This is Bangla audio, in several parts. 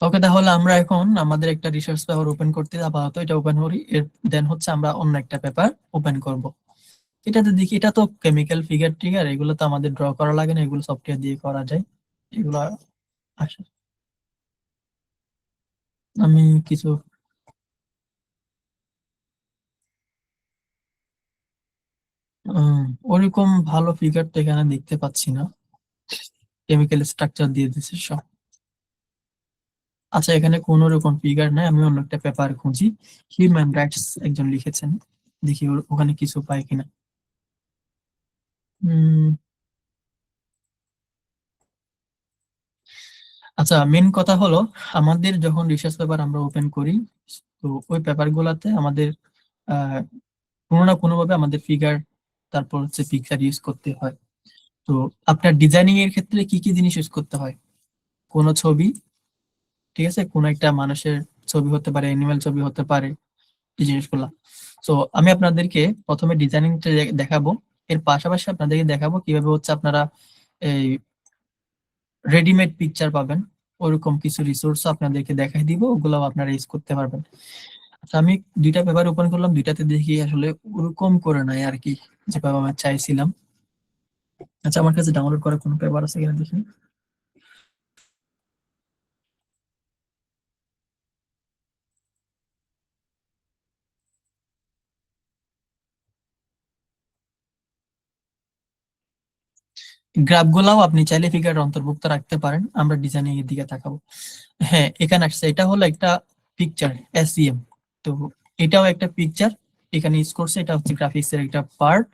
ওকে, তাহলে আমরা এখন আমাদের একটা রিসার্চ পেপার ওপেন করতে আপাতত এটা ওপেন করি, এর দেন হচ্ছে আমরা অন্য একটা পেপার ওপেন করব। এটাতে দেখি, এটা তো কেমিক্যাল ফিগার টিগার, এগুলো তো আমাদের ড্র করা লাগে না, এগুলো সফটওয়্যার দিয়ে করা যায় এগুলো। আসে আমি কিছু উম, ওরকম ভালো ফিগার তো এখানে দেখতে পাচ্ছি না, কেমিক্যাল স্ট্রাকচার দিয়ে দিচ্ছে সব। আচ্ছা, এখানে কোন রকম ফিগার নাই, আমি অন্য একটা পেপার খুঁজি। হিউম্যান রাইটস একজন লিখেছেন, দেখি ওখানে কিছু পাই কিনা। উম আচ্ছা, মেন কথা হলো, আমাদের যখন রিসার্চ পেপার আমরা ওপেন করি, তো ওই পেপার গুলাতে আমাদের আহ কোনো না কোনো ভাবে আমাদের ফিগার, তারপর হচ্ছে পিকচার ইউজ করতে হয়। তো আপনার ডিজাইনিং এর ক্ষেত্রে কি কি জিনিস ইউজ করতে হয়? কোনো ছবি, ঠিক আছে, কোনো একটা মানুষের ছবি হতে পারে, অ্যানিমেল ছবি হতে পারে, এই জিনিসগুলা। তো আমি আপনাদেরকে প্রথমে ডিজাইনিংটা দেখাবো, এর পাশাপাশি আপনাদেরকে দেখাবো কিভাবে হচ্ছে আপনারা এই রেডিমেড পিকচার পাবেন। ওরকম কিছু রিসোর্স আপনাদেরকে দেখাই দিব, ওগুলো আপনারা ইউজ করতে পারবেন। আচ্ছা, আমি দুইটা পেপার ওপেন করলাম, দুইটাতে দেখি আসলে ওরকম করে নাই আর কি, যেভাবে আমি চাইছিলাম। আচ্ছা, আমার কাছে ডাউনলোড করা কোনো পেপার আছে কিনা দেখি। গ্রাফ গুলাও আপনি চাইলে ফিগার অন্তর্ভুক্ত রাখতে পারেন, আমরা ডিজাইনিং এর দিকে তাকাবো। হ্যাঁ, এখানে আসছে, এটা হলো একটা পিকচার, এসইএম। তো এটাও একটা পিকচার, এখানে ইউজ করছে, এটা হচ্ছে গ্রাফিক্স এর একটা পার্ট।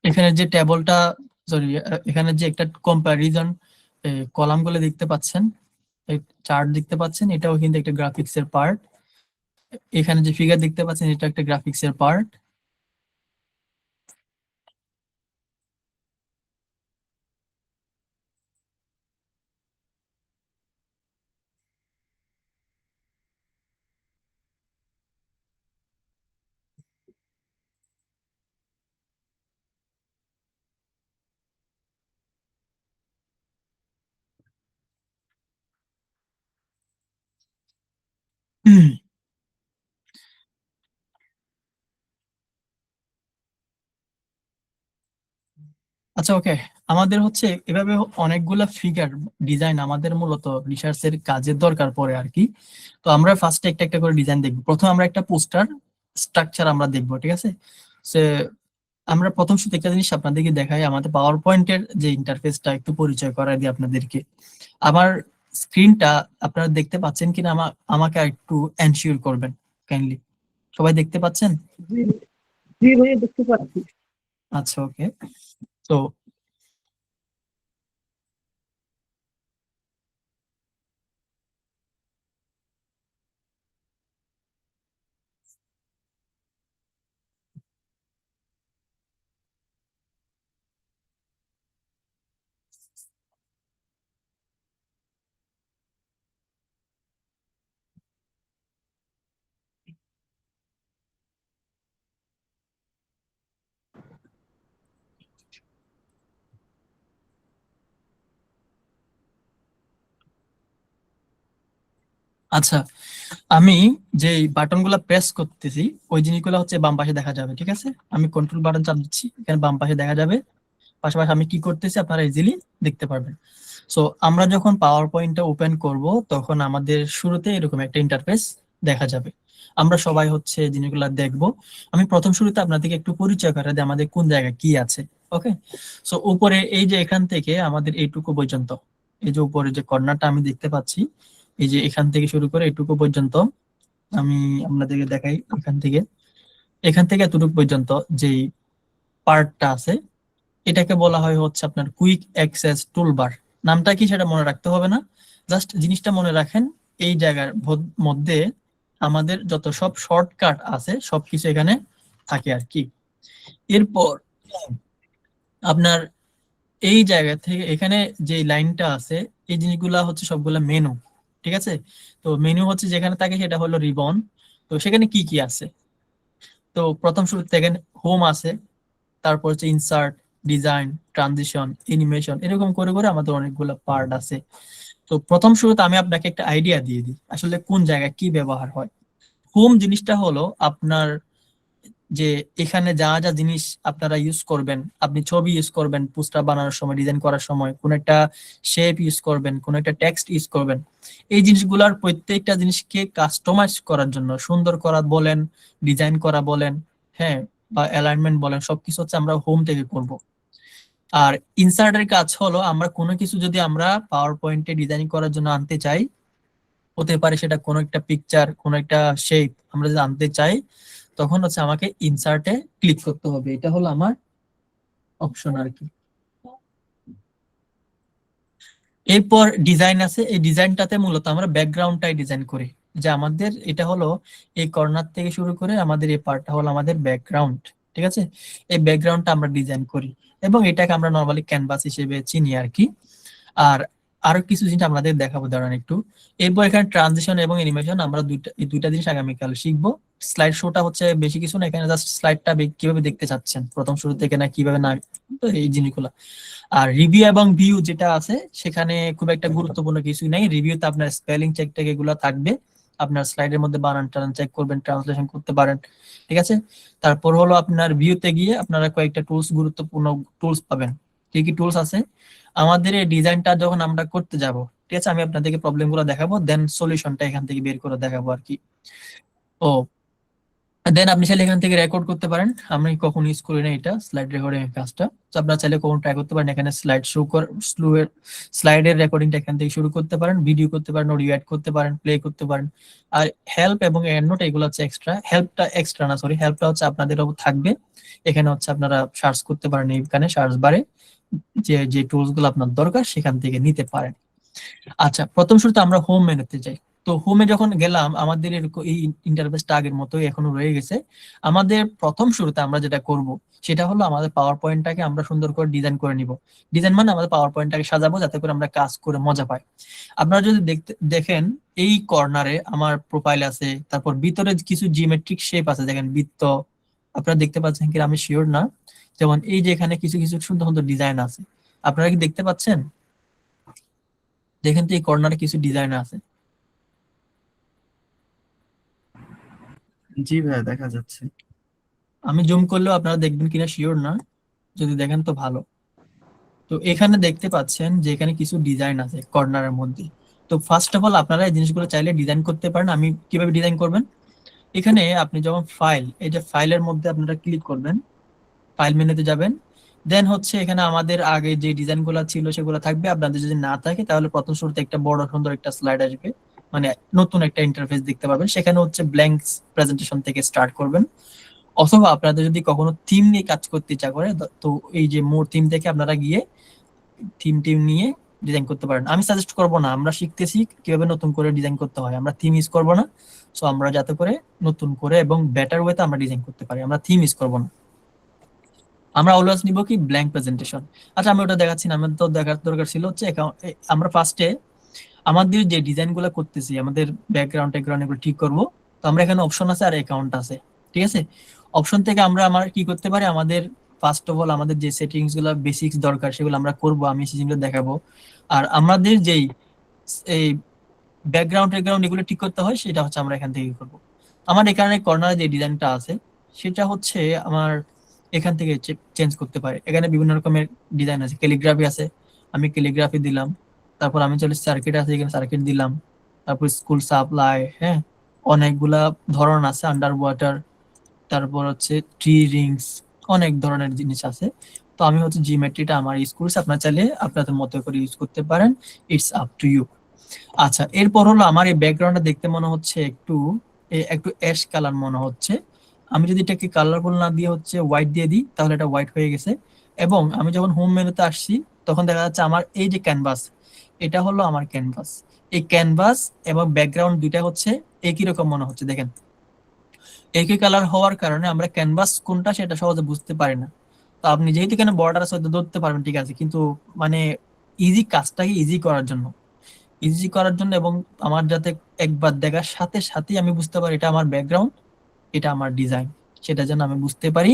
এখানে যে টেবলটা, সরি, এখানে যে একটা কম্পারিজন কলাম গুলো দেখতে পাচ্ছেন, চার্ট দেখতে পাচ্ছেন, এটাও কিন্তু একটা গ্রাফিক্স এর পার্ট। এখানে যে ফিগার দেখতে পাচ্ছেন, এটা একটা গ্রাফিক্স এর পার্ট। আচ্ছা, ওকে, আমাদের হচ্ছে এভাবে অনেকগুলা ফিগার ডিজাইন আমাদের মূলত রিসার্চের কাজের দরকার পড়ে আর কি। তো আমরা ফার্স্টে একটা একটা করে ডিজাইন দেখবো। প্রথমে আমরা একটা পোস্টার স্ট্রাকচার আমরা দেখবো, ঠিক আছে। সে আমরা প্রথম শুরুতে একটা জিনিস আপনাদেরকে দেখাই, আমাদের পাওয়ার পয়েন্টের যে ইন্টারফেসটা একটু পরিচয় করাই দিই আপনাদেরকে। আমার স্ক্রিনটা আপনারা দেখতে পাচ্ছেন কিনা, আমাকে একটু এনশিওর করবেন কাইন্ডলি। সবাই দেখতে পাচ্ছেন? জি, জি ভাইয়া দেখতে পাচ্ছি। আচ্ছা, ওকে। তো আচ্ছা, আমি যে বাটন গুলা প্রেস করতেছি, ওই জিনিসগুলো হচ্ছে বাম পাশে দেখা যাবে, ঠিক আছে। আমি কন্ট্রোল বাটন চাপ দিচ্ছি, এখানে বাম পাশে দেখা যাবে। পাশাপাশি আমি কি করতেছি আপনারা ইজিলি দেখতে পারবেন। সো আমরা যখন পাওয়ার পয়েন্টটা ওপেন করব, তখন আমাদের শুরুতে এরকম একটা ইন্টারফেস দেখা যাবে। আমরা সবাই হচ্ছে জিনিসগুলো দেখব। আমি প্রথম শুরুতে আপনাদেরকে একটু পরিচয় করে দিই আমাদের কোন জায়গায় কি আছে। ওকে। সো উপরে এই যে এখান থেকে আমাদের এইটুকু পর্যন্ত, এই যে উপরে যে কর্নারটা আমি দেখতে পাচ্ছি, এই যে এখান থেকে শুরু করে এইটুকু পর্যন্ত, আমি আপনাদেরকে দেখাই। এখান থেকে এতটুকু পর্যন্ত যেই পার্টটা আছে, এটাকে বলা হয় হচ্ছে আপনার কুইক অ্যাক্সেস টুলবার। নামটা কি সেটা মনে রাখতে হবে না, জাস্ট জিনিসটা মনে রাখেন। এই জায়গার মধ্যে আমাদের যত সব শর্টকাট আছে সবকিছু এখানে থাকে আর কি। এরপর আপনার এই জায়গা থেকে এখানে যে লাইনটা আছে, এই জিনিসগুলা হচ্ছে সবগুলা মেনু, ঠিক আছে? তো মেনু হচ্ছে যেখানে থাকে সেটা হলো রিবন। তো সেখানে কি কি আছে? তো প্রথম শুরু থেকে হোম আছে, তারপর হচ্ছে ইনসার্ট, ডিজাইন, ট্রানজিশন, অ্যানিমেশন, এরকম করে করে আমাদের অনেকগুলো পার্ট আছে। তো প্রথম শুরুতে আমি আপনাকে একটা আইডিয়া দিয়ে দিই আসলে কোন জায়গায় কি ব্যবহার হয়। হোম জিনিসটা হলো আপনার যে এখানে যা যা জিনিস আপনারা ইউজ করবেন, আপনি ছবি ইউজ করবেন পোস্টার বানানোর সময়, ডিজাইন করার সময়, কোন একটা শেপ ইউজ করবেন, কোন একটা টেক্সট ইউজ করবেন, এই জিনিসগুলোর প্রত্যেকটা জিনিসকে কাস্টমাইজ করার জন্য, সুন্দর করা বলেন, ডিজাইন করা বলেন, হ্যাঁ, বা অ্যালাইনমেন্ট বলেন, সবকিছু হচ্ছে আমরা হোম থেকে করব। আর ইনসার্টের কাজ হলো আমরা কোনো কিছু যদি আমরা পাওয়ার পয়েন্টে ডিজাইন করার জন্য আনতে চাই, হতে পারে সেটা কোনো একটা পিকচার, কোনো একটা শেপ আমরা যদি আনতে চাই, তখন হচ্ছে আমাকে ইনসার্টে ক্লিক করতে হবে। এটা হলো আমার অপশন আর কি। এরপর ডিজাইন আছে, এই ডিজাইনটাতে মূলত আমরা ব্যাকগ্রাউন্ডটাই ডিজাইন করি। যে আমাদের এটা হলো এই কর্নার থেকে শুরু করে আমাদের এই পার্টটা হলো আমাদের ব্যাকগ্রাউন্ড, ঠিক আছে? এই ব্যাকগ্রাউন্ডটা আমরা ডিজাইন করি এবং এটাকে আমরা নর্মালি ক্যানভাস হিসেবে চিনি আর কি। আর আরো কিছু জিনিস আমাদের দেখাবো, দাঁড়ান একটু। এরপর এখানে ট্রানজিশন এবং অ্যানিমেশন আমরা এই দুইটা জিনিস আগামীকাল শিখবো। স্লাইড শোটা হচ্ছে বেশি কিছু না, এখানে জাস্ট স্লাইডটা কিভাবে দেখতে চাচ্ছেন প্রথম শুরু থেকে না কিভাবে না, তো এই জিনিসগুলো। আর রিভিউ এবং ভিউ যেটা আছে সেখানে খুব একটা গুরুত্বপূর্ণ কিছুই নাই। রিভিউতে আপনার স্পেলিং চেক টেক এগুলো থাকবে, আপনার স্লাইডের মধ্যে বানান টানান চেক করবেন, ট্রান্সলেশন করতে পারেন, ঠিক আছে? তারপর হলো আপনার ভিউতে গিয়ে আপনারা কয়েকটা টুলস, গুরুত্বপূর্ণ টুলস পাবেন। কি কি টুলস আছে? আমাদের এই ডিজাইনটা যখন আমরা করতে যাব, ঠিক আছে, আমি আপনাদেরকে প্রবলেম গুলো দেখাবো, দেন সলিউশনটা এখান থেকে বের করে দেখাবো আর কি। ও দেন আপনি চাইলে এখান থেকে রেকর্ড করতে পারেন। আমি কখন ইউজ করি না এটা স্লাইড রেকর্ডিং এর কাজটা, তো আপনারা চাইলে কখন ট্রাই করতে পারেন। এখানে স্লাইড শো কর স্লাইডের রেকর্ডিংটা এখান থেকে শুরু করতে পারেন, ভিডিও করতে পারেন, অডিও অ্যাড করতে পারেন, প্লে করতে পারেন। আর হেল্প এবং এন্ড নোট এগুলো হচ্ছে এক্সট্রা। হেল্পটা এক্সট্রা না, সরি, হেল্পটা হচ্ছে আপনাদের থাকবে। এখানে হচ্ছে আপনারা সার্চ করতে পারেন, এখানে সার্চ বারে যে যে টুলস গুলো আপনার দরকার সেখান থেকে নিতে পারেন। আচ্ছা, প্রথম শুরুতে আমরা হোম মেনুতে যাই। তো হোমে যখন গেলাম, আমাদের এরকম এই ইন্টারফেসটা আগের মতোই এখনো রয়ে গেছে। আমাদের প্রথম শুরুতে আমরা যেটা করব সেটা হলো আমাদের পাওয়ার পয়েন্টটাকে আমরা সুন্দর করে ডিজাইন করে নিব। ডিজাইন মানে আমাদের পাওয়ার পয়েন্টটাকে সাজাবো যাতে করে আমরা কাজ করে মজা পাই। আপনারা যদি দেখেন এই কর্নারে আমার প্রোফাইল আছে, তারপর ভিতরে কিছু জিওমেট্রিক শেপ আছে, দেখেন বৃত্ত, আপনারা দেখতে পাচ্ছেন কি আমি শিওর না। যেমন এই যে এখানে কিছু কিছু সুন্দর সুন্দর ডিজাইন আছে, আপনারা কি দেখতে পাচ্ছেন? দেখেন তো এই কর্নারে কিছু ডিজাইন আছে। জি ভাইয়া, দেখা যাচ্ছে। আমি জুম করলেও আপনারা দেখবেন কিনা শিওর না, যদি দেখেন তো ভালো। তো এখানে দেখতে পাচ্ছেন যে এখানে কিছু ডিজাইন আছে কর্নারের মধ্যে। তো ফার্স্ট অফ অল আপনারা এই জিনিসগুলো চাইলে ডিজাইন করতে পারেন। আমি কিভাবে ডিজাইন করবেন, এখানে আপনি যখন ফাইল, এই যে ফাইলের মধ্যে আপনারা ক্লিক করবেন, ফাইল মেনুতে যাবেন, দেন হচ্ছে এখানে আমাদের আগে যে ডিজাইন গুলো ছিল সেগুলো থাকবে। আপনাদের যদি না থাকে তাহলে প্রথম শুরুতে একটা বড় সুন্দর একটা স্লাইড আসবে, মানে নতুন একটা ইন্টারফেস দেখতে পাবেন। সেখানে হচ্ছে ব্ল্যাঙ্ক প্রেজেন্টেশন থেকে স্টার্ট করবেন। অথবা আপনাদের যদি কখনো থিম নিয়ে কাজ করতে ইচ্ছা করে, তো এই যে মোর থিম থেকে আপনারা গিয়ে থিম নিয়ে ডিজাইন করতে পারেন। আমি সাজেস্ট করব না, আমরা শিখতেছি কিভাবে নতুন করে ডিজাইন করতে হয়, আমরা থিম ইউজ করব না। সো আমরা যাতে করে নতুন করে এবং বেটার ওয়েতে আমরা ডিজাইন করতে পারি, আমরা থিম ইউজ করব না। আমরা অলওয়েজ নিব কি ব্ল্যাঙ্ক প্রেজেন্টেশন। আচ্ছা, আমি ওটা দেখাচ্ছি না, আমাদের তো দেখার দরকার ছিল হচ্ছে আমরা ফার্স্টে আমাদের যে ডিজাইন গুলো করতেছি, আমাদের ব্যাকগ্রাউন্ড ট্যাকগ্রাউন্ড এগুলো ঠিক করব। তো আমরা এখানে অপশন আছে আর অ্যাকাউন্ট আছে, ঠিক আছে? অপশন থেকে আমরা কি করতে পারি, আমাদের ফার্স্ট অফ অল আমাদের যে সেটিংস গুলো বেসিক্স দরকার সেগুলো আমরা করব, আমি সেগুলো দেখাবো। আর আমাদের যেই এই ব্যাকগ্রাউন্ড ট্যাকগ্রাউন্ড এগুলো ঠিক করতে হয় সেটা হচ্ছে আমরা এখান থেকে করব। আমার এখানে কর্নারে যে ডিজাইনটা আছে সেটা হচ্ছে আমার এখান থেকে চেঞ্জ করতে পারে। এখানে বিভিন্ন রকমের ডিজাইন আছে, ক্যালিগ্রাফি আছে, আমি ক্যালিগ্রাফি দিলাম। তারপর আমি চলে সার্কিট আছে, এখানে সার্কিট দিলাম। তারপর স্কুল সাপ্লাই, হ্যাঁ, অনেকগুলা ধরন আছে, আন্ডার ওয়াটার, তারপর হচ্ছে ট্রি রিংস, অনেক ধরনের জিনিস আছে। তো আমি হচ্ছে জিওমেট্রিটা আমার ইউজ করছি, আপনার চাইলে আপনাদের মতো করে ইউজ করতে পারেন, ইটস আপ টু ইউ। আচ্ছা, এরপর হলো আমার এই ব্যাকগ্রাউন্ডটা দেখতে মনে হচ্ছে একটু অ্যাশ কালার মনে হচ্ছে। আমি যদি এটাকে কালারফুল না দিয়ে হচ্ছে হোয়াইট দিয়ে দিই তাহলে এটা হোয়াইট হয়ে গেছে। এবং আমি যখন হোম মেনুতে আসছি তখন দেখা যাচ্ছে আমার এই যে ক্যানভাস, এটা হলো আমার ক্যানভাস। এই ক্যানভাস এবং ব্যাকগ্রাউন্ড দুইটা হচ্ছে একই রকম মনে হচ্ছে, দেখেন একই কালার হওয়ার কারণে আমরা ক্যানভাস কোনটা সেটা সহজে বুঝতে পারি না। তো তো আপনি যেহেতু এখানে বর্ডার আছে ধরতে পারবেন, ঠিক আছে, কিন্তু মানে ইজি কাজটাকে ইজি করার জন্য এবং আমার যাতে একবার দেখার সাথে সাথেই আমি বুঝতে পারি এটা আমার ব্যাকগ্রাউন্ড, এটা আমার ডিজাইন, সেটা যেন আমি বুঝতে পারি,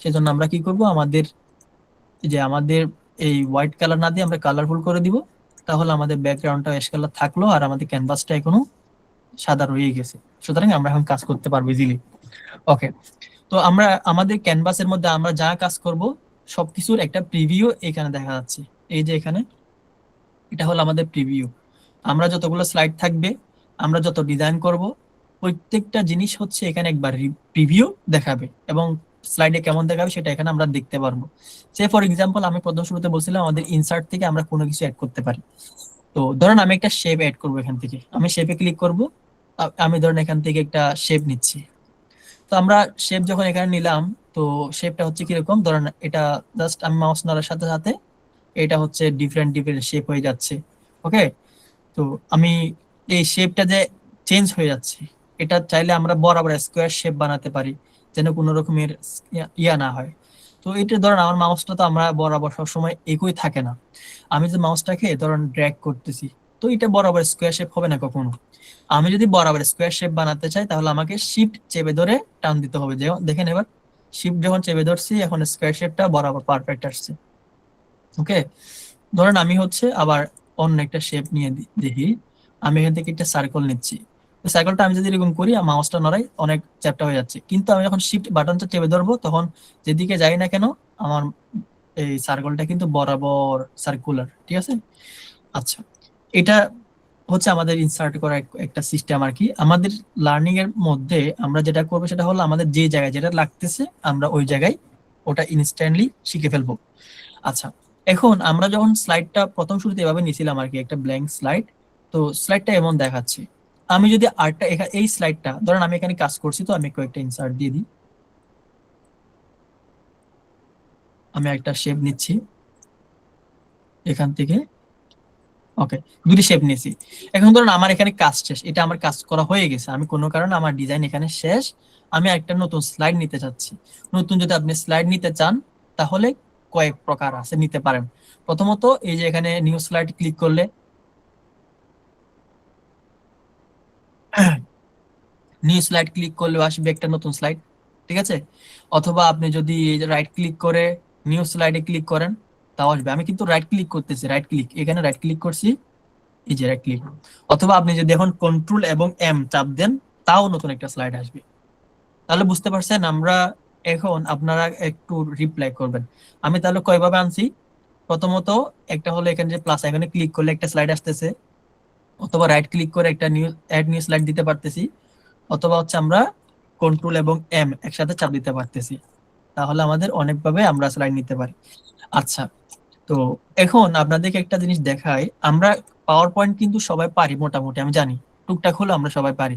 সেজন্য আমরা কি করব, আমাদের এই হোয়াইট কালার না দিয়ে আমরা কালারফুল করে দিব। তাহলে আমাদের ব্যাকগ্রাউন্ডটা অ্যাশ কালার থাকলো আর আমাদের ক্যানভাসটা এখনো সাদা রয়ে গেছে। সুতরাং আমরা এখন কাজ করতে পারবো ইজিলি। ওকে, তো আমরা আমাদের ক্যানভাসের মধ্যে আমরা যা কাজ করব সবকিছুর একটা প্রিভিউ এখানে দেখা যাচ্ছে। এই যে এখানে এটা হলো আমাদের প্রিভিউ। আমরা যতগুলো স্লাইড থাকবে, আমরা যত ডিজাইন করব, প্রত্যেকটা জিনিস হচ্ছে এখানে একবার প্রিভিউ দেখাবে এবং স্লাইডে কেমন দেখাবে সেটা এখানে আমরা দেখতে পারবো। সে ফর এক্সাম্পল আমি প্রথম শুরুতে বলছিলাম আমাদের ইনসার্ট থেকে আমরা কোনো কিছু অ্যাড করতে পারি। তো ধরুন আমি একটা শেপ অ্যাড করব, এখান থেকে আমি শেপে ক্লিক করব। আমি ধরুন এখান থেকে একটা শেপ নিচ্ছি। তো আমরা শেপ যখন এখানে নিলাম, তো শেপটা হচ্ছে কিরকম, ধরেন এটা জাস্ট আমি মাউস নাড়ার সাথে সাথে এটা হচ্ছে ডিফারেন্ট ডিফারেন্ট শেপ হয়ে যাচ্ছে। ওকে, তো আমি এই শেপটা যে চেঞ্জ হয়ে যাচ্ছে, এটা চাইলে আমরা বরাবর স্কোয়ার শেপ বানাতে পারি যেন কোনো রকমের ইয়া না হয়। তো এটা ধরেন আমার মাউসটা তো আমরা বরাবর সবসময় একই থাকে না। আমি যে মাউসটাকে ধরেন ড্র্যাগ করতেছি, তো এটা বরাবর স্কোয়ার শেপ হবে না কখনো। আমি যদি বরাবর স্কোয়ার শেপ বানাতে চাই তাহলে আমাকে শিফট চেপে ধরে টান দিতে হবে। যে দেখেন এবার শিফট যখন চেপে ধরছি এখন স্কোয়ার শেপটা বরাবর পারফেক্ট আসছে। ওকে, ধরেন আমি হচ্ছে আবার অন্য একটা শেপ নিয়ে দেখি। আমি এখান থেকে একটা সার্কেল নিচ্ছি। তো সার্কেলটা আমি যদি এরকম করি আর মাউসটা নড়াই অনেক চ্যাপ্টা হয়ে যাচ্ছে, কিন্তু আমি যখন শিফট বাটনটা চেপে ধরবো তখন যেদিকে যাই না কেন আমার এই সার্কেলটা কিন্তু বরাবর সার্কুলার, ঠিক আছে। আচ্ছা, এটা হচ্ছে আমাদের ইনসার্ট করা একটা সিস্টেম আর কি। আমাদের লার্নিং এর মধ্যে আমরা যেটা করবো সেটা হলো আমাদের যে জায়গায় যেটা লাগতেছে আমরা ওই জায়গায় ওটা ইনস্ট্যান্টলি শিখে ফেলবো। আচ্ছা, এখন আমরা যখন স্লাইডটা প্রথম শুরুতে এভাবে নিয়েছিলাম আর কি, একটা ব্ল্যাঙ্ক স্লাইড, তো স্লাইডটা এমন দেখাচ্ছে। আমি যদি আরেকটা এই স্লাইডটা ধরেন আমি এখানে কাজ করছি, তো আমি কয়েকটা ইনসার্ট দিয়ে দিই। আমি একটা শেপ নিচ্ছি এখান থেকে। ওকে, দুটি শেপ নিয়েছি। এখন ধরুন আমার এখানে কাজ শেষ, এটা আমার কাজ করা হয়ে গেছে, আমি কোনো কারণে আমার ডিজাইন এখানে শেষ, আমি একটা নতুন স্লাইড নিতে চাচ্ছি। নতুন যদি আপনি স্লাইড নিতে চান তাহলে কয়েক প্রকার আছে, নিতে পারেন। প্রথমত এই যে এখানে নিউ স্লাইড ক্লিক করলে নিউ স্লাইড ক্লিক করলে আসবে একটা নতুন স্লাইড, ঠিক আছে। অথবা আপনি যদি রাইট ক্লিক করে নিউ স্লাইডে ক্লিক করেন তাও আসবে। আমি কিন্তু রাইট ক্লিক করতেছি, রাইট ক্লিক এখানে রাইট ক্লিক করছি, এই যে রাইট ক্লিক। অথবা আপনি যদি এখন কন্ট্রোল এবং এম চাপ দেন তাও নতুন একটা স্লাইড আসবে। তাহলে বুঝতে পারছেন, আমরা এখন আপনারা একটু রিপ্লাই করবেন। আমি তাহলে কয়ভাবে আনছি, প্রথমত একটা হলো এখানে যে প্লাস আইকনে ক্লিক করলে একটা স্লাইড আসতেছে, অথবা রাইট ক্লিক করে একটা নিউ অ্যাড নিউ স্লাইড দিতে পারতেছি, অথবা হচ্ছে আমরা কন্ট্রোল এবং এম একসাথে চাপ দিতে পারতেছি। তাহলে আমাদের অনেকভাবে আমরা স্লাইড নিতে পারি। আচ্ছা, তো এখন আপনাদেরকে একটা জিনিস দেখাই। আমরা পাওয়ার পয়েন্ট কিন্তু সবাই পারি মোটামুটি, আমি জানি টুকটাক হলো আমরা সবাই পারি,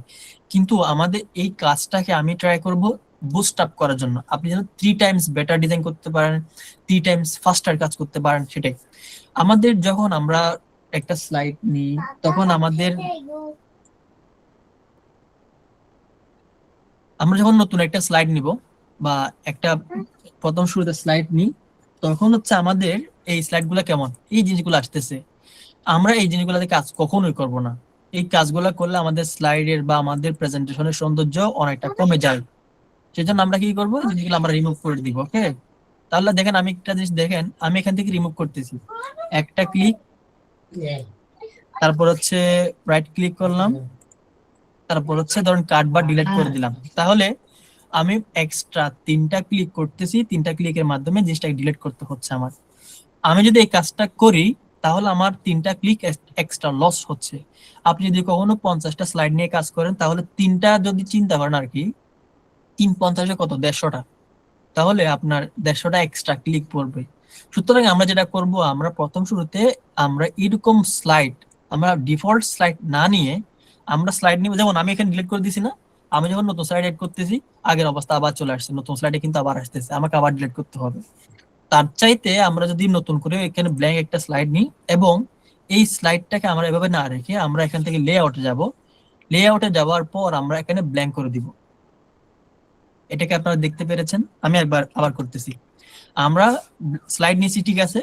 কিন্তু আমাদের এই কাজটাকে আমি ট্রাই করব বুস্ট আপ করার জন্য। আপনি যেন 3 টাইমস বেটার ডিজাইন করতে পারেন, 3 টাইমস ফাস্টার কাজ করতে পারেন। সেটাই আমাদের যখন আমরা একটা স্লাইড নিই তখন আমরা যখন নতুন একটা স্লাইড নিব বা একটা প্রথম শুরুতে স্লাইড নিই, তখন হচ্ছে আমাদের এই স্লাইড গুলা কেমন, এই জিনিসগুলো আসতেছে, আমরা এই জিনিসগুলোতে কাজ কখনোই করব না। এই কাজগুলো করলে আমাদের স্লাইডের বা আমাদের প্রেজেন্টেশনের সৌন্দর্য অনেকটা কমে যায়। সেজন্য আমরা কি করবো, এই জিনিসগুলো আমরা রিমুভ করে দিব। ওকে, তাহলে দেখেন আমি একটা জিনিস দেখেন, আমি এখান থেকে রিমুভ করতেছি, একটা ক্লিক, তারপর হচ্ছে রাইট ক্লিক করলাম, তারপর হচ্ছে ধরুন কাট বা ডিলিট করে দিলাম। তাহলে আমি এক্সট্রা 3টা ক্লিক করতেছি, 3টা ক্লিকের মাধ্যমে জিনিসটাকে ডিলিট করতে হচ্ছে আমার। আমি যদি এই কাজটা করি তাহলে আমার 3টা ক্লিক এক্সট্রা লস হচ্ছে। আপনি যদি কখনো 50টা স্লাইড নিয়ে কাজ করেন তাহলে 3টা যদি চিন্তা করেন আর কি, 3×50 কত, 150টা, তাহলে আপনার 150টা এক্সট্রা ক্লিক পড়বে। সুতরাং আমরা যেটা করব, আমরা প্রথম শুরুতে আমরা এরকম স্লাইড, আমরা ডিফল্ট স্লাইড না নিয়ে আমরা স্লাইড নিব। যেমন আমি এখানে ডিলিট করে দিছি না, আমি যখন নতুন স্লাইড এড করতেছি আগের অবস্থা আবার চলে আসছে, নতুন স্লাইডে কিন্তু আবার আসতেছে, আমাকে আবার ডিলিট করতে হবে। তার চাইতে আমরা যদি নতুন করে এখানে ব্ল্যাঙ্ক একটা স্লাইড নিই এবং এই স্লাইডটাকে আমরা এভাবে না রেখে আমরা এখান থেকে লেআউটে যাব, লেআউটে যাওয়ার পর আমরা এখানে ব্ল্যাঙ্ক করে দিব। এটাকে আপনারা দেখতে পেরেছেন, আমি একবার আবার করতেছি। আমরা স্লাইড নিয়েছি, ঠিক আছে।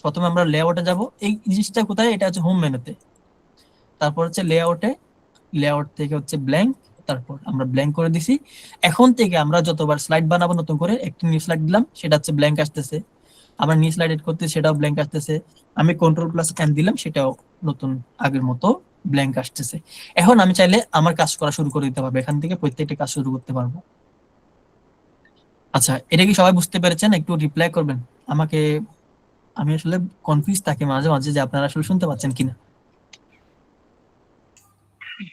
প্রথমে আমরা লেআউটে যাব। এই জিনিসটা কোথায়? এটা হচ্ছে হোম মেনুতে। তারপর হচ্ছে লেআউটে, লেআউট থেকে হচ্ছে ব্ল্যাঙ্ক, তারপর আমরা ব্ল্যাঙ্ক করে দিছি। এখন থেকে আমরা যতবার স্লাইড বানাবো নতুন করে, একটি নিউ স্লাইড দিলাম, সেটা হচ্ছে ব্ল্যাঙ্ক আসতেছে। আমরা নিউ স্লাইড এড করতে, সেটাও ব্ল্যাঙ্ক আসতেছে। আমি কন্ট্রোল+N দিলাম, সেটাও নতুন আগের মতো ব্ল্যাঙ্ক আসতেছে। এখন আমি চাইলে আমার কাজ করা শুরু করে দিতে পারবো, এখান থেকে প্রত্যেকটা কাজ শুরু করতে পারবো। আচ্ছা, এটা কি সবাই বুঝতে পেরেছেন? একটু রিপ্লাই করবেন আমাকে। আমি আসলে কনফিউজ থাকি মাঝে মাঝে যে আপনারা আসলে শুনতে পাচ্ছেন কিনা।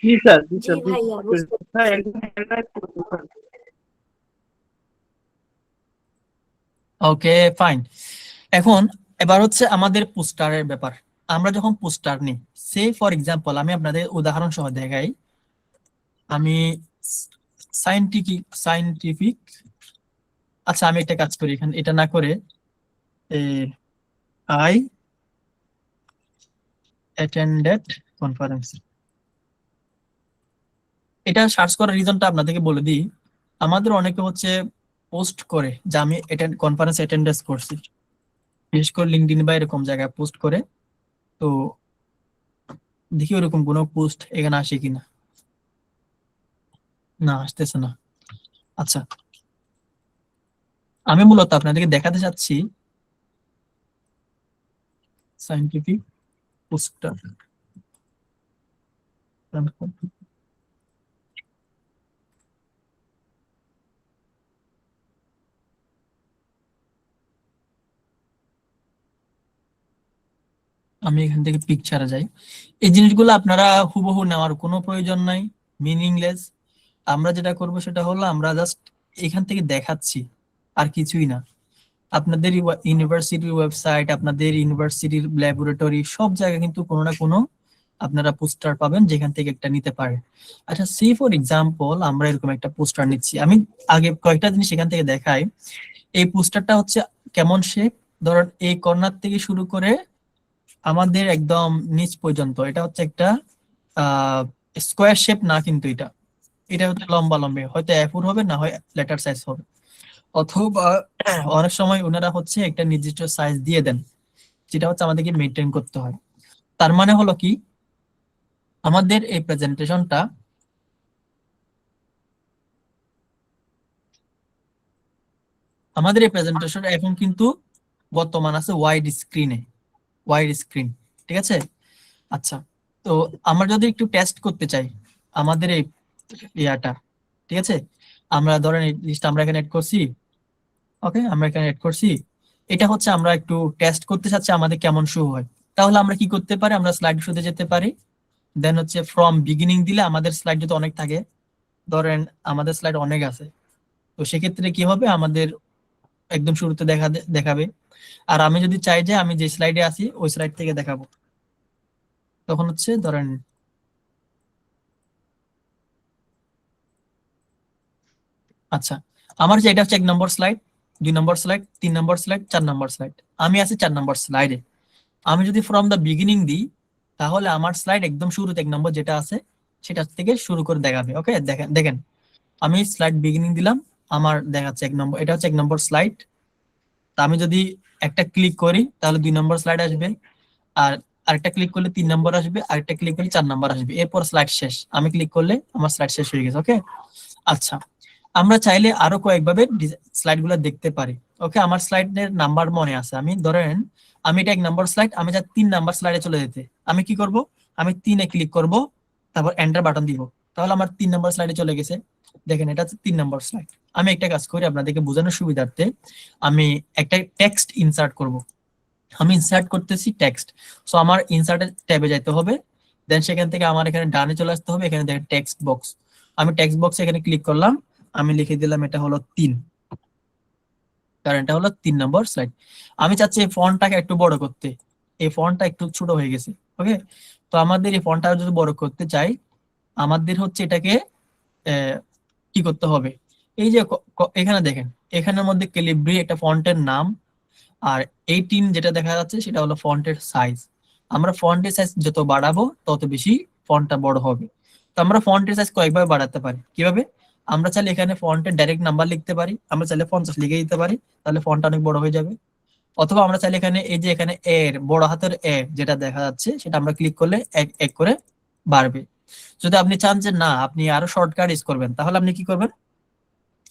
জি স্যার, জি জি স্যার, ভাইয়া, বুঝতে স্যার একদম highlight করুন, স্যার। ওকে, ফাইন। এখন এবার হচ্ছে আমাদের পোস্টারের ব্যাপার। আমরা যখন পোস্টার নিই, সে ফর এক্সাম্পল আমি আপনাদের উদাহরণ সহ দেখাই। আমি সাইন্টিফিক সাইন্টিফিক আচ্ছা, আমি একটা কাজ করি, এখানে এটা না করে আই অ্যাটেন্ডেড কনফারেন্স, এটা সার্চ করার রিজনটা আপনাদেরকে বলে দিই। আমাদের অনেকে হচ্ছে পোস্ট করে যে আমি কনফারেন্স অ্যাটেন্ডেন্স করছি, বিশেষ করে লিঙ্কডইন বা এরকম জায়গায় পোস্ট করে। তো দেখি ওরকম কোনো পোস্ট এখানে আসে কিনা। না, আসতেছে না। আচ্ছা, আমি মূলত আপনাদেরকে দেখাতে চাচ্ছি সাইন্টিফিক পোস্টার। আমি এখান থেকে পিকচারে যাই। এই জিনিসগুলো আপনারা হুবহু নেওয়ার কোনো প্রয়োজন নাই, মিনিংলেস। আমরা যেটা করব সেটা হলো আমরা জাস্ট এখান থেকে দেখাচ্ছি, আর কিছুই না। আপনাদের ইউনিভার্সিটির ওয়েবসাইট, আপনাদের ইউনিভার্সিটির ল্যাবরেটরি, সব জায়গায় কিন্তু কোনো না কোনো আপনারা পোস্টার পাবেন যেখান থেকে একটা নিতে পারেন। আচ্ছা, সি ফর এক্সাম্পল আমরা এরকম একটা পোস্টার নিচ্ছি। আমি আগে কয়েকটা জিনিস এখান থেকে দেখাই। এই পোস্টারটা হচ্ছে কেমন শেপ, ধরেন এই কর্নার থেকে শুরু করে আমাদের একদম নিচ পর্যন্ত, এটা হচ্ছে একটা স্কোয়ার শেপ না, কিন্তু এটা এটা হচ্ছে লম্বা লম্বে, হয়তো A4 হবে, না হয় লেটার সাইজ হবে, অথবা অনেক সময় ওনারা হচ্ছে একটা নির্দিষ্ট সাইজ দিয়ে দেন, যেটা হচ্ছে আমাদেরকে মেনটেন করতে হয়। তার মানে হলো কি, আমাদের এই প্রেজেন্টেশনটা এখন কিন্তু বর্তমান আছে ওয়াইড স্ক্রিন, ঠিক আছে। আচ্ছা, তো আমরা যদি একটু টেস্ট করতে চাই আমাদের এই ইয়াটা, ঠিক আছে, আমরা ধরেন এই জিনিসটা আমরা এখানে এড করছি। ওকে, আমরা এখানে এড করছি। এটা হচ্ছে আমরা একটু টেস্ট করতে চাচ্ছি আমাদের কেমন শো হয়। তাহলে আমরা কি করতে পারি? আমরা স্লাইড শোতে যেতে পারি, দেন হচ্ছে ফ্রম বিগিনিং দিলে আমাদের স্লাইড যদি অনেক থাকে, ধরেন আমাদের স্লাইড অনেক আছে, তো সেক্ষেত্রে কি হবে, আমাদের একদম শুরুতে দেখাবে। আর আমি যদি চাই যে আমি যে স্লাইডে আছি ওই স্লাইড থেকে দেখাবো, তখন হচ্ছে ধরেন আচ্ছা, আমার যে এটা হচ্ছে 1 নম্বর স্লাইড, 2 নম্বর স্লাইড, 3 নম্বর স্লাইড, 4 নম্বর স্লাইড। আমি আছি 4 নম্বর স্লাইডে। আমি যদি ফ্রম দ্য বিগিনিং দিই, তাহলে আমার স্লাইড একদম শুরুতে 1 নম্বর যেটা আছে সেটা থেকে শুরু করে দেখাবে। ওকে, দেখেন দেখেন, আমি স্লাইড বিগিনিং দিলাম, আমার দেখাচ্ছে 1 নম্বর, এটা হচ্ছে 1 নম্বর স্লাইড। তা আমি যদি একটা ক্লিক করি তাহলে 2 নম্বর স্লাইড আসবে, আর আরেকটা ক্লিক করলে 3 নম্বর আসবে, আরেকটা ক্লিক করলে 4 নম্বর আসবে, এরপর স্লাইড শেষ। আমি ক্লিক করলে আমার স্লাইড শেষ হয়ে গেছে। ওকে, আচ্ছা, আমরা চাইলে আরো কয়েকভাবে স্লাইড গুলো দেখতে পারি। ওকে, আমার স্লাইডের নাম্বার মনে আছে, আমি ধরেন আমি এটা 1 নম্বর স্লাইড, আমি যা 3 নম্বর স্লাইডে চলে যেতে, আমি কি করব, আমি 3-এ ক্লিক করব, তারপর এন্টার বাটন দিব, তাহলে আমার 3 নম্বর স্লাইডে চলে গেছে। দেখেন, এটা হচ্ছে 3 নম্বর স্লাইড। আমি একটা কাজ করি আপনাদেরকে বোঝানোর সুবিধার্থে, আমি একটা টেক্সট ইনসার্ট করব। আমি ইনসার্ট করতেছি টেক্সট, সো আমার ইনসার্টের ট্যাবে যাইতে হবে, দেন সেখান থেকে আমার এখানে ডানে চলে আসতে হবে, এখানে দেখেন টেক্সট বক্স। আমি টেক্সট বক্সে এখানে ক্লিক করলাম, আমি লিখে দিলাম এটা হলো 3, কারণ এটা হলো 3 নম্বর স্লাইড। আমি চাচ্ছি এই ফন্টটাকে একটু বড় করতে, এই ফন্টটা একটু ছোট হয়ে গেছে। ওকে, তো আমাদের এই ফন্টটা যদি বড় করতে চাই, আমাদের হচ্ছে এটাকে কি করতে হবে, এই যে এখানে দেখেন, এখানের মধ্যে ক্যালিব্রি একটা ফন্টের নাম, আর 18 যেটা দেখা যাচ্ছে সেটা হলো ফন্টের সাইজ। আমরা ফন্টের সাইজ যত বাড়াবো তত বেশি ফন্টটা বড় হবে। তো আমরা ফন্টের সাইজ কয়েকভাবে বাড়াতে পারি, কিভাবে? আমরা চাইলে এখানে ফন্টের ডাইরেক্ট নাম্বার লিখতে পারি, আমরা চাইলে 50 লিখে দিতে পারি, তাহলে ফন্টটা অনেক বড় হয়ে যাবে। অথবা আমরা চাইলে এখানে এই যে এখানে এর বড় হাতের এ যেটা দেখা যাচ্ছে সেটা আমরা ক্লিক করলে এক এক করে বাড়বে। যদি আপনি চান যে না আপনি আরো শর্টকাট ইউজ করবেন, তাহলে আপনি কি করবেন,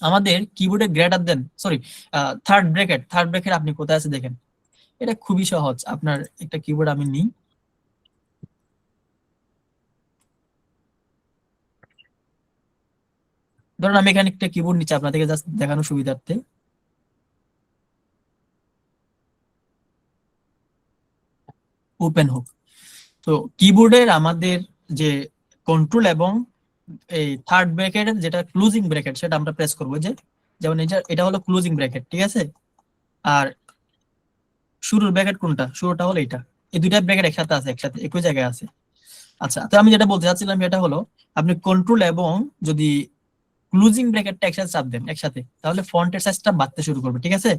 আমাদের কিবোর্ডে greater than sorry third bracket আপনি কোথায় আছে দেখেন। এটা খুবই সহজ, আপনার একটা কিবোর্ড আমি নিই, ধরুন আমি এখানে একটা কিবোর্ড নিচ্ছি আপনাদেরকে জাস্ট দেখানোর সুবিধার্থে। ওপেন হোক। তো কিবোর্ডের আমাদের যে কন্ট্রোল এবং এই থার্ড ব্র্যাকেটের যেটা ক্লোজিং ব্র্যাকেট সেটা আমরা প্রেস করবো, যে যেমন এটা হলো ক্লোজিং ব্র্যাকেট, ঠিক আছে। আর শুরুর ব্র্যাকেট কোনটা, শুরুটা হলো এটা। এই দুইটা ব্র্যাকেট একসাথে একই জায়গায় আছে। আচ্ছা, তো আমি যেটা বলতে চাচ্ছিলাম সেটা হলো আপনি কন্ট্রোল এবং যদি ক্লোজিং ব্র্যাকেটটা একসাথে চাপ দেন একসাথে, তাহলে ফন্টের সাইজটা বাড়তে শুরু করবে, ঠিক আছে।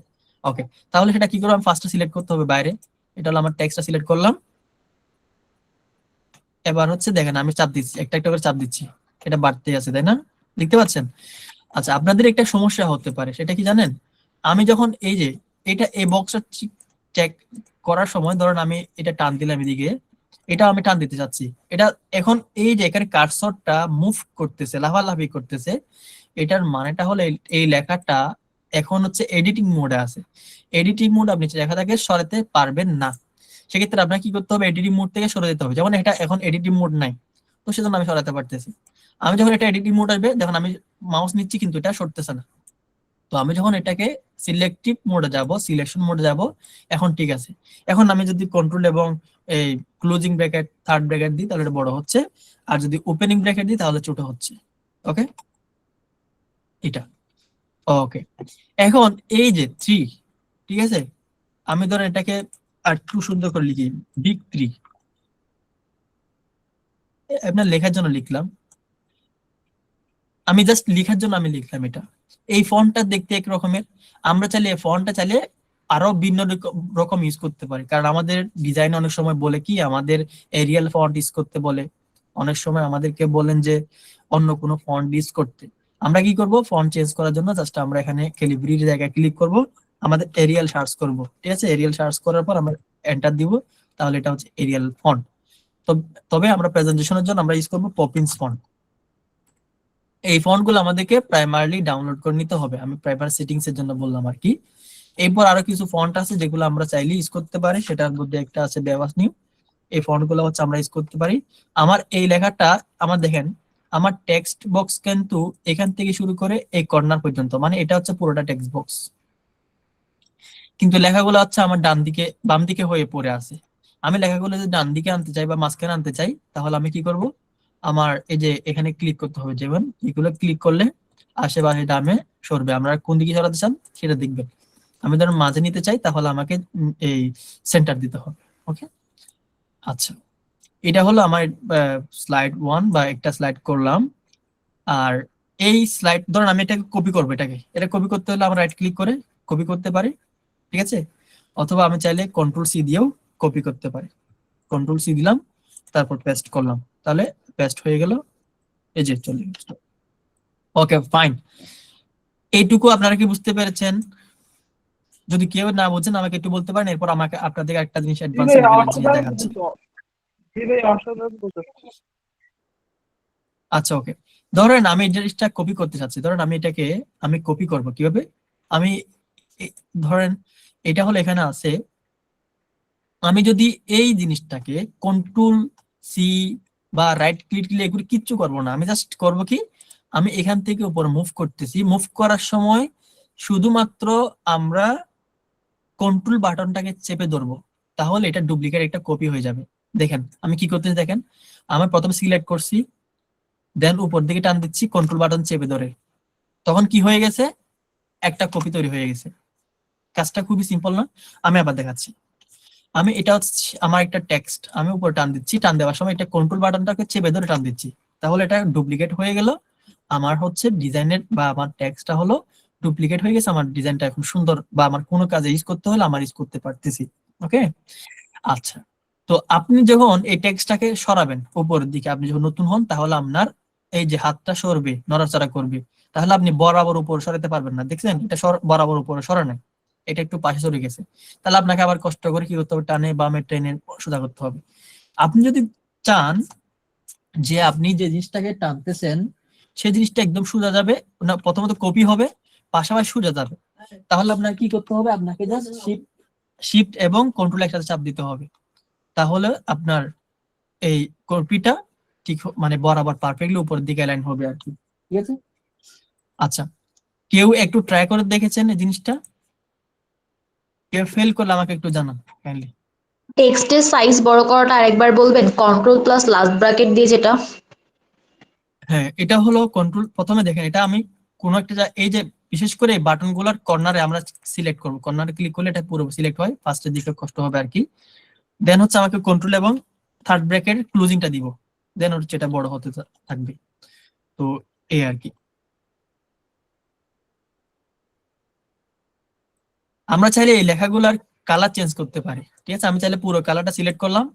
ওকে, তাহলে সেটা কি করবো, আমি ফার্স্টে সিলেক্ট করতে হবে বাইরে, এটা হলো আমার টেক্সটটা সিলেক্ট করলাম। এবার হচ্ছে দেখেন আমি চাপ দিচ্ছি, একটা একটা করে চাপ দিচ্ছি, এটা বাড়তে আছে, তাই না, দেখতে পাচ্ছেন। আচ্ছা, আপনাদের একটা সমস্যা হতে পারে, সেটা কি জানেন, আমি যখন এই যে এটা এই বক্সটা চেক করার সময় ধরুন আমি এটা টান দিলাম এদিকে, এটা আমি টান দিতে চাচ্ছি, এটা এখন এই যে এখানে কার্সরটা মুভ করতেছে, লাফালাফি করতেছে, এটার মানেটা হলো এই লেখাটা এখন হচ্ছে এডিটিং মোডে আছে। এডিটিং মোড আপনি লেখাটাকে সরাতে পারবেন না, সেক্ষেত্রে আপনাকে কি করতে হবে, এডিটিং মোড থেকে সরে যেতে হবে। যেমন এটা এখন এডিটিং মোড নাই, তো সেজন্য আমি সরাতে পারতেছি। আমি যখন এটা এডিটিং মোড আসবে, দেখুন আমি মাউস নিচ্ছি কিন্তু এটা সরতেছে না। তো আমি যখন এটাকে সিলেক্টিভ মোডে যাব, সিলেকশন মোডে যাব, এখন ঠিক আছে। এখন আমি যদি কন্ট্রোল এবং এই ক্লোজিং ব্র্যাকেট থার্ড ব্র্যাকেট দিই তাহলে এটা বড় হচ্ছে, আর যদি ওপেনিং ব্র্যাকেট দিই তাহলে ছোট হচ্ছে। ওকে, এটা ওকে। এখন এই যে 3, ঠিক আছে, আমি ধরেন এটাকে আর একটু সুন্দর করে লিখি, বিগ 3, আপনার লেখার জন্য লিখলাম, আমি জাস্ট লেখার জন্য আমি লিখলাম এটা। এই ফন্টটা দেখতে এক রকমের, আমরা চাইলে এই ফন্টটা চাইলে আরো ভিন্ন রকম ইউজ করতে পারি, কারণ আমাদের ডিজাইন অনেক সময় বলে কি আমাদের এরিয়াল ফন্ট ইউজ করতে বলে, অনেক সময় আমাদেরকে বলেন যে অন্য কোনো ফন্ট ইউজ করতে। আমরা কি করব, ফন্ট চেঞ্জ করার জন্য জাস্ট আমরা এখানে ক্যালিব্রির জায়গায় ক্লিক করব, আমাদের এরিয়াল সার্চ করব, ঠিক আছে, এরিয়াল সার্চ করার পর আমরা এন্টার দিব, তাহলে এটা হচ্ছে এরিয়াল ফন্ট। তবে আমরা প্রেজেন্টেশনের জন্য আমরা ইউজ করব পপিন্স ফন্ট। এই ফন্টগুলো আমাদেরকে প্রাইমারলি ডাউনলোড করে নিতে হবে, আমি প্রাইমারি সেটিংস এর জন্য বললাম আর কি। এরপর আরো কিছু ফন্ট আছে যেগুলো আমরা চাইলে ইউজ করতে পারি, সেটার মধ্যে একটা আছে বেভাস নিউ। এই ফন্টগুলো হচ্ছে আমরা ইউজ করতে পারি। আমার এই লেখাটা আমার দেখেন, আমার টেক্সট বক্স কিন্তু এখান থেকে শুরু করে এই কর্নার পর্যন্ত, মানে এটা হচ্ছে পুরোটা টেক্সট বক্স, কিন্তু লেখাগুলো হচ্ছে আমার ডান দিকে বাম দিকে হয়ে পড়ে আছে। আমি লেখাগুলো যদি ডান দিকে আনতে চাই বা মাঝখানে আনতে চাই, তাহলে আমি কি করব, আমার এই যে এখানে ক্লিক করতে হবে, যেমন এগুলো ক্লিক করলে আশেপাশে ডামে সরবে, আমরা কোন দিকে সরাতে চান সেটা দেখবেন। আমি ধরুন মাঝে নিতে চাই, তাহলে আমাকে এই সেন্টার দিতে হবে। ওকে, আচ্ছা, এটা হলো আমার স্লাইড 1 বা একটা স্লাইড করলাম। আর এই স্লাইড ধরুন আমি এটাকে কপি করবো, এটা কপি করতে হলে আমরা রাইট ক্লিক করে কপি করতে পারি, ঠিক আছে, অথবা আমি চাইলে কন্ট্রোল সি দিয়েও কপি করতে পারি। কন্ট্রোল সি দিলাম, তারপর পেস্ট করলাম, তাহলে পেস্ট হয়ে গেল, এই যে চলে গেল। ওকে ফাইন, এইটুকু আপনারা কি বুঝতে পেরেছেন? যদি কেউ না বুঝেন আমাকে একটু বলতে পারেন, এরপর আমাকে আপনাদের একটা জিনিস অ্যাডভান্স জিনিস দেখাচ্ছি। আচ্ছা ওকে, ধরেন আমি এই জিনিসটা কপি করতে চাচ্ছি, ধরেন আমি এটাকে আমি কপি করব কিভাবে, আমি ধরেন এটা হলো এখানে আছে, আমি যদি এই জিনিসটাকে কন্ট্রোল সি বা রাইট ক্লিক দিলে এগুলো কিচ্ছু করবো না, আমি জাস্ট করব কি, আমি এখান থেকে উপরে মুভ করতেছি, মুভ করার সময় শুধুমাত্র আমরা কন্ট্রোল বাটনটাকে চেপে ধরবো, তাহলে এটা ডুপ্লিকেট একটা কপি হয়ে যাবে। দেখেন আমি কি করতেছি, দেখেন আমি প্রথমে সিলেক্ট করছি, দেন উপর দিকে টান দিচ্ছি কন্ট্রোল বাটন চেপে ধরে, তখন কি হয়ে গেছে, একটা কপি তৈরি হয়ে গেছে। কাজটা খুবই সিম্পল না, আমি আবার দেখাচ্ছি। আমি এটা হচ্ছে আমার একটা টেক্সট, আমি উপর টান দিচ্ছি, টান দেওয়ার সময় এটা কন্ট্রোল বাটনটাকে চেপে ধরে টান দিচ্ছি, তাহলে এটা ডুপ্লিকেট হয়ে গেল। আমার হচ্ছে ডিজাইনের বা আমার টেক্সটটা হলো ডুপ্লিকেট হয়ে গেছে, আমার ডিজাইনটা এখন সুন্দর, বা আমার কোনো কাজে ইউজ করতে হলে আমার ইউজ করতে পারতেছি। ওকে, আচ্ছা, তো আপনি যখন এই টেক্সটটাকে সরাবেন উপরের দিকে, আপনি যখন নতুন হন, তাহলে আপনার এই যে হাতটা সরবে, নড়াচড়া করবে, তাহলে আপনি বরাবর উপর সরাতে পারবেন না, দেখছেন এটা বরাবর উপরে সরে নাই, এটা একটু পাশে সরে গেছে, তাহলে আপনাকে আবার কষ্ট করে কি করতে হবে, টানে বামে টেনে সোজা করতে হবে। আপনি যদি চান যে আপনি যে জিনিসটাকে টানতেছেন সেই জিনিসটা একদম সোজা যাবে না, প্রথমত কপি হবে পাশাপাশি সোজা যাবে, তাহলে আপনার কি করতে হবে, আপনাকে জাস্ট শিফট এবং কন্ট্রোল একসাথে চাপ দিতে হবে, তাহলে আপনার এই কপিটা ঠিক মানে বরাবর পারফেক্টলি উপরের দিকে অ্যালাইন হবে আর কি, ঠিক আছে। আচ্ছা, কেউ একটু ট্রাই করে দেখেছেন এই জিনিসটা? কেউ ফেল করলে আমাকে একটু জানান কাইন্ডলি। টেক্সটের সাইজ বড় করাটা আরেকবার বলবেন, কন্ট্রোল প্লাস লাস্ট ব্র্যাকেট দিয়ে যেটা। হ্যাঁ, এটা হলো কন্ট্রোল, প্রথমে দেখেন এটা আমি কোন একটা এই যে বিশেষ করে বাটন গুলার কর্নারে আমরা সিলেক্ট করবো, কর্নারে ক্লিক করলে এটা পুরো সিলেক্ট হয়, ফার্স্টের দিকে কষ্ট হবে আর কি। দেন হচ্ছে আমাকে কন্ট্রোল এবং থার্ড ব্র্যাকেট ক্লোজিংটা দিব, দেন হচ্ছে এটা বড় হতে থাকবে। তো এই আর কি। আমরা চাইলে এই লেখাগুলার কালার চেঞ্জ করতে পারি, ঠিক আছে। আমি চাইলে পুরো কালারটা সিলেক্ট করলাম,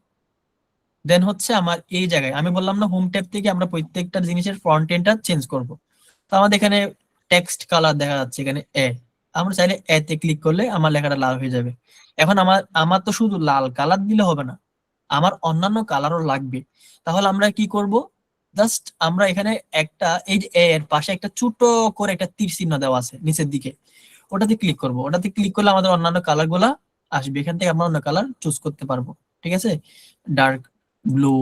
দেন হচ্ছে আমার এই জায়গায় আমি বললাম না হোম ট্যাব থেকে আমরা প্রত্যেকটা জিনিসের ফ্রন্ট এন্ডটা চেঞ্জ করব। তো আমাদের এখানে টেক্সট কালার দেখা যাচ্ছে এখানে আমরা চাইলে তে ক্লিক করলে আমার লেখাটা লাল হয়ে যাবে। এখন আমার আমার তো শুধু লাল কালার দিলে হবে না, আমার অন্যান্য কালারও লাগবে। তাহলে আমরা কি করব, জাস্ট আমরা এখানে একটা এই যে এর পাশে একটা ছোট করে একটা তীর চিহ্ন দেওয়া আছে নিচের দিকে, ওটাতে ক্লিক করব। ওটাতে ক্লিক করলে আমাদের অন্যান্য কালার গুলা আসবে, এখান থেকে আমরা অন্য কালার চুজ করতে পারবো, ঠিক আছে। ডার্ক ব্লু,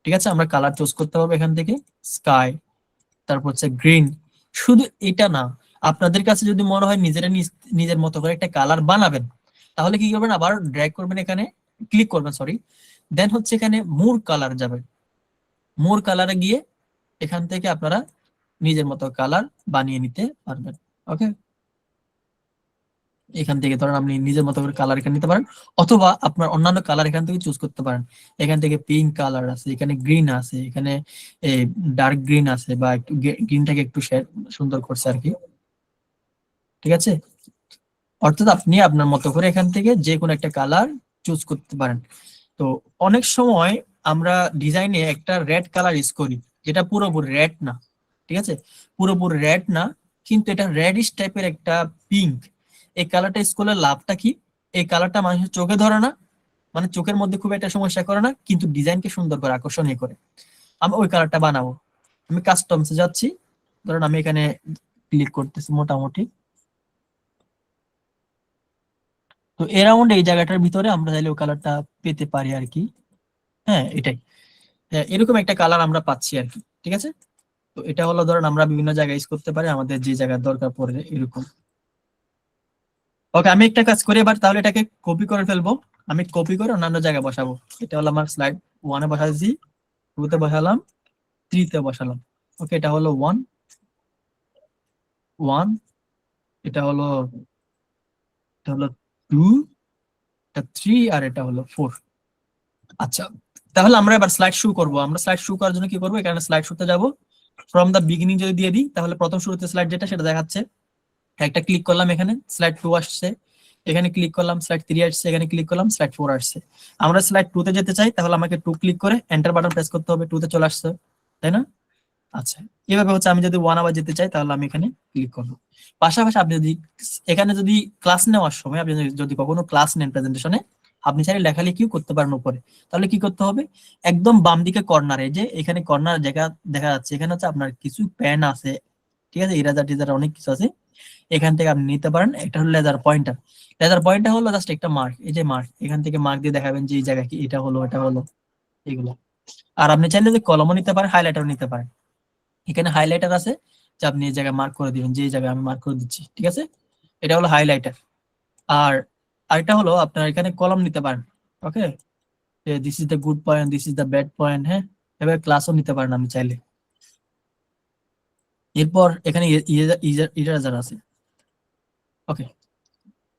ঠিক আছে, আমরা কালার চুজ করতে পারবো এখান থেকে, স্কাই, তারপর হচ্ছে গ্রিন। শুধু এটা না, আপনাদের কাছে যদি মনে হয় নিজেরা নিজের মতো করে একটা কালার বানাবেন, তাহলে কি করবেন, আবার ড্র্যাগ করবেন, এখানে ক্লিক করবেন, সরি, দেন হচ্ছে এখানে মোর কালার যাবেন, মোর কালারে গিয়ে এখান থেকে আপনারা নিজের মতো কালার বানিয়ে নিতে পারবেন। ওকে, এখান থেকে ধরেন আপনি নিজের মতো করে কালার এখানে নিতে পারেন, অথবা আপনার অন্যান্য কালার এখান থেকে চুজ করতে পারেন। এখান থেকে পিঙ্ক কালার আছে, এখানে গ্রিন আছে, এখানে ডার্ক গ্রিন আছে, বা একটু গ্রিনটাকে একটু সুন্দর করছে আর কি, ঠিক আছে। অর্থাৎ আপনি আপনার মতো করে এখান থেকে যে কোনো একটা কালার চুজ করতে পারেন। তো অনেক সময় আমরা ডিজাইনে একটা রেড কালার ইউজ করি, যেটা পুরোপুরি রেড না, ঠিক আছে, পুরোপুরি রেড না, কিন্তু এটা রেডিশ টাইপের একটা পিঙ্ক। এই কালারটা ইউজ করলে লাভটা কি, এই কালারটা মানুষের চোখে ধরে না, মানে চোখের মধ্যে খুব একটা সমস্যা করে না, কিন্তু ডিজাইনকে সুন্দর করে আকর্ষণীয় করে। আমি ওই কালারটা বানাবো, আমি কাস্টমসে যাচ্ছি, ধরুন আমি এখানে ক্লিক করতেছি মোটামুটি। তো এরাউন্ড এই জায়গাটার ভিতরে আমরা চাইলে ওই কালারটা পেতে পারি আর কি। হ্যাঁ, এটাই, হ্যাঁ, এরকম একটা কালার আমরা পাচ্ছি আর কি, ঠিক আছে। তো এটা হলো ধরুন আমরা বিভিন্ন জায়গায় ইউজ করতে পারি আমাদের যে জায়গার দরকার পড়ে এরকম। ওকে, আমি একটা কাজ করি এবার, তাহলে এটাকে কপি করে ফেলবো, আমি কপি করে অন্যান্য জায়গায় বসাবো। এটা হলো আমার স্লাইড 1-এ বসাচ্ছি, 2-তে বসালাম, 3-তে বসালাম। ওকে, এটা হলো 1 1, এটা হলো 2, এটা 3, আর এটা হলো 4। আচ্ছা, তাহলে আমরা এবার স্লাইড শো করব। আমরা স্লাইড শো করার জন্য কি করবো, এখানে স্লাইড শোতে যাব, ফ্রম দা বিগিনিং যদি দিয়ে দিই, তাহলে প্রথম শুরুতে স্লাইড যেটা সেটা দেখাচ্ছে, একটা ক্লিক করলাম, এখানে স্লাইড 2 আসছে, এখানে ক্লিক করলাম, স্লাইড 3 আসছে, এখানে ক্লিক করলাম, স্লাইড 4 আসছে। আমরা স্লাইড 2 তে যেতে চাই, তাহলে আমাকে 2 ক্লিক করে এন্টার বাটন প্রেস করতে হবে, 2 তে চলে আসছে, তাই না? আচ্ছা, এভাবে হচ্ছে আমি যদি 1 আবার যেতে চাই, তাহলে আমি এখানে ক্লিক করবো। পাশাপাশি আপনি যদি এখানে যদি ক্লাস নেওয়ার সময় আপনি যদি কখনো ক্লাস নেন প্রেজেন্টেশনে, আপনি চাইলে লেখালেখিও করতে পারেন উপরে। তাহলে কি করতে হবে, একদম বাম দিকে কর্নারে, যে এখানে কর্নার জায়গা দেখা যাচ্ছে, এখানে হচ্ছে আপনার কিছু পেন আছে, ঠিক আছে, ইরেজার টিজার অনেক কিছু আছে, এখান থেকে আপনি নিতে পারেন। একটা হলো লেজার পয়েন্টার, লেজার পয়েন্টার হলো জাস্ট একটা মার্ক, এই যে মার্ক, এখান থেকে মার্ক দিয়ে দেখাবেন যে এই জায়গা কি, এটা হলো, এটা হলো, এগুলো। আর আপনি চাইলে যে কলমও নিতে পারেন, হাইলাইটারও নিতে পারেন, এখানে হাইলাইটার আছে, যে আপনি এই জায়গায় মার্ক করে দিবেন, যে জায়গায় আমি মার্ক করে দিচ্ছি, ঠিক আছে, এটা হলো হাইলাইটার। আর আরেকটা হলো আপনার এখানে কলম নিতে পারেন। Okay, this is the good point, this is the bad point, হ্যাঁ, এবার ক্লাসও নিতে পারেন আমি চাইলে। এরপর এখানে ইরেজার আছে। ওকে,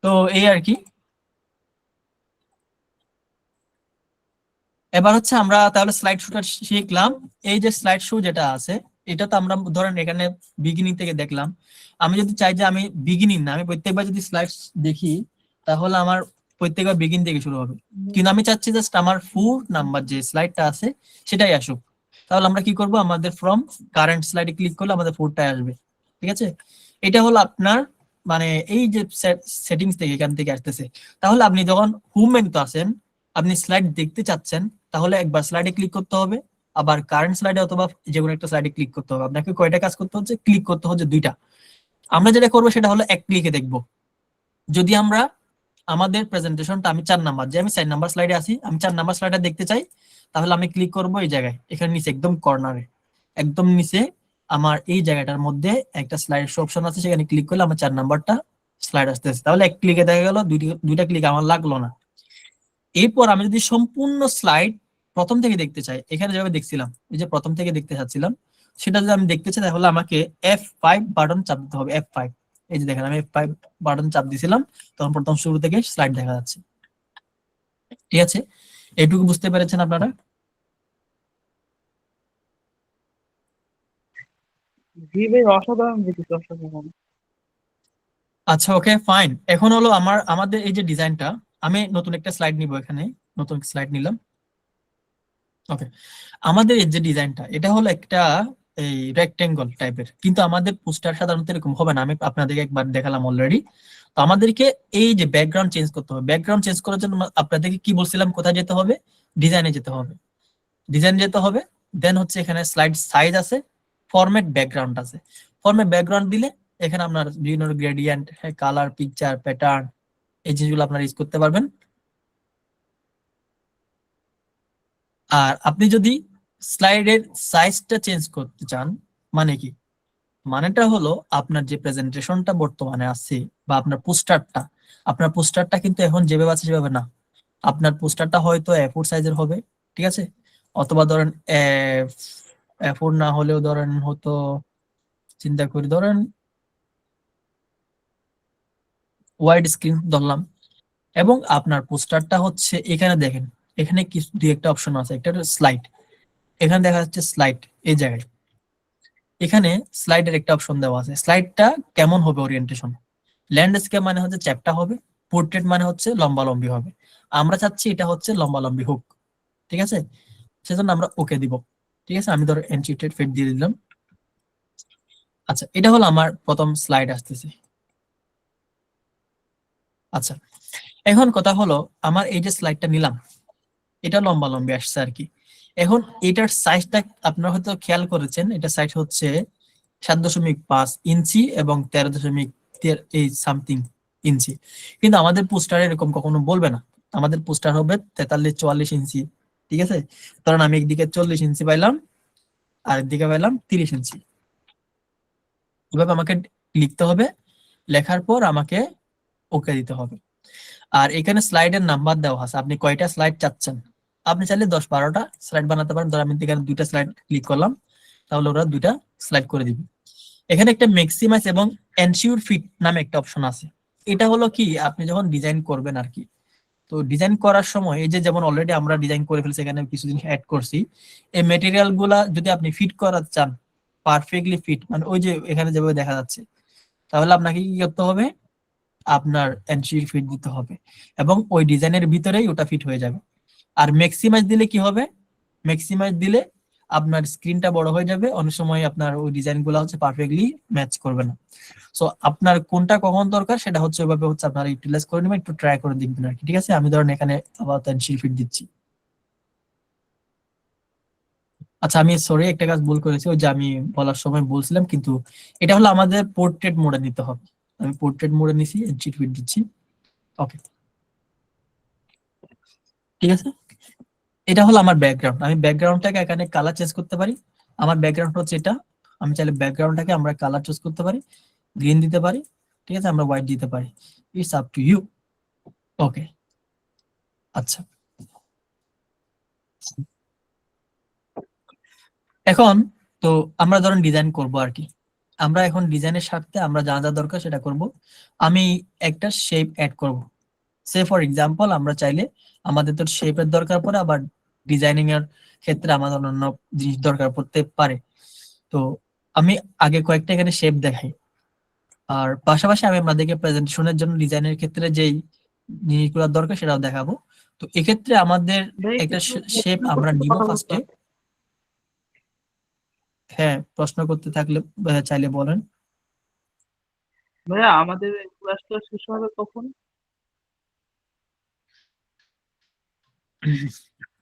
তো এই আর কি। এবার হচ্ছে আমরা তাহলে স্লাইড শোটা শিখলাম। এই যে স্লাইড শো যেটা আছে, এটা তো আমরা ধরেন এখানে বিগিনিং থেকে দেখলাম। আমি যদি চাই যে আমি বিগিনিং না, আমি প্রত্যেকবার যদি স্লাইড দেখি, তাহলে আমার প্রত্যেকবার বিগিন থেকে শুরু হবে, কিন্তু আমি চাচ্ছি জাস্ট আমার 4 নাম্বার যে স্লাইডটা আছে সেটাই আসুক। তাহলে আমরা কি করব, আমাদের ফ্রম কারেন্ট স্লাইডে ক্লিক করলে আমাদের 4টাই আসবে, ঠিক আছে? এটা হলো আপনার মানে এই যে সেটিংস থেকে এখান থেকে আসতেছে। তাহলে আপনি যখন হোম মেনুতে আসেন, আপনি স্লাইড দেখতে চাচ্ছেন, তাহলে একবার স্লাইডে ক্লিক করতে হবে, আবার কারেন্ট স্লাইডে অথবা যে কোনো একটা স্লাইডে ক্লিক করতে হবে। আপনাকে কয়টা কাজ করতে হচ্ছে? ক্লিক করতে হচ্ছে দুইটা। আমরা যেটা করবো সেটা হলো এক ক্লিকে দেখবো। যদি আমরা আমাদের প্রেজেন্টেশনটা আমি 4 নাম্বার, যে আমি 4 নাম্বার স্লাইডে আছি, আমি 4 নাম্বার স্লাইডে দেখতে চাই, তাহলে আমি ক্লিক করব এই জায়গায়, এখানে নিচে একদম কর্নারে, একদম নিচে আমার এই জায়গাটার মধ্যে একটা স্লাইড অপশন আছে, সেখানে ক্লিক করলে আমার 4 নাম্বারটা স্লাইড আসতেছে। তাহলে এক ক্লিকে দেখা গেল, দুইটা ক্লিক আমার লাগলো না। এরপর আমি যদি সম্পূর্ণ স্লাইড প্রথম থেকে দেখতে চাই, এখানে যেভাবে দেখছিলাম, এই যে প্রথম থেকে দেখতে চাচ্ছিলাম, সেটা যদি আমি দেখতে চাই তাহলে আমাকে F5 বাটন চাপ দিতে হবে। F5, এই যে দেখেন আমি F5 বাটন চাপ দিছিলাম, তখন প্রথম শুরু থেকে স্লাইড দেখা যাচ্ছে। ঠিক আছে, এইটুকু বুঝতে পেরেছেন আপনারা? জি ভাই, অসাধারণ দেখেছি, অসাধারণ। আচ্ছা, ওকে ফাইন। এখন হলো আমাদের এই যে ডিজাইনটা, আমি নতুন একটা স্লাইড নিব, এখানে নতুন স্লাইড নিলাম। ওকে, আমাদের এই যে ডিজাইনটা, এটা হলো একটা এই রেক্টেঙ্গল টাইপের, কিন্তু আমাদের পোস্টার সাধারণত এরকম হবে না। আমি আপনাদেরকে একবার দেখালাম অলরেডি। তো আমাদেরকে এই যে ব্যাকগ্রাউন্ড চেঞ্জ করতে হবে। ব্যাকগ্রাউন্ড চেঞ্জ করার জন্য আপনাদেরকে কি বলছিলাম, কোথায় যেতে হবে? ডিজাইনে যেতে হবে। ডিজাইন যেতে হবে, দেন হচ্ছে এখানে স্লাইড সাইজ আছে, ফরম্যাট ব্যাকগ্রাউন্ড আছে। ফরম্যাট ব্যাকগ্রাউন্ড দিলে এখানে আপনার বিভিন্ন গ্রেডিয়েন্ট, কালার, পিকচার, প্যাটার্ন, এই জিনিসগুলো আপনারা ইউজ করতে পারবেন। আর আপনি যদি স্লাইডের সাইজটা চেঞ্জ করতে চান, মানে কি? মানেটা হলো আপনার যে প্রেজেন্টেশনটা বর্তমানে আছে বা আপনার পোস্টারটা কিন্তু এখন যেভাবে আছে সেভাবে না। আপনার পোস্টারটা হয়তো A4 সাইজের হবে, ঠিক আছে? অথবা ধরেন A4 না হলেও ধরেন হতো, চিন্তা করি, ধরেন ওয়াইড স্ক্রিন ধরলাম, এবং আপনার পোস্টারটা হচ্ছে এখানে দেখেন, এখানে কিছু দুই একটা অপশন আছে, একটা স্লাইড, এখানে দেখা যাচ্ছে স্লাইড, এই জায়গায় এখানে স্লাইডের একটা অপশন দেওয়া আছে। স্লাইডটা কেমন হবে ওরিয়েন্টেশন? ল্যান্ডস্কেপ মানে হচ্ছে চ্যাপ্টা হবে, পোর্ট্রেট মানে হচ্ছে লম্বালম্বি হবে। আমরা চাচ্ছি এটা হচ্ছে লম্বালম্বি হোক, ঠিক আছে? সেজন্য আমরা ওকে দিব। ঠিক আছে, আমি ধর এনচিটেড ফিট দিয়ে দিলাম। আচ্ছা, এটা হলো আমার প্রথম স্লাইড আসতেছে। আচ্ছা, এখন কথা হলো, আমার এই যে স্লাইডটা নিলাম, এটা লম্বালম্বি আসছে আর কি। এখন এটার সাইজটা আপনারা হয়তো খেয়াল করেছেন, এটা সাইজ হচ্ছে 7.5 ইঞ্চি এবং 13.3 ইঞ্চি। কিন্তু আমাদের পোস্টার এরকম কখনো বলবে না, আমাদের পোস্টার হবে 43-44 ইঞ্চি। ঠিক আছে, কারণ আমি একদিকে 40 ইঞ্চি পাইলাম, আর একদিকে পাইলাম 30 ইঞ্চি। এভাবে আমাকে লিখতে হবে, লেখার পর আমাকে ওকে দিতে হবে। আর এখানে স্লাইডের নাম্বার দেওয়া আছে, আপনি কয়টা স্লাইড চাচ্ছেন। আপনি চাইলে 10-12টা স্লাইড বানাতে পারেন। ধর আমি এখানে 2টা স্লাইড ক্লিক করলাম, তাহলে ওরা 2টা স্লাইড করে দিবে। এখানে একটা ম্যাক্সিমাইজ এবং এনশিওর ফিট নামে একটা অপশন আছে। এটা হলো কি, আপনি যখন ডিজাইন করবেন আর কি, তো ডিজাইন করার সময় এই যে যেমন অলরেডি আমরা ডিজাইন করে ফেলছি, এখানে কিছু জিনিস অ্যাড করছি, এই মেটেরিয়াল গুলা যদি আপনি ফিট করাতে চান, পারফেক্টলি ফিট, মানে ওই যে এখানে যেভাবে দেখা যাচ্ছে, তাহলে আপনাকে কি করতে হবে? আপনার এনশিওর ফিট দিতে হবে, এবং ওই ডিজাইনের ভিতরেই ওটা ফিট হয়ে যাবে। আর ম্যাক্সিমাইজ দিলে কি হবে? ম্যাক্সিমাইজ দিলে আপনার স্ক্রিনটা বড় হয়ে যাবে, অনেক সময় আপনার ওই ডিজাইন গুলো হচ্ছে পারফেক্টলি ম্যাচ করবে না। সো আপনার কোনটা কখন দরকার সেটা হচ্ছে ওইভাবে হচ্ছে আপনারা ইউটিলাইজ করে নেবেন, একটু ট্রাই করে দেখবেন আর কি। ঠিক আছে, আমি ধরেন এখানে আবার এনশিওর ফিট দিচ্ছি। আচ্ছা, আমি সরি একটা কাজ ভুল করেছি, ওই যে আমি বলার সময় বলছিলাম, কিন্তু এটা হলো আমাদের পোর্ট্রেট মোডে নিতে হবে। আমি পোর্ট্রেট মোডে নিছি, এনশিওর ফিট দিচ্ছি। ওকে, ঠিক আছে, এটা হলো আমার ব্যাকগ্রাউন্ড। আমি ব্যাকগ্রাউন্ডটাকে এখানে কালার চেঞ্জ করতে পারি। আমার ব্যাকগ্রাউন্ড হচ্ছে এটা, আমি চাইলে ব্যাকগ্রাউন্ডটাকে আমরা কালার চুজ করতে পারি, গ্রিন দিতে পারি, ঠিক আছে, আমরা হোয়াইট দিতে পারি। It's up to you. Okay, আচ্ছা, এখন তো আমরা ধরেন ডিজাইন করব আর কি। আমরা এখন ডিজাইনের স্বার্থে আমরা যা যা দরকার সেটা করব। আমি একটা শেপ অ্যাড করব। সে ফর এক্সাম্পল, আমরা চাইলে আমাদের তো শেপের দরকার পড়ে, আবার ডিজাইনিং এর ক্ষেত্রে আমাদের অন্য জিনিস দরকার পড়তে পারে। তো আমি আগে কয়েকটা এখানে শেপ দেখাই, আর পাশাপাশি আমি আপনাদেরকে প্রেজেন্টেশনের জন্য ডিজাইনের ক্ষেত্রে যেই জিনিসগুলো দরকার সেটাও দেখাবো। তো এক্ষেত্রে আমাদের ভাই, একটা কিছু শেপ প্রশ্ন আমরা করতে নিব কথা ফার্স্টে। বলতাম। হ্যাঁ, প্রশ্ন করতে থাকলে চাইলে বলেন। ভাইয়া আমাদের ক্লাসটা শেষ হবে কখন?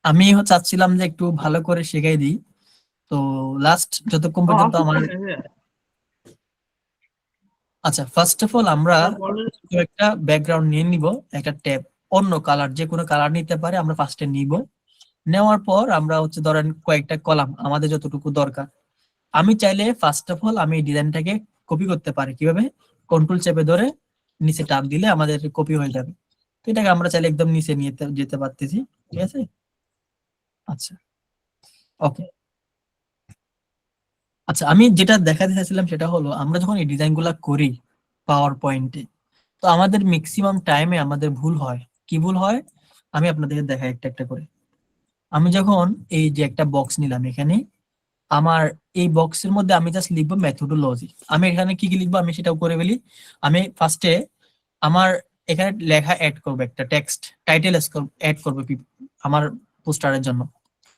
আমি চাচ্ছিলাম যে একটু ভালো করে শেখাই দিই। তো লাস্ট যতক্ষণ ও, পর্যন্ত আমার, অসুবিধা নেই ভাইয়া। আচ্ছা ফার্স্ট অফ অল আমরা যা বলেন। একটা ব্যাকগ্রাউন্ড নিয়ে নিব, একটা ট্যাব, অন্য কালার যে কোনো কালার নিতে পারে, আমরা ফার্স্টে নিব। নেওয়ার পর আমরা হচ্ছে ধরেন কয়েকটা কলাম আমাদের যতটুকু দরকার, আমি চাইলে ফার্স্ট অফ অল আমি ডিজাইনটাকে কপি করতে পারি। কিভাবে? কন্ট্রোল চেপে ধরে নিচে টান দিলে আমাদের কপি হয়ে যাবে। তো এটাকে আমরা চাইলে একদম নিচে নিয়ে যেতে পারতেছি। ঠিক আছে, আচ্ছা, ওকে। আচ্ছা, আমি যেটা দেখাতে চাইছিলাম সেটা হলো আমরা যখন এই ডিজাইন গুলা করি পাওয়ার পয়েন্টে, তো আমাদের ম্যাক্সিমাম টাইমে আমাদের ভুল হয়। কি ভুল হয়? আমি আপনাদেরকে দেখাই একটা একটা করে। আমি যখন এই যে একটা বক্স নিলাম এখানে, আমার এই বক্সের মধ্যে আমি জাস্ট লিখবো মেথোডোলজি। আমি এখানে কি কি লিখবো আমি সেটাও করে ফেলি। আমি ফার্স্টে আমার এখানে লেখা অ্যাড করবো, একটা টেক্সট টাইটেল অ্যাড করবো আমার পোস্টারের জন্য।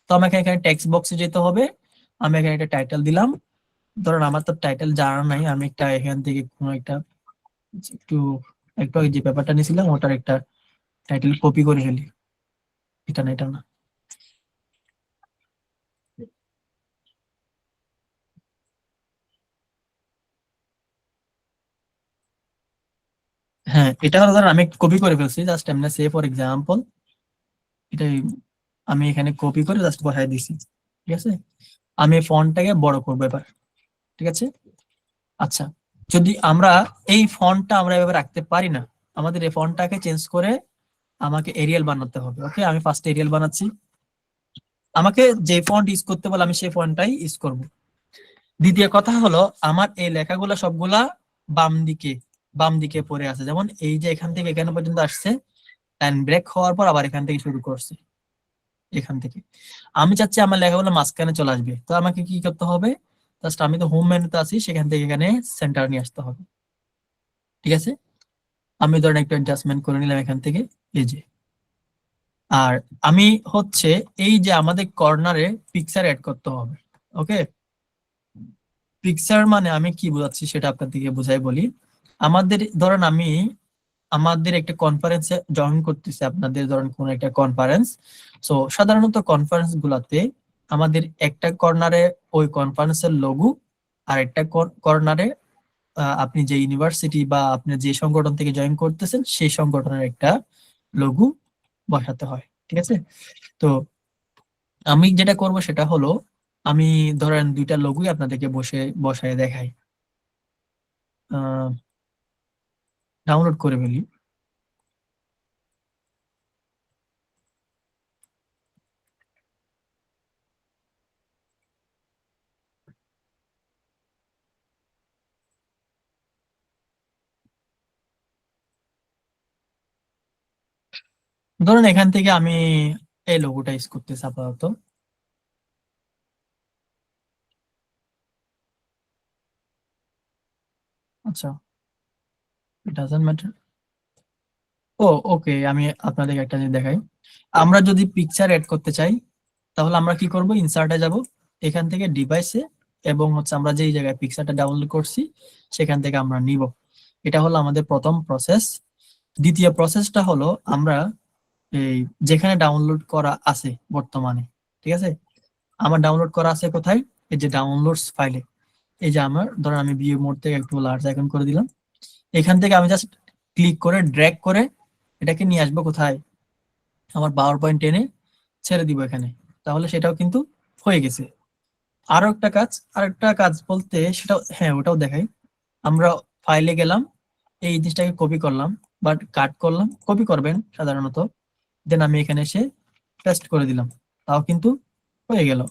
তো আমাকে এখানে টেক্সট বক্সে যেতে হবে। আমি এখানে একটা টাইটেল দিলাম। ধরুন আমার তো টাইটেল জানা নাই, আমি একটা এখান থেকে কোনো একটা একটু একটু আগে যে পেপারটা নিয়েছিলাম ওটার একটা টাইটেল কপি করে ফেলি। এটা না, এটা না, হ্যাঁ এটা হলো ধরেন আমি কপি করে ফেলছি, জাস্ট এমনি সে ফর এক্সাম্পল এটাই আমি এখানে কপি করে জাস্ট বসাই দিছি। ঠিক আছে, আমি ফন্টটাকে বড় করবো এবার। ঠিক আছে, আচ্ছা, যদি আমরা এই ফন্টটা আমরা এভাবে রাখতে পারি না, আমাদের এই ফন্টটাকে চেঞ্জ করে আমাকে এরিয়াল বানাতে হবে। ওকে, আমি ফার্স্ট এরিয়াল বানাচ্ছি। আমাকে যে ফন্ট ইউজ করতে বলে আমি সেই ফন্টটাই ইউজ করব। দ্বিতীয় কথা হলো আমার এই লেখাগুলো সবগুলা বাম দিকে বাম দিকে পড়ে আছে, যেমন এই যে এখান থেকে এখানে পর্যন্ত আসছে, এন্ড ব্রেক হওয়ার পর আবার এখান থেকে শুরু করছে, এখান থেকে। আমি চাচ্ছি আমার লেখাগুলো মাঝখানে চলে আসবে, তো আমাকে কি করতে হবে? জাস্ট আমি তো হোম মেনুতে আছি, সেখান থেকে এখানে সেন্টার নিয়ে আসতে হবে। ঠিক আছে, আমি ধরেন একটু অ্যাডজাস্টমেন্ট করে নিলাম এখান থেকে, এই যে। আর আমি হচ্ছে এই যে আমাদের কর্নারে পিকচার অ্যাড করতে হবে। ওকে, পিকচার মানে আমি কি বোঝাচ্ছি সেটা আপনাদেরকে বুঝাই বলি। আমাদের ধরেন আমি আমাদের একটা কনফারেন্সে জয়েন করতেছি, আপনাদের ধরেন কোন একটা কনফারেন্স। সো সাধারণত কনফারেন্স গুলাতে আমাদের একটা কর্নারে ওই কনফারেন্সের লোগো, আর একটা কর্নারে আপনি যে ইউনিভার্সিটি বা আপনি যে সংগঠন থেকে জয়েন করতেছেন সেই সংগঠনের একটা লোগো বসাতে হয়। ঠিক আছে, তো আমি যেটা করব সেটা হলো আমি ধরেন দুইটা লোগোই আপনাদেরকে বসায় দেখাই। ডাউনলোড করে ফেলি। ধরুন এখান থেকে আমি এই লোগোটা ইউজ করতেছি আপাতত। আচ্ছা, ডাজন্ট ম্যাটার। ও ওকে, আমি আপনাদের একটা জিনিস দেখাই। আমরা যদি পিকচার এড করতে চাই তাহলে আমরা কি করব? ইনসার্টে যাব, এখান থেকে ডিভাইসে, এবং হচ্ছে আমরা যেই জায়গায় পিকচারটা ডাউনলোড করছি সেখান থেকে আমরা নিব। এটা হলো আমাদের প্রথম প্রসেস। দ্বিতীয় প্রসেসটা হলো আমরা এই যেখানে ডাউনলোড করা আছে বর্তমানে, ঠিক আছে, আমার ডাউনলোড করা আছে কোথায়? এই যে ডাউনলোডস ফাইলে। এই যে আমার ধরেন আমি ভিউ মোড থেকে একটু লার্জ আইকন করে দিলাম। এখান থেকে আমি জাস্ট ক্লিক করে ড্র্যাগ করে এটাকে নিয়ে আসবো কোথায়? আমার পাওয়ার পয়েন্ট টেনে ছেড়ে দিব এখানে, তাহলে সেটাও কিন্তু হয়ে গেছে। আরেকটা কাজ বলতে সেটা, হ্যাঁ ওটাও দেখাই। আমরা ফাইলে গেলাম, এই জিনিসটাকে কপি করলাম, বাট কাট করলাম, কপি করবেন সাধারণত, দেন আমি এখানে এসে পেস্ট করে দিলাম, তাও কিন্তু হয়ে গেল।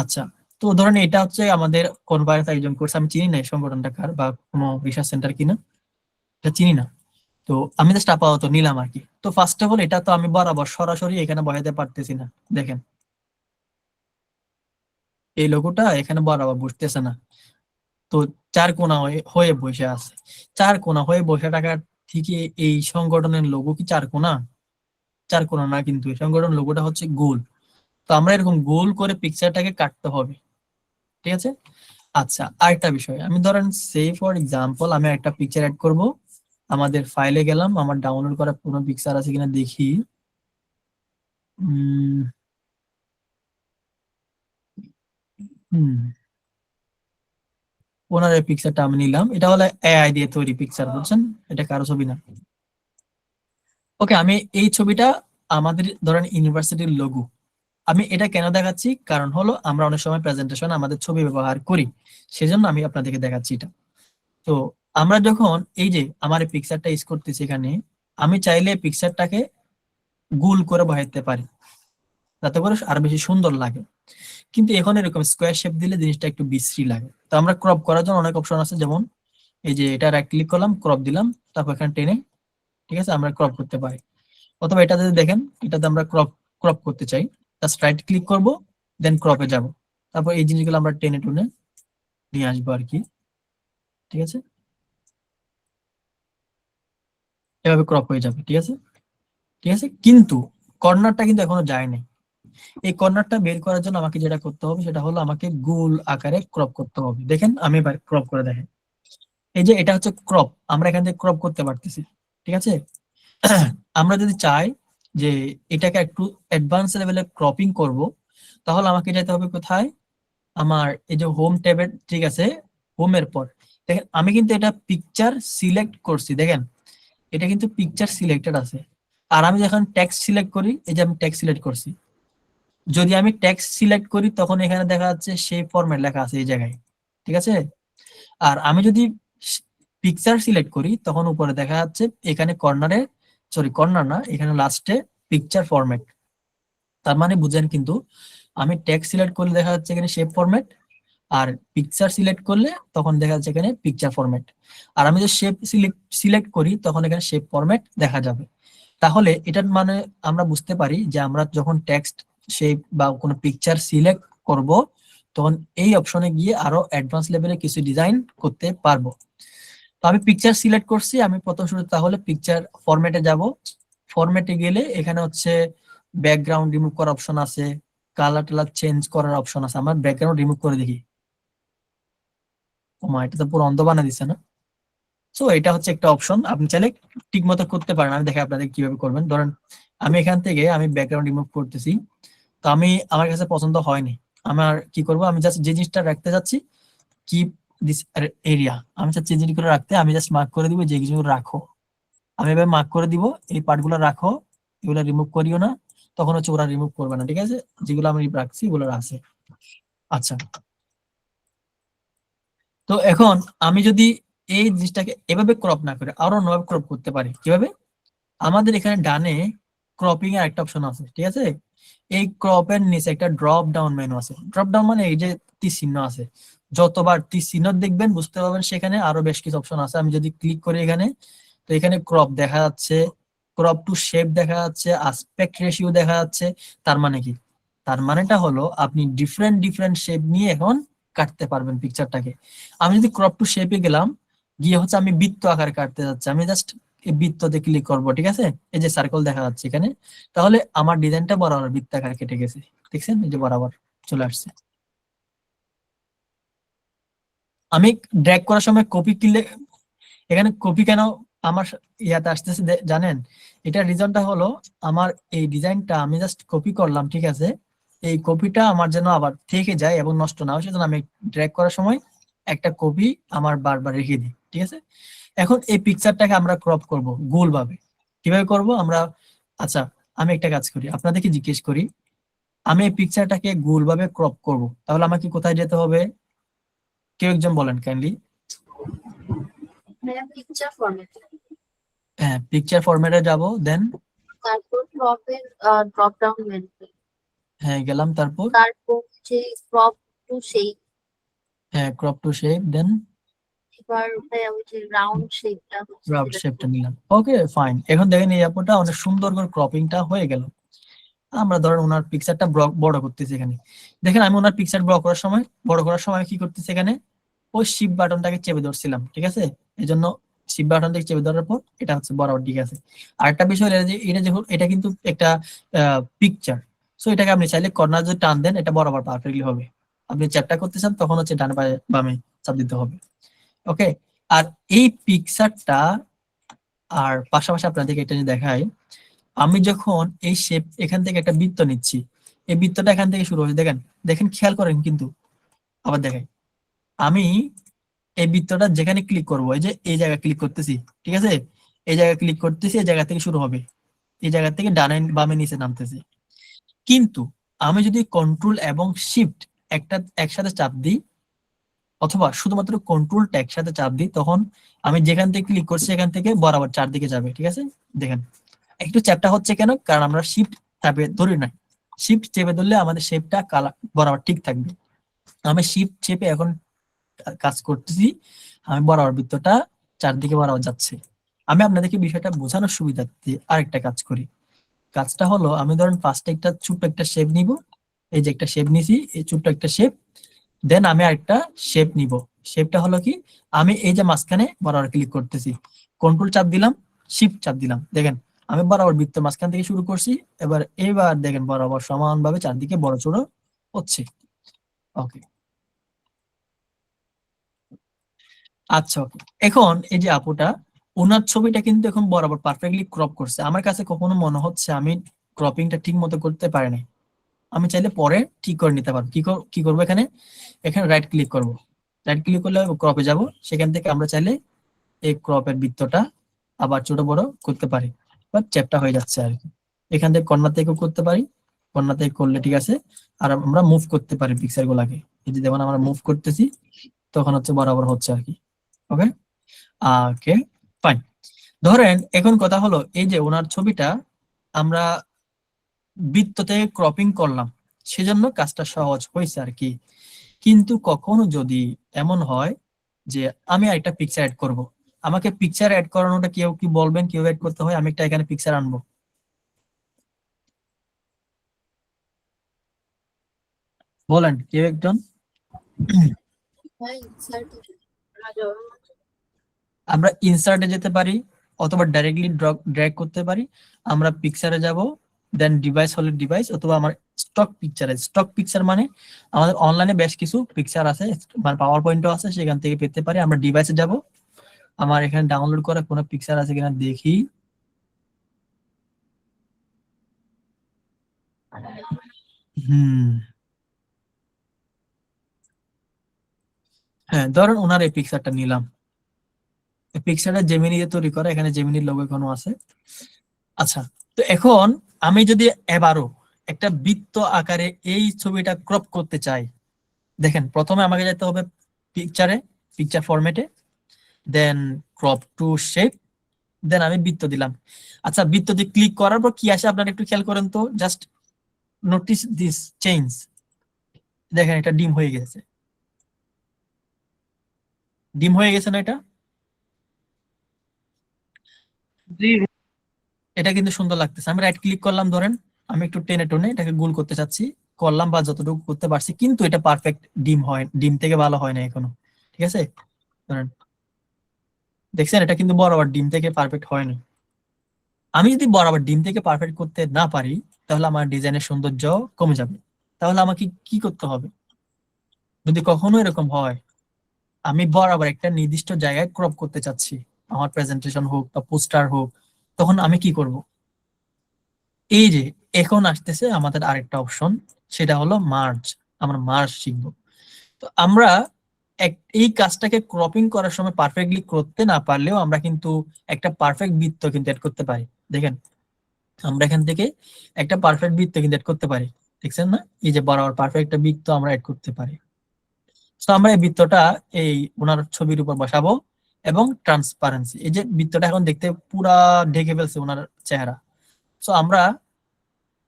আচ্ছা, তো ধরেন এটা হচ্ছে আমাদের কনফারেন্স আয়োজন করছে, আমি চিনি না এই সংগঠনটা কার বা কোনো রিসার্চ সেন্টার কিনা, এটা চিনি না। তো আমি জাস্ট আপাতত নিলাম আর কি। তো ফার্স্ট অফ অল এটা তো আমি বরাবর সরাসরি এখানে বসাতে পারতেছি না, দেখেন এই লোগোটা এখানে বরাবর বসতেছে না। তো চার কোণা হয়ে হয়ে বসে আছে। চার কোণা হয়ে বসে থাকার থেকে এই সংগঠনের লোগো কি চার কোণা? চার কোণা না, কিন্তু এই সংগঠন লোগোটা হচ্ছে গোল। তো আমরা এরকম গোল করে পিকচারটাকে কাটতে হবে। ঠিক আছে, আচ্ছা, আরেকটা বিষয়, আমি ধরেন সে ফর এক্সাম্পল আমি একটা পিকচার অ্যাড করব, আমাদের ফাইলে গেলাম, আমার ডাউনলোড করা কোনো পিকচার আছে কিনা দেখি। উম, হুম ওনার এই পিকচারটা আমি নিলাম, এটা হলো এআই দিয়ে তৈরি পিকচার, বুঝছেন, এটা কারো ছবি না। ওকে, আমি এই ছবিটা আমাদের ধরেন ইউনিভার্সিটির লোগো, আমি এটা কেন দেখাচ্ছি, কারণ হলো আমরা অনেক সময় প্রেজেন্টেশন আমাদের ছবি ব্যবহার করি, সেজন্য আমি আপনাদেরকে দেখাচ্ছি এটা। তো আমরা যখন এই যে আমার এই পিকচারটা ইউজ করতেছি এখানে, আমি চাইলে পিকচারটাকে গোল করে বসাইতে পারি, যাতে করে আরো বেশি সুন্দর লাগে। কিন্তু এখন এরকম স্কোয়ার শেপ দিলে জিনিসটা একটু বিশ্রী লাগে। তো আমরা ক্রপ করার জন্য অনেক অপশন আছে, যেমন এই যে এটা রাইট ক্লিক করলাম, ক্রপ দিলাম, তারপর এখানে টেনে, ঠিক আছে, আমরা ক্রপ করতে পারি। অথবা এটা যদি দেখেন, এটাতে আমরা ক্রপ ক্রপ করতে চাই, জাস্ট রাইট ক্লিক করব, দেন ক্রপে যাব, তারপর এই জিনিসগুলো আমরা টেনে টুনে নিয়ে আসবো আর কি, ঠিক আছে, এভাবে ক্রপ হয়ে যাবে, ঠিক আছে। ঠিক আছে, কিন্তু কর্নারটা কিন্তু এখনো যায় নাই। এই কর্নারটা বের করার জন্য আমাকে যেটা করতে হবে সেটা হলো আমাকে গোল আকারে ক্রপ করতে হবে। দেখেন আমি এবার ক্রপ করে দেখেন, এই যে এটা হচ্ছে ক্রপ, আমরা এখান থেকে ক্রপ করতে পারতেছি, ঠিক আছে। আমরা যদি চাই যে এটাকে একটু অ্যাডভান্স লেভেলে ক্রপিং করব, তাহলে আমাকে যেতে হবে কোথায়, আমার এই যে হোম ট্যাবের, ঠিক আছে, হোমের পর দেখেন আমি কিন্তু এটা পিকচার সিলেক্ট করছি, দেখেন এটা কিন্তু পিকচার সিলেক্টেড আছে। আর আমি যখন টেক্সট সিলেক্ট করি, এই যে আমি টেক্সট সিলেক্ট করছি, যদি আমি টেক্সট সিলেক্ট করি তখন এখানে দেখা যাচ্ছে সেই ফরম্যাট লেখা আছে এই জায়গায়, ঠিক আছে। আর আমি যদি পিকচার সিলেক্ট করি তখন উপরে দেখা যাচ্ছে এখানে কর্নারে, সরি কর্নার না, এখানে লাস্টে পিকচার ফরম্যাট। তার মানে বুঝেন কিন্তু, আমি টেক্সট সিলেক্ট করলে দেখা যাচ্ছে এখানে শেপ ফরম্যাট, আর পিকচার সিলেক্ট করলে তখন দেখা যাচ্ছে এখানে পিকচার ফরম্যাট। আর আমি যদি শেপ সিলেক্ট করি তখন এখানে শেপ ফরম্যাট দেখা যাবে। তাহলে এটার মানে আমরা বুঝতে পারি যে আমরা যখন টেক্সট, শেপ বা কোনো পিকচার সিলেক্ট করব, তখন এই অপশনে গিয়ে আরো অ্যাডভান্স লেভেলে কিছু ডিজাইন করতে পারবো। তো আমি পিকচার সিলেক্ট করছি, আমি প্রথম শুরু তাহলে পিকচার ফরম্যাটে যাব। ফরম্যাটে গেলে এখানে হচ্ছে ব্যাকগ্রাউন্ড রিমুভ করার অপশন আছে, কালার টালার চেঞ্জ করার অপশন আছে। আমার ব্যাকগ্রাউন্ড রিমুভ করে দেখি, ও মা, এটা তো পুরো অন্ধ বানিয়ে দিচ্ছে না। সো এটা হচ্ছে একটা অপশন, আপনি চাইলে ঠিক মতো করতে পারেন। আমি দেখে আপনাদের কিভাবে করবেন। ধরেন আমি এখান থেকে আমি ব্যাকগ্রাউন্ড রিমুভ করতেছি, তো আমি আমার কাছে পছন্দ হয়নি, আমার কি করব, আমি জাস্ট যে জিনিসটা রাখতে যাচ্ছি, কিপ দিস এরিয়া, আমি চাচ্ছি এই জিনিসগুলো রাখতে, আমি জাস্ট মার্ক করে দিব যে জিনিসগুলো রাখো, আমি এভাবে মার্ক করে দিব, এই পার্টগুলো রাখো, এগুলো রিমুভ করিও না, তখন হচ্ছে ওরা রিমুভ করবে না, ঠিক আছে, যেগুলো আমি রাখছি এগুলো আছে। আচ্ছা, তো এখন আমি যদি এই জিনিসটাকে এভাবে ক্রপ না করে আরো অন্যভাবে ক্রপ করতে পারি, কিভাবে, আমাদের এখানে ডানে ক্রপিং এর একটা অপশন আছে, ঠিক আছে। এই ক্রপের নিচে একটা ড্রপ ডাউন মেনু আছে, ড্রপ ডাউন মানে এই যে তীর চিহ্ন আছে, যতবার তীর চিহ্ন দেখবেন বুঝতে পারবেন সেখানে আরো বেশ কিছু অপশন আছে। আমি যদি ক্লিক করি এখানে, তো এখানে ক্রপ দেখা যাচ্ছে, ক্রপ টু শেপ দেখা যাচ্ছে, আসপেক্ট রেশিও দেখা যাচ্ছে। তার মানে কি, তার মানেটা হলো আপনি ডিফারেন্ট ডিফারেন্ট শেপ নিয়ে এখন কাটতে পারবেন পিকচারটাকে। আমি যদি ক্রপ টু শেপে গেলাম, গিয়ে হচ্ছে আমি বৃত্ত আকারে কাটতে যাচ্ছি, আমি জাস্ট এই বৃত্ততে ক্লিক করব, ঠিক আছে, এই যে সার্কেল দেখা যাচ্ছে এখানে, তাহলে আমার ডিজাইনটা বরাবর বৃত্তাকার কেটে গেছে, দেখছেন, এই যে বরাবর চলে আসছে। আমি ড্র্যাগ করার সময় কপি কিনলে, এখানে কপি কেন আমার ইয়াতে আসতেছে জানেন, এটার রিজনটা হলো আমার এই ডিজাইনটা আমি জাস্ট কপি করলাম, ঠিক আছে, এই কপিটা আমার যেন আবার থেকে যায় এবং নষ্ট না হয়, সেজন্য আমি ড্র্যাগ করার সময় একটা কপি আমার বারবার রেখে দিই, ঠিক আছে। এখন এই পিকচারটাকে আমরা ক্রপ করব গোল ভাবে, কিভাবে করব আমরা, আচ্ছা আমি একটা কাজ করি, আপনাদেরকে জিজ্ঞেস করি, আমি এই পিকচারটাকে গোল ভাবে ক্রপ করব, তাহলে আমাকে কোথায় যেতে হবে, কেউ একজন বলেন কাইন্ডলি। পিকচার ফরম্যাট, হ্যাঁ, পিকচার ফরম্যাটে যাব, দেন তারপর ক্রপের ড্রপ ডাউন মেনু, হ্যাঁ গেলাম, তারপর তারপর হচ্ছে ক্রপ টু শেপ, হ্যাঁ ক্রপ টু শেপ, দেন এবার ওই যে রাউন্ড শেপটা হচ্ছে রাউন্ড যেটা শেপটা নিলাম। ওকে ফাইন, এখন দেখেন এই অ্যাপটা অনেক সুন্দর করে ক্রপিংটা হয়ে গেল। আমরা ধরেন ওনার পিকচারটা বড় করতেছি এখানে, দেখেন আমি ওনার পিকচার বড় করার সময় কি করতেছি, এখানে ওই শিপ বাটনটাকে চেপে ধরছিলাম, ঠিক আছে, এই জন্য শিপ বাটনটাকে চেপে ধরার পর এটা হচ্ছে বরাবর ঠিক আছে। আরেকটা বিষয় হলো যে এটা যখন, এটা কিন্তু একটা পিকচার, সো এটাকে আপনি চাইলে কর্নার যদি টান দেন এটা বরাবর পারফেক্টলি হবে। আপনি চ্যাপটা করতে চান তখন হচ্ছে ডানে বামে চাপ দিতে হবে। ওকে, আর এই পিকচারটা আর পাশাপাশি আপনাদেরকে এটা যদি দেখাই, আমি যখন এই শেপ এখান থেকে একটা বৃত্ত নিচ্ছি, এই বৃত্তটা এখান থেকে শুরু হচ্ছে, দেখেন দেখেন খেয়াল করেন কিন্তু, আবার দেখেন আমি এই বৃত্তটা যেখানে ক্লিক করবো, এই যে এই জায়গায় ক্লিক করতেছি, ঠিক আছে, এই জায়গায় ক্লিক করতেছি, এই জায়গা থেকে শুরু হবে, এই জায়গা থেকে ডানে বামে নিচে নামতেছে। কিন্তু আমি যদি কন্ট্রোল এবং শিফট একটা একসাথে চাপ দিই, অথবা শুধুমাত্র কন্ট্রোলটা একসাথে চাপ দিই, তখন আমি যেখান থেকে ক্লিক করছি এখান থেকে বরাবর চারদিকে যাবে, ঠিক আছে। দেখেন একটু চ্যাপটা হচ্ছে কেন, কারণ আমরা শিফট চাপে ধরি না, শিফট চেপে ধরলে আমাদের শেপটা কালা বরাবর ঠিক থাকবে। আমি শিফট চেপে এখন কাজ করতেছি, আমি বরাবর বৃত্তটা চারদিকে বরাবর যাচ্ছে। আমি আপনাদেরকে বিষয়টা বোঝানোর সুবিধার্থে আরেকটা কাজ করি। কাজটা হলো, আমি ধরেন ফার্স্টে একটা ছোট্ট একটা শেপ নিব, এই যে একটা শেপ নিছি, এই ছোট্ট একটা শেপ, দেন আমি আরেকটা শেপ নিব। শেপটা হলো কি, আমি এই যে মাঝখানে বরাবর ক্লিক করতেছি, কন্ট্রোল চাপ দিলাম, শিফট চাপ দিলাম, দেখেন আমি বরাবর বৃত্ত মাঝখান থেকে শুরু করছি, এবার দেখেন বরাবর সমানভাবে চারদিকে বড় ছোট হচ্ছে। ওকে, আচ্ছা ওকে। এখন এই যে আপুটা, ওনার ছবিটা কিন্তু এখন বরাবর পারফেক্টলি ক্রপ করছে, আমার কাছে কখনো মনে হচ্ছে আমি ক্রপিংটা ঠিক মতো করতে পারি নাই। আমি চাইলে পরে ঠিক করে নিতে পারবো। কি করবো, এখানে এখানে রাইট ক্লিক করব, রাইট ক্লিক করলে ক্রপে যাব, সেখান থেকে আমরা চাইলে এই ক্রপের বৃত্তটা আবার ছোট বড় করতে পারি, বা চ্যাপটা হয়ে যাচ্ছে আর কি। এখান থেকে কর্নার থেকেও করতে পারি, কর্নার থেকে করলে ঠিক আছে। আর আমরা মুভ করতে পারি পিক্সেল গুলাকে, এই যে যেমন আমরা মুভ করতেছি তখন হচ্ছে বরাবর হচ্ছে আর কি। ওকে, ওকে, ফাইন। ধরেন এখন কথা হলো, এই যে ওনার ছবিটা আমরা বৃত্ত থেকে ক্রপিং করলাম, সেজন্য কাজটা সহজ হয়েছে আর কি। কিন্তু কখনো যদি এমন হয় যে আমি একটা পিকচার অ্যাড করব, আমাকে পিকচার অ্যাড করানোটা কেউ কি বলবেন কিভাবে অ্যাড করতে হয়? আমি একটা এখানে পিকচার আনবো, বলেন কেউ একজন। আমরা ইনসার্টে যেতে পারি, অথবা ডাইরেক্টলি ড্র্যাগ করতে পারি। আমরা পিকচারে যাব, দেন ডিভাইস হলে ডিভাইস, অথবা আমার স্টক পিকচার মানে আমাদের অনলাইনে বেশ কিছু পিকচার আছে, মানে পাওয়ার পয়েন্টও আছে, সেখান থেকে পেতে পারি। আমরা ডিভাইসে যাব, আমার এখানে ডাউনলোড করা কোনো পিকচার আছে কিনা দেখি। হুম, হ্যাঁ, ধরেন ওনার এই পিকচারটা নিলাম, এই পিকচারটা জেমিনি দিয়ে তৈরি করা, এখানে জেমিনির লোগো এখনো আছে। আচ্ছা, তো এখন আমি যদি এবারও একটা বৃত্ত আকারে এই ছবিটা ক্রপ করতে চাই, দেখেন প্রথমে আমাকে যেতে হবে পিকচারে, পিকচার ফরম্যাটে, দেন ক্রপ টু শেপ, দেন আমি বৃত্ত দিলাম। আচ্ছা, বৃত্ত দিয়ে ক্লিক করার পর কি আসে আপনারা একটু খেয়াল করেন তো, জাস্ট নোটিস দিস চেঞ্জ। দেখেন এটা ডিম হয়ে গেছে, ডিম হয়ে গেছে না এটা? জি। এটা কিন্তু সুন্দর লাগতেছে। আমি রাইট ক্লিক করলাম, ধরেন আমি একটু টেনে টেনে এটাকে গোল করতে চাচ্ছি, করলাম বা যতটুকু করতে পারছি, কিন্তু এটা পারফেক্ট ডিম থেকে ভালো হয় না এখনো, ঠিক আছে। ধরেন দেখছেন, এটা কিন্তু বরাবর ডিম থেকে পারফেক্ট হয় না। আমি যদি বরাবর ডিম থেকে পারফেক্ট করতে না পারি, তাহলে আমার ডিজাইনের সৌন্দর্য কমে যাবে। তাহলে আমাকে কি করতে হবে? যদি কখনো এরকম হয়, আমি বরাবর একটা নির্দিষ্ট জায়গায় ক্রপ করতে চাচ্ছি, আমার প্রেজেন্টেশন হোক বা পোস্টার হোক, তখন আমি কি করব? এই যে এখন আসতেছে আমাদের আরেকটা অপশন, সেটা হলো মার্জ। আমরা মার্জ শিখবো। তো আমরা এই কাজটাকে ক্রপিং করার সময় পারফেক্টলি করতে না পারলেও আমরা কিন্তু একটা পারফেক্ট বৃত্ত কিন্তু এড করতে পারি। দেখেন আমরা এখান থেকে একটা পারফেক্ট বৃত্ত কিন্তু এড করতে পারি, দেখছেন না? এই যে বরাবর পারফেক্ট একটা বৃত্ত আমরা এড করতে পারি। তো আমরা এই বৃত্তটা এই ওনার ছবির উপর বসাবো, এবং ট্রান্সপারেন্সি, এই যে বৃত্তটা এখন দেখতে পুরা ঢেকে ফেলছে ওনার চেহারা। তো আমরা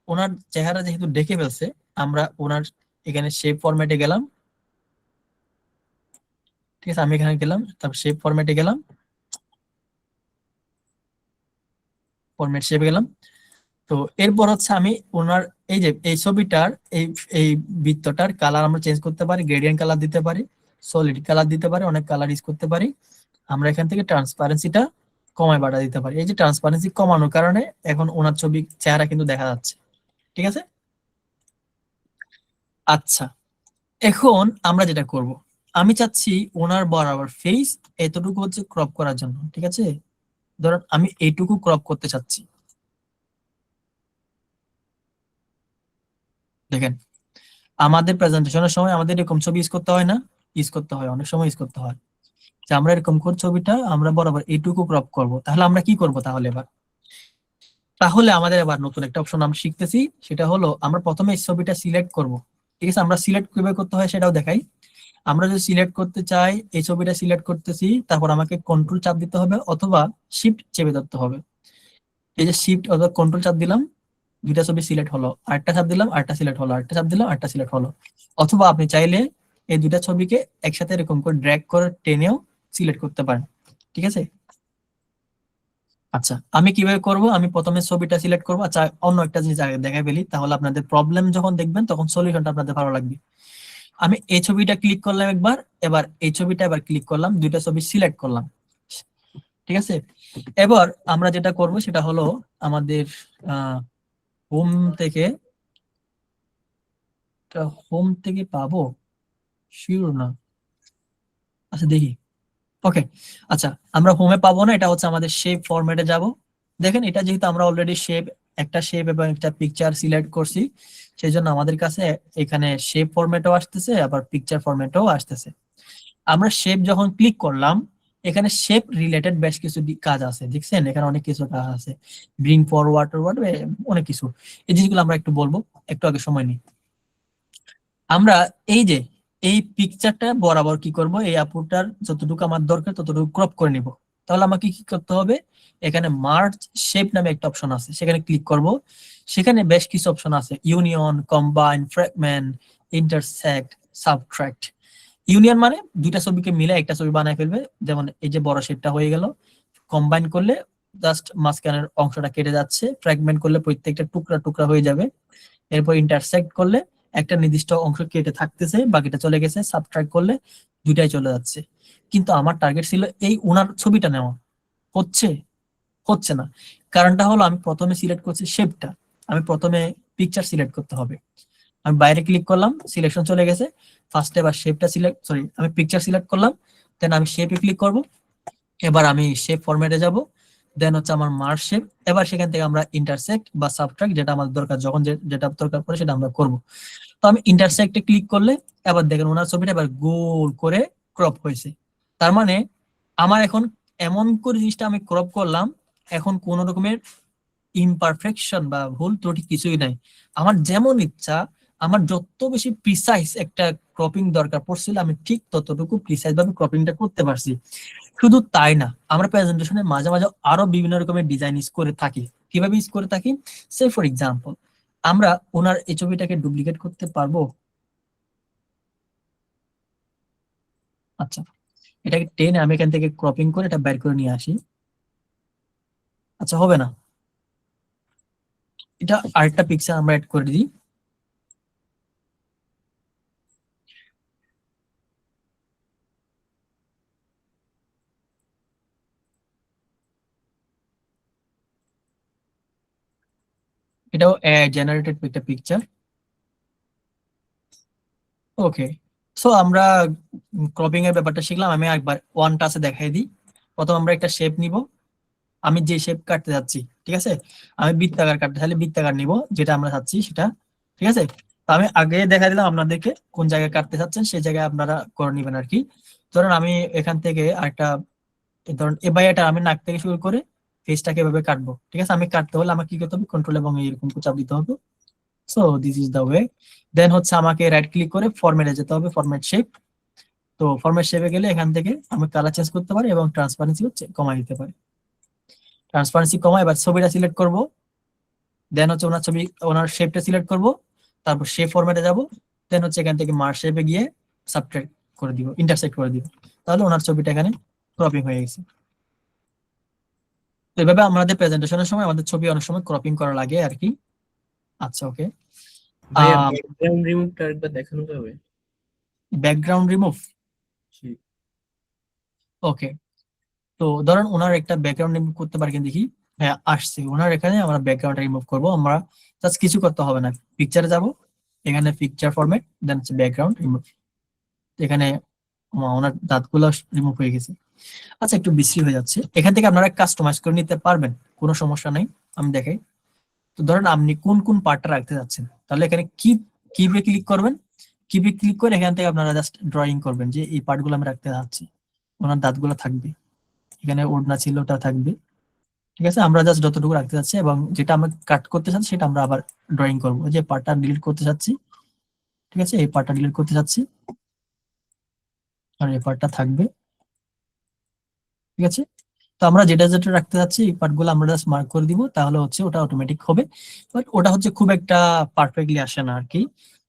ওনার চেহারা যেহেতু ঢেকে ফেলছে, আমরা ওনার এখানে শেপ ফরম্যাটে গেলাম, ঠিক আছে, আমি এখানে গেলাম, তারপর শেপ ফরম্যাটে গেলাম, ফরম্যাট শেপে গেলাম। তো এরপর হচ্ছে আমি ওনার এই যে এই ছবিটার এই এই বৃত্তটার কালার আমরা চেঞ্জ করতে পারি, গ্রেডিয়েন্ট কালার দিতে পারি, সলিড কালার দিতে পারি, অনেক কালার ইউজ করতে পারি। আমরা এখান থেকে ট্রান্সপারেন্সিটা কমায় বাড়া দিতে পারি। এই যে ট্রান্সপারেন্সি কমানোর কারণে এখন ওনার ছবি চেহারা কিন্তু দেখা যাচ্ছে, ঠিক আছে। আচ্ছা, এখন আমরা যেটা করব, আমি চাচ্ছি ওনার বরাবর ফেস এতটুকু হচ্ছে ক্রপ করার জন্য, ঠিক আছে? ধরুন আমি এইটুকু ক্রপ করতে চাচ্ছি। দেখেন, আমাদের প্রেজেন্টেশনের সময় আমাদের এরকম ছবি ইউজ করতে হয় না? ইউজ করতে হয়, অনেক সময় ইউজ করতে হয় যে আমরা এরকম করে ছবিটা আমরা বরাবর এইটুকু ক্রপ করব। তাহলে আমরা কি করব তাহলে এবার? তাহলে আমাদের এবার নতুন একটা অপশন আমরা শিখতেছি, সেটা হলো আমরা প্রথমে এই ছবিটা সিলেক্ট করব। ঠিক আছে, আমরা সিলেক্ট কিভাবে করতে হয় সেটাও দেখাই। আমরা যদি সিলেক্ট করতে চাই, এই ছবিটা সিলেক্ট করতেছি, তারপর আমাকে কন্ট্রোল চাপ দিতে হবে অথবা শিফট চেপে ধরতে হবে। এই যে শিফট অথবা কন্ট্রোল চাপ দিলাম, দুইটা ছবি সিলেক্ট হলো, আরেকটা চাপ দিলাম, আরেকটা সিলেক্ট হলো, আরেকটা চাপ দিলাম, আরেকটা সিলেক্ট হলো। অথবা আপনি চাইলে এই দুইটা ছবিকে একসাথে এরকম করে ড্র্যাগ করে টেনেও সিলেক্ট করতে পারেন। ঠিক আছে, আচ্ছা আমি কিভাবে করব? আমি প্রথমে ছবিটা সিলেক্ট করবো। আচ্ছা অন্য একটা জিনিস আগে দেখাই ফেলি, তাহলে আপনাদের প্রবলেম যখন দেখবেন তখন সলিউশনটা আপনাদের ভালো লাগবে। আমি এই ছবিটা ক্লিক করলাম একবার, এবার এই ছবিটা এবার ক্লিক করলাম, দুইটা ছবি সিলেক্ট করলাম। ঠিক আছে, এবার আমরা যেটা করব সেটা হলো আমাদের হোম থেকে, হোম থেকে পাবো শিওর না, আচ্ছা দেখি। ওকে, আচ্ছা আমরা হোমে পাবো না, এটা হচ্ছে আমাদের শেপ ফরম্যাটে যাব। দেখেন এটা যেহেতু আমরা অলরেডি শেপ, একটা শেপ এবং একটা পিকচার সিলেক্ট করছি, সেই জন্য আমাদের কাছে এখানে শেপ ফরম্যাটও আসতেছে আবার পিকচার ফরম্যাটও আসতেছে। আমরা শেপ যখন ক্লিক করলাম, এখানে শেপ রিলেটেড বেশ কিছু কাজ আছে, দেখছেন এখানে অনেক কিছু কাজ আছে, ব্রিং ফরওয়ার্ড অনেক কিছু। এই জিনিসগুলো আমরা একটু বলবো, একটু আগে সময় নিই। আমরা এই যে এই পিকচারটা বরাবর কি করব, এই আপুটার যতটুকু আমার দরকার ততটুকু ক্রপ করে নিব। তাহলে আমাকে কি করতে হবে, এখানে মার্জ শেপ নামে একটা অপশন আছে, সেখানে ক্লিক করব। সেখানে বেশ কিছু অপশন আছে, union, combine, fragment, intersect, subtract. Union মানে দুইটা ছবিকে মিলে একটা ছবি বানায় ফেলবে, যেমন এই যে বড় শেপটা হয়ে গেল। কম্বাইন করলে জাস্ট মাঝখানের অংশটা কেটে যাচ্ছে, ফ্র্যাগমেন্ট করলে প্রত্যেকটা টুকরা টুকরা হয়ে যাবে। এরপর ইন্টারসেক্ট করলে একটা নির্দিষ্ট অংশ কেটে থাকতেছে, বাকিটা চলে গেছে। সাবট্রাক্ট করলে দুইটাই চলে যাচ্ছে। কিন্তু আমার টার্গেট ছিল এই উনার ছবিটা নেওয়া, হচ্ছে হচ্ছে না। কারণটা হলো আমি প্রথমে সিলেক্ট করছি শেপটা, আমি প্রথমে পিকচার সিলেক্ট করতে হবে। আমি বাইরে ক্লিক করলাম, সিলেকশন চলে গেছে। ফার্স্টে এবার শেপটা সিলেক্ট, সরি আমি পিকচার সিলেক্ট করলাম, দেন আমি শেপে ক্লিক করব। এবার আমি শেপ ফরম্যাটে যাব, দেন হচ্ছে আমার মার্জ শেপ। এবার সেখান থেকে আমরা ইন্টারসেক্ট বা সাবট্রাক্ট, যেটা আমাদের দরকার, যখন যেটা দরকার পড়ে সেটা আমরা করব। তো আমি ইন্টারসেক্টে ক্লিক করলে এবার দেখেন ওনার ছবিটা এবার গোল করে ক্রপ হয়েছে। তার মানে আমার এখন এমন করে জিনিসটা আমি ক্রপ করলাম, এখন কোন রকমের ইমপারফেকশন বা ভুল ত্রুটি কিছুই নাই। আমার যেমন ইচ্ছা, আমার যত বেশি প্রিসাইজ একটা ক্রপিং দরকার পড়ছিল, আমি ঠিক ততটুকু প্রিসাইজ ভাবে ক্রপিংটা করতে পারছি। শুধু তাই না, আমরা প্রেজেন্টেশনে মাঝে মাঝে আরো বিভিন্ন রকমের ডিজাইন ইউজ করে থাকি। কিভাবে ইউজ করে থাকি? সে ফর এক্সাম্পল, আমরা ওনার এই ছবিটাকে ডুপ্লিকেট করতে পারবো। আচ্ছা এটাকে টেনে আমি এখান থেকে ক্রপিং করে এটা বের করে নিয়ে আসি। আচ্ছা হবে না, এটা আরেকটা পিকচার আমরা অ্যাড করে দিই। এটাও জেনারেটেড একটা পিকচার। ওকে, সো আমরা ক্রপিং এর ব্যাপারটা শিখলাম। আমি একবার ওয়ান টাচে দেখাই দিই। প্রথম আমরা একটা শেপ নিব, আমি যে শেপ কাটতে যাচ্ছি, ঠিক আছে, আমি বৃত্তাকার কাটতে চাইলে বৃত্তাকার নিব, যেটা আমরা চাচ্ছি সেটা। ঠিক আছে, তো আমি আগে দেখা দিলাম আপনাদেরকে কোন জায়গায় কাটতে চাচ্ছেন, সেই জায়গায় আপনারা করে নিবেন আর কি। ধরুন আমি এখান থেকে আরেকটা, ধরুন এটা আমি নাক থেকে শুরু করে ফেসটাকে এভাবে কাটবো। ঠিক আছে, আমি কাটতে হলে আমাকে কি করতে হবে, কন্ট্রোল এবং এরকম চাপ দিতে হবে। So this is the way. Then হচ্ছে আমাকে রাইট ক্লিক করে ফরম্যাটে যেতে হবে, ফরম্যাট শেপ। তো ফরম্যাট শেপে গেলে এখান থেকে আমি কালার চেঞ্জ করতে পারি এবং ট্রান্সপারেন্সি হচ্ছে কমাই দিতে পারি। ট্রান্সপারেন্সি কমাই, এবার ছবিটা সিলেক্ট করব, দেন হচ্ছে ওনার ছবি, ওনার শেপটা সিলেক্ট করব, তারপর শেপ ফরম্যাটে যাব, দেন হচ্ছে এখান থেকে মার্জ শেপে গিয়ে সাবট্রাক্ট করে দিব, ইন্টারসেক্ট করে দিব। তাহলে ওনার ছবিটা এখানে ক্রপিং হয়ে গেছে। তো এভাবে আমাদের প্রেজেন্টেশনের সময় আমাদের ছবি অনেক সময় ক্রপিং করা লাগে আর কি। আচ্ছা ওকে, ভাইয়া ব্যাকগ্রাউন্ড রিমুভটা আরেকবার দেখানো যাবে? Background remove. জি। ওকে, তো ধরেন ওনার একটা ব্যাকগ্রাউন্ড রিমুভ করতে পারি কিনা দেখি। হ্যাঁ আসছে, ওনার এখানে আমরা ব্যাকগ্রাউন্ড রিমুভ করব। আমরা জাস্ট কিছু করতে হবে না, পিকচারে যাব, এখানে পিকচার ফরম্যাট, দেন হচ্ছে ব্যাকগ্রাউন্ড রিমুভ। এখানে ওনার দাঁতগুলো রিমুভ হয়ে গেছে। আচ্ছা, একটু বিশ্রী হয়ে যাচ্ছে, এখান থেকে আপনারা কাস্টমাইজ করে নিতে পারবেন, কোনো সমস্যা নাই, আমি দেখাই। তো ধরেন আপনি কোন কোন পার্টটা রাখতে যাচ্ছেন, তাহলে এখানে কিপে ক্লিক করবেন। কিপে ক্লিক করে এখান থেকে আপনারা জাস্ট ড্রয়িং করবেন যে এই পার্টগুলো আমি রাখতে যাচ্ছি। ওনার দাঁতগুলো থাকবে, এখানে ওড়না ছিল ওটা থাকবে, ঠিক আছে। আমরা জাস্ট যতটুকু রাখতে চাচ্ছি এবং যেটা আমরা কাট করতে চাচ্ছি সেটা আমরা আবার ড্রয়িং করবো। যে পার্টটা ডিলিট করতে চাচ্ছি, ঠিক আছে, এই পার্টটা ডিলিট করতে চাচ্ছি, আর এই পার্টটা থাকবে, ঠিক আছে। তো আমরা যেটা যেটা রাখতে চাচ্ছি এই পার্টগুলো আমরা জাস্ট মার্ক করে দিব, তাহলে হচ্ছে ওটা অটোমেটিক হবে। বাট ওটা হচ্ছে খুব একটা পারফেক্টলি আসে না আর কি।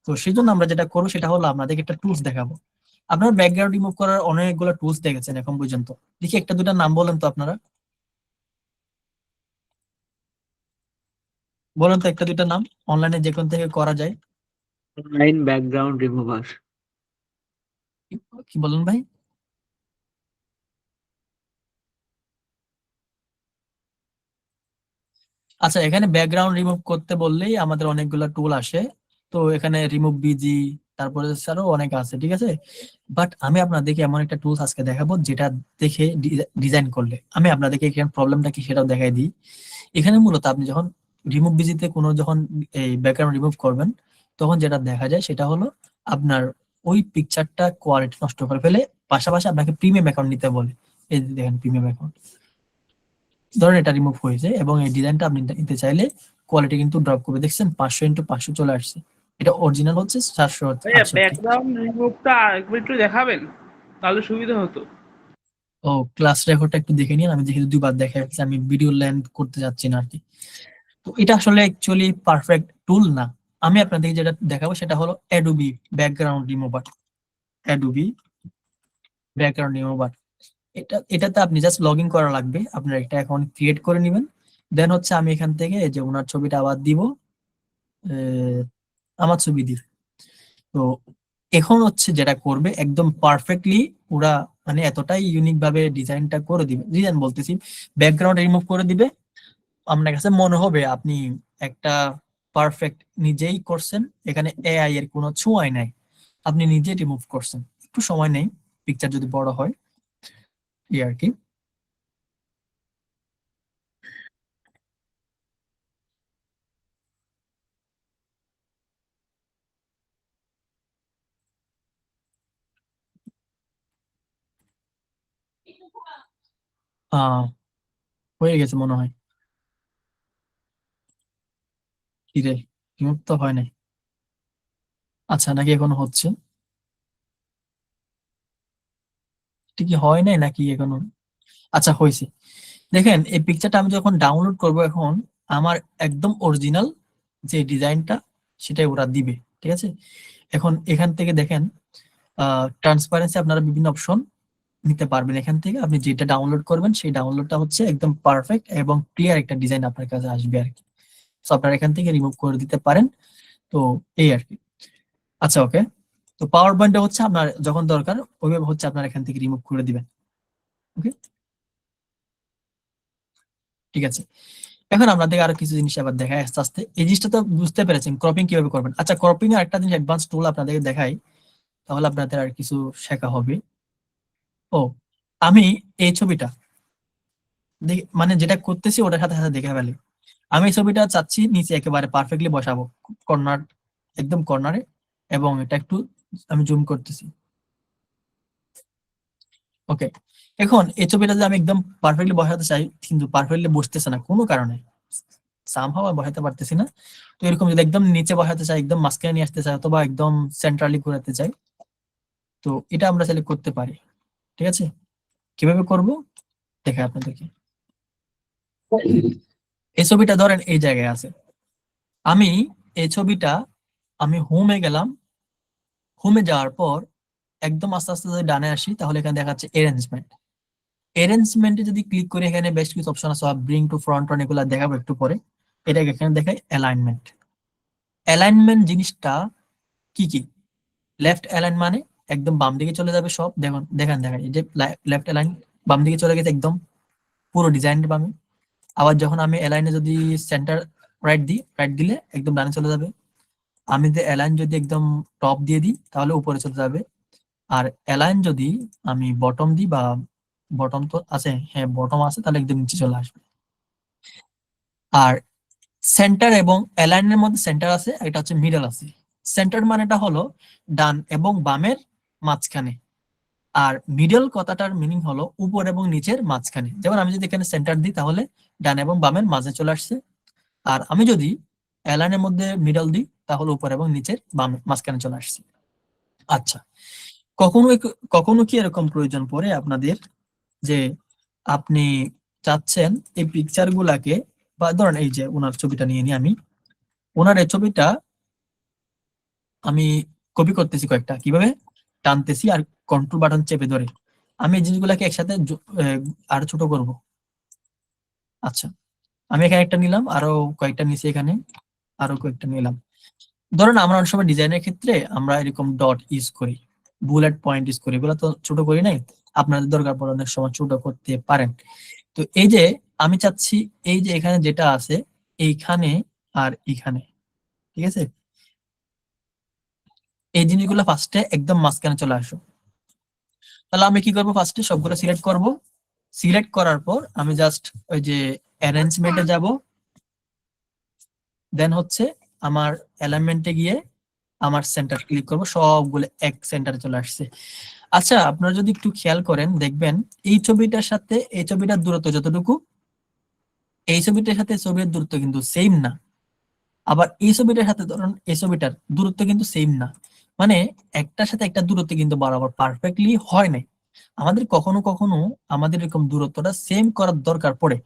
তো সেই জন্য আমরা যেটা করবো সেটা হলো আপনাদেরকে একটা টুলস দেখাবো। আপনারা ব্যাকগ্রাউন্ড রিমুভ করার অনেকগুলো টুলস দেখেছেন এখন পর্যন্ত, দেখি একটা দুটা নাম বলেন তো আপনারা, বলেন তো একটা দুটা নাম অনলাইনে যে কোন থেকে করা যায়। Online background remover. কি বলেন ভাই? আচ্ছা, এখানে ব্যাকগ্রাউন্ড রিমুভ করতে বললেই আমাদের অনেকগুলো টুল আসে। তো এখানে রিমুভ বিজি, তারপরে আরো অনেক আছে, ঠিক আছে। বাট আমি আপনাদেরকে এমন একটা টুলস আজকে দেখাবো যেটা দেখে ডিজাইন করলে আমি আপনাদেরকে এখানে প্রবলেমটা কি সেটাও দেখাই দিই। এখানে মূলত আপনি যখন রিমুভ বিজিতে কোনো যখন এই ব্যাকগ্রাউন্ড রিমুভ করবেন, তখন যেটা দেখা যায় সেটা হলো আপনার ওই পিকচারটা কোয়ালিটি নষ্ট করে ফেলে, পাশাপাশি আপনাকে প্রিমিয়াম অ্যাকাউন্ট নিতে বলে। এই যে দেখেন প্রিমিয়াম অ্যাকাউন্ট, ধরেন এটা রিমুভ হয়েছে এবং এই ডিজাইনটা আপনি নিতে চাইলে কোয়ালিটি কিন্তু ড্রপ করবে। দেখছেন 500x500 চলে আসছে, এটা অরিজিনাল হচ্ছে 768। ব্যাকগ্রাউন্ড রিমুভটা একবার একটু দেখাবেন, তাহলে সুবিধা হতো। ও, ক্লাস রেকর্ডটা একটু দেখে নিন, আমি যেহেতু দুইবার দেখা যাচ্ছে আমি ভিডিও লেন্থ করতে যাচ্ছি না আর কি। তো এটা আসলে অ্যাকচুয়ালি পারফেক্ট টুল না। আমি আপনাদেরকে যেটা দেখাবো সেটা হলো Adobe background remover. Adobe background remover, এটাতে আপনি জাস্ট লগ ইন করা লাগবে, আপনার একটা অ্যাকাউন্ট ক্রিয়েট করে নেবেন। দেন হচ্ছে আমি এখান থেকে এই যে ওনার ছবিটা আবার দিব, আমার ছবি দিব। তো এখন হচ্ছে যেটা করবে একদম পারফেক্টলি ওরা মানে এতটাই ইউনিক ভাবে ডিজাইনটা করে দিবে, ডিজাইন বলতেছি ব্যাকগ্রাউন্ড রিমুভ করে দিবে। আপনার কাছে মনে হবে আপনি একটা পারফেক্ট নিজেই করছেন, এখানে এআই এর কোনো ছোঁয়াই নাই, আপনি নিজে রিমুভ করছেন। একটু সময় নেই, পিকচার যদি বড় হয় এই আর কি। আহ হয়ে গেছে মনে হয়। কি রে, রিমুভ তো হয় নাই। আচ্ছা, নাকি এখনো হচ্ছে? এটা কি হয় নাই নাকি এখনো? আচ্ছা, হয়েছে। দেখেন এই পিকচারটা আমি যখন ডাউনলোড করব এখন আমার একদম অরিজিনাল যে ডিজাইনটা সেটাই ওরা দিবে, ঠিক আছে। এখন এখান থেকে দেখেন ট্রান্সপারেন্সি আপনারা বিভিন্ন অপশন নিতে পারবেন। এখান থেকে আপনি যেটা ডাউনলোড করবেন সেই ডাউনলোডটা হচ্ছে একদম পারফেক্ট এবং ক্লিয়ার একটা ডিজাইন আপনার কাছে আসবে আর কি। তো আপনারা এখান থেকে রিমুভ করে দিতে পারেন। তো এই আর কি। আচ্ছা, ওকে। তো পাওয়ার পয়েন্টটা হচ্ছে আপনার যখন দরকার ওইভাবে হচ্ছে আপনার এখান থেকে রিমুভ করে দিবেন। ওকে, ঠিক আছে। এখন আপনাদের আরো কিছু জিনিস আবার দেখায় আস্তে আস্তে। এই জিনিসটা তো বুঝতে পেরেছেন ক্রপিং কিভাবে করবেন। আচ্ছা, ক্রপিং এর একটা জিনিস অ্যাডভান্স টুল আপনাদেরকে দেখাই, তাহলে আপনাদের আর কিছু শেখা হবে। ও, আমি এই ছবিটা মানে যেটা করতেছি ওটার সাথে সাথে দেখে ফেলি। আমি এই ছবিটা চাচ্ছি নিচে একেবারে পারফেক্টলি বসাবো, কর্নার, একদম কর্নারে, এবং এটা একটু আমি জুম করতেছি। ওকে, এখন এই ছবিটা যে আমি একদম পারফেক্টলি বসাতে চাই কিন্তু পারফেক্টলি বসতেছে না কোনো কারণে, সামহাও আমি বসাতে পারতেছি না। তো এরকম যদি একদম নিচে বসাতে চাই, একদম মাঝখানে নিয়ে আসতে চাই, অথবা একদম সেন্ট্রালি ঘোরাতে চাই, তো এটা আমরা সিলেক্ট করতে পারি, ঠিক আছে। কিভাবে করব দেখে আপনাদেরকে। এই ছবিটা ধরেন এই জায়গায় আছে, আমি এই ছবিটা আমি হোমে গেলাম, হোমে যাওয়ার পর একদম আস্তে আস্তে যদি ডানে আসি তাহলে এখানে দেখাচ্ছে অ্যারেঞ্জমেন্ট। অ্যারেঞ্জমেন্টে যদি ক্লিক করি এখানে বেশ কিছু অপশন আছে, ব্রিং টু ফ্রন্ট অন, এগুলো দেখাবো একটু পরে। এটাকে এখানে দেখাই অ্যালাইনমেন্ট। অ্যালাইনমেন্ট জিনিসটা কি কি? লেফট অ্যালাইন মানে একদম বাম দিকে চলে যাবে সব, দেখুন দেখেন দেখেন এই যে লেফট অ্যালাইন বাম দিকে চলে গেছে একদম পুরো ডিজাইনটা বামে। আবার যখন আমি অ্যালাইনে যদি সেন্টার রাইট দিই, রাইট দিলে একদম ডানে চলে যাবে। আমি যে অ্যালাইন যদি একদম টপ দিয়ে দিই তাহলে উপরে চলে যাবে, আর অ্যালাইন যদি আমি বটম দিই, বা বটম তো আছে, হ্যাঁ বটম আছে, তাহলে একদম নিচে চলে আসবে। আর সেন্টার এবং অ্যালাইনের মধ্যে সেন্টার আছে, এটা হচ্ছে মিডল আছে। সেন্টার মানেটা হলো ডান এবং বামের মাঝখানে, আর মিডল কথাটার মিনিং হলো উপর এবং নিচের মাঝখানে। যেমন আমি যদি এখানে সেন্টার দিই তাহলে ডান এবং বামের মাঝে চলে আসছে, আর আমি যদি অ্যালাইনের মধ্যে মিডল দিই তাহলে উপর এবং নিচের মাঝখানে চলে আসছে। আচ্ছা, কখনো কখনো কি এরকম প্রয়োজন পড়ে আপনাদের যে আপনি চাচ্ছেন এই পিকচার গুলাকে, বা ধরেন এই যে ওনার ছবিটা নিয়ে নিই আমি, ওনার এই ছবিটা আমি কপি করতেছি কয়েকটা, কিভাবে টানতেছি আর কন্ট্রোল বাটন চেপে ধরে আমি এই জিনিসগুলাকে একসাথে আরো ছোট করব। আচ্ছা, আমি এখানে একটা নিলাম, আরো কয়েকটা নিচে, এখানে আরো কয়েকটা নিলাম। ধরুন আমরা অনেক সময় ডিজাইনের ক্ষেত্রে আমরা এরকম ডট ইউজ করি, বুলেট পয়েন্ট ইউজ করি, এগুলো তো ছোট করি নাই, আপনাদের দরকার পড়ে অনেক সময় ছোট করতে পারেন। তো এই যে আমি চাচ্ছি এই যে এখানে যেটা আছে এইখানে আর এখানে, ঠিক আছে, এই জিনিসগুলো ফার্স্টে একদম মাঝখানে চলে আসো। তাহলে আমি কি করবো, ফার্স্টে সবগুলো সিলেক্ট করব। সিলেক্ট করার পর আমি জাস্ট ওই যে অ্যারেঞ্জমেন্টে যাব, দেন হচ্ছে আমার অ্যালাইনমেন্টে গিয়ে আমার সেন্টার ক্লিক করব, সবগুলো এক সেন্টারে চলে আসছে। আচ্ছা, আপনারা যদি একটু খেয়াল করেন দেখবেন এই ছবিটার সাথে এই ছবিটার দূরত্ব যতটুকু, এই ছবিটার সাথে ছবির দূরত্ব কিন্তু সেম না। আবার এই ছবিটার সাথে ধরুন এই ছবিটার দূরত্ব কিন্তু সেম না, মানে একটার সাথে একটা দূরত্ব কিন্তু বরাবর পারফেক্টলি হয় নাই। আমাদের কখনো কখনো আমাদের এরকম দূরত্বটা সেম করার দরকার পড়ে,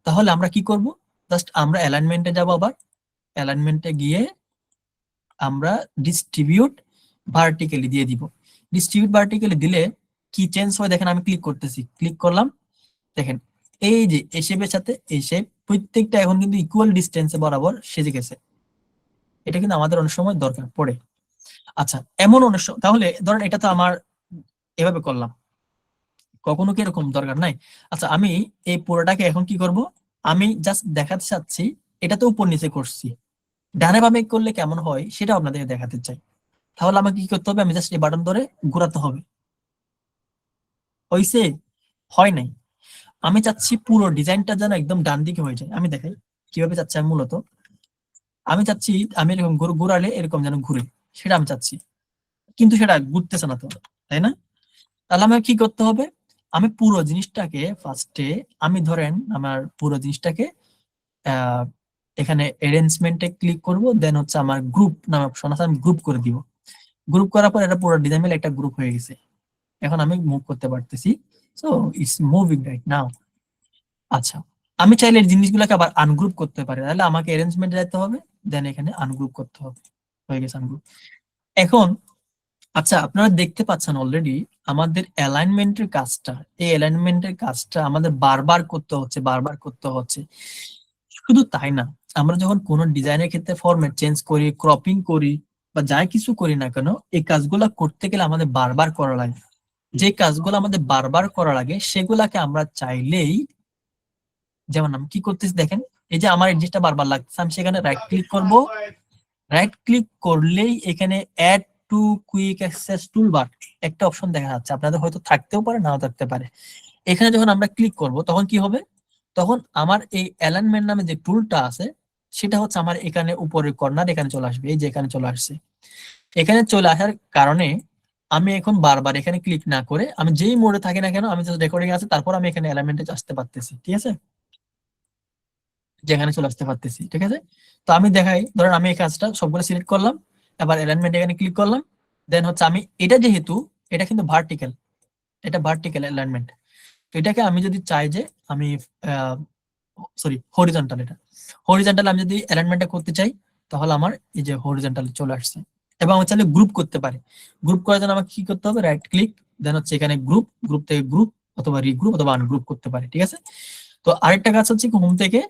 তাহলে আমরা কি করব, জাস্ট আমরা অ্যালাইনমেন্টে যাব, আবার অ্যালাইনমেন্টে গিয়ে আমরা ডিস্ট্রিবিউট ভার্টিক্যালি দিয়ে দিব। ডিস্ট্রিবিউট ভার্টিক্যালি দিলে কি চেঞ্জ হয় দেখেন, আমি ক্লিক করতেছি, ক্লিক করলাম, দেখেন এই যে এই শেপের সাথে এই শেপ প্রত্যেকটা এখন কিন্তু ইকুয়াল ডিস্টেন্সে বরাবর সেজে গেছে। এটা কিন্তু আমাদের অনেক সময় দরকার পড়ে। আচ্ছা, এমন অনেক সময়, তাহলে ধরেন এটা তো আমার এভাবে করলাম, কখনো কি এরকম দরকার নাই। আচ্ছা, আমি এই পুরোটাকে এখন কি করব, আমি জাস্ট দেখাতে চাচ্ছি এটা তো উপর নিচে করছি, ডানে বামে করলে কেমন হয় সেটা আপনাদের দেখাতে চাই। তাহলে আমাকে কি করতে হবে, আমি জাস্ট এই বাটন ধরে ঘোরাতে হবে। হইছে? হয় নাই। আমি চাচ্ছি পুরো ডিজাইনটা যেন একদম ডান দিকে হয়ে যায়। আমি দেখাই কিভাবে চাচ্ছি। আমি মূলত আমি চাচ্ছি আমি এরকম ঘুরালে এরকম যেন ঘুরে, সেটা আমি চাচ্ছি, কিন্তু সেটা ঘুরতেছে না তো, তাই না? তাহলে আমাকে কি করতে হবে, আমি পুরো জিনিসটাকে ফার্স্টে আমি ধরেন আমার পুরো জিনিসটাকে আহ এখানে অ্যারেঞ্জমেন্টে ক্লিক করব, দেন হচ্ছে আমার গ্রুপ নামে অপশন আছে, আমি গ্রুপ করে দিব। গ্রুপ করার পর এটা পুরো ডিজাইন মিলে একটা গ্রুপ হয়ে গেছে। এখন আমি মুভ করতে পারতেছি, so it's moving right now. আচ্ছা, আমি চাইলে এই জিনিসগুলোকে আবার আনগ্রুপ করতে পারি, তাহলে আমাকে অ্যারেঞ্জমেন্টে যেতে হবে, দেন এখানে আনগ্রুপ করতে হবে। হয়ে গেছে আনগ্রুপ। এখন আচ্ছা, আপনারা দেখতে পাচ্ছেন অলরেডি আমাদের অ্যালাইনমেন্টের কাজটা, এই অ্যালাইনমেন্টের কাজটা আমাদের বারবার করতে হচ্ছে, বারবার করতে হচ্ছে। শুধু তাই না, আমরা যখন কোনো ডিজাইনের ক্ষেত্রে ফরম্যাট চেঞ্জ করি, ক্রপিং করি, বা যাই কিছু করি না কেন, এই কাজগুলো করতে গেলে আমাদের বারবার করা লাগে। যে কাজগুলো আমাদের বারবার করা লাগে সেগুলাকে আমরা চাইলেই, যেমন আমি কি করতেছি দেখেন, এই যে আমার এই জিনিসটা বারবার লাগছে, আমি সেখানে রাইট ক্লিক করব, রাইট ক্লিক করলেই এখানে add to quick access toolbar একটা অপশন দেখা যাচ্ছে, আপনাদের হয়তো থাকতেও পারে নাও থাকতে পারে। এখানে যখন আমরা ক্লিক করব তখন কি হবে, তখন আমার এই অ্যালাইনমেন্ট নামে যে টুলটা আছে সেটা হচ্ছে আমার এখানে উপরের কর্নার এখানে চলে আসবে, এই যে এখানে চলে আসছে। এখানে চলে আসার কারণে আমি এখন বারবার এখানে ক্লিক না করে আমি যেই মোডে থাকি না কেন, আমি জাস্ট রেকর্ডিং আছে, তারপর আমি এখানে এলিমেন্টে আসতে পারতেছি, ঠিক আছে, যেখানে চলে আসতে পারতেছি, ঠিক আছে। তো আমি দেখাই, ধরেন আমি এই কাজটা সবগুলো সিলেক্ট করলাম, এবার অ্যালাইনমেন্ট এখানে ক্লিক করলাম, দেন হচ্ছে আমি এটা যেহেতু এটা কিন্তু ভার্টিক্যাল, এটা ভার্টিক্যাল অ্যালাইনমেন্ট, তো এটাকে আমি যদি চাই যে আমি সরি হরিজন্টাল, এটা হরিজন্টাল আমি যদি অ্যালাইনমেন্টটা করতে চাই তাহলে আমার এই যে হরিজন্টাল চলে আসছে। এবং আমি চাইলে গ্রুপ করতে পারি, গ্রুপ করার জন্য আমাকে কি করতে হবে, রাইট ক্লিক, দেন হচ্ছে এখানে গ্রুপ, গ্রুপ থেকে গ্রুপ অথবা রিগ্রুপ অথবা আনগ্রুপ করতে পারি, ঠিক আছে। তো আরেকটা কাজ হচ্ছে হোম থেকে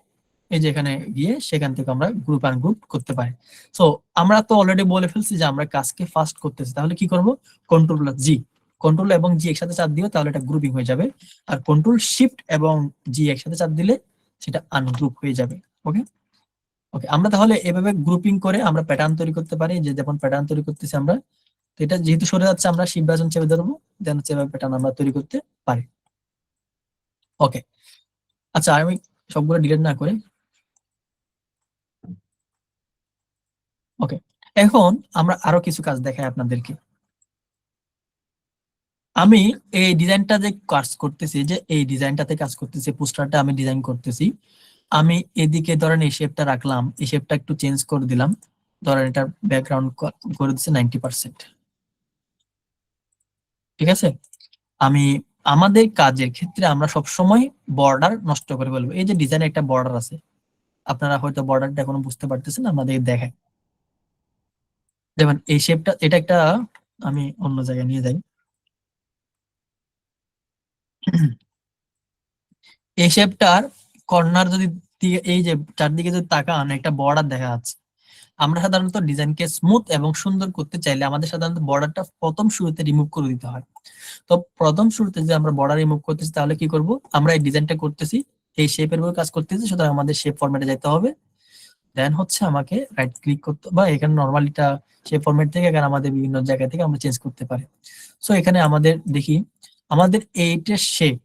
এই যে এখানে গিয়ে সেখান থেকে আমরা গ্রুপ আনগ্রুপ করতে পারি। সো আমরা তো অলরেডি বলে ফেলছি যে আমরা কাজকে ফাস্ট করতেছি, তাহলে কি করব, কন্ট্রোল প্লাস জি, কন্ট্রোল এবং জি একসাথে চাপ দিও তাহলে এটা গ্রুপিং হয়ে যাবে, আর কন্ট্রোল শিফট এবং জি একসাথে চাপ দিলে সেটা আনগ্রুপ হয়ে যাবে। ওকে, ওকে, আমরা তাহলে এভাবে গ্রুপিং করে আমরা প্যাটার্ন তৈরি করতে পারি, যে যেমন প্যাটার্ন তৈরি করতেছি আমরা, তো এটা যেহেতু সরে যাচ্ছে আমরা শিফট বাটন চেপে ধরবো, দেন হচ্ছে এভাবে প্যাটার্ন আমরা তৈরি করতে পারি। ওকে, আচ্ছা আমি সবগুলো ডিলিট না করে, ওকে, এখন আমরা আরো কিছু কাজ দেখাই আপনাদেরকে। আমি এই ডিজাইনটা যে কাজ করতেছি, যে এই ডিজাইনটাতে কাজ করতেছি, পোস্টারটা আমি ডিজাইন করতেছি, আমি এদিকে ধরেন এই শেপটা রাখলাম, এই শেপটা একটু চেঞ্জ করে দিলাম, ধরেন এটার ব্যাকগ্রাউন্ড করে দিচ্ছি 90%, ঠিক আছে। আমি আমাদের কাজের ক্ষেত্রে আমরা সব সময় বর্ডার নষ্ট করে বলবো। এই যে ডিজাইনে একটা বর্ডার আছে, আপনারা হয়তো বর্ডারটা এখনো বুঝতে পারতেছেন, আমাদের দেখায়। যেমন এই শেপটা, এটা একটা, আমি অন্য জায়গায় নিয়ে যাই। এই শেপটার কর্নার যদি এই যে চারদিকে যদি তাকান, একটা বর্ডার দেখা যাচ্ছে। আমরা সাধারণত ডিজাইনকে স্মুথ এবং সুন্দর করতে চাইলে আমাদের সাধারণত বর্ডারটা প্রথম শুরুতে রিমুভ করে দিতে হয়। তো প্রথম শুরুতে যে আমরা বর্ডার রিমুভ করতেছি, তাহলে কি করব, আমরা এই ডিজাইনটা করতেছি, এই শেপের উপর কাজ করতেছি, সুতরাং আমাদের শেপ ফরম্যাটে যেতে হবে। দেন হচ্ছে আমাকে রাইট ক্লিক করতে, বা এখানে নরমালিটা শেপ ফরম্যাট থেকে এখানে আমাদের বিভিন্ন জায়গা থেকে আমরা চেঞ্জ করতে পারি। সো এখানে আমাদের দেখি, আমাদের এইটার শেপ,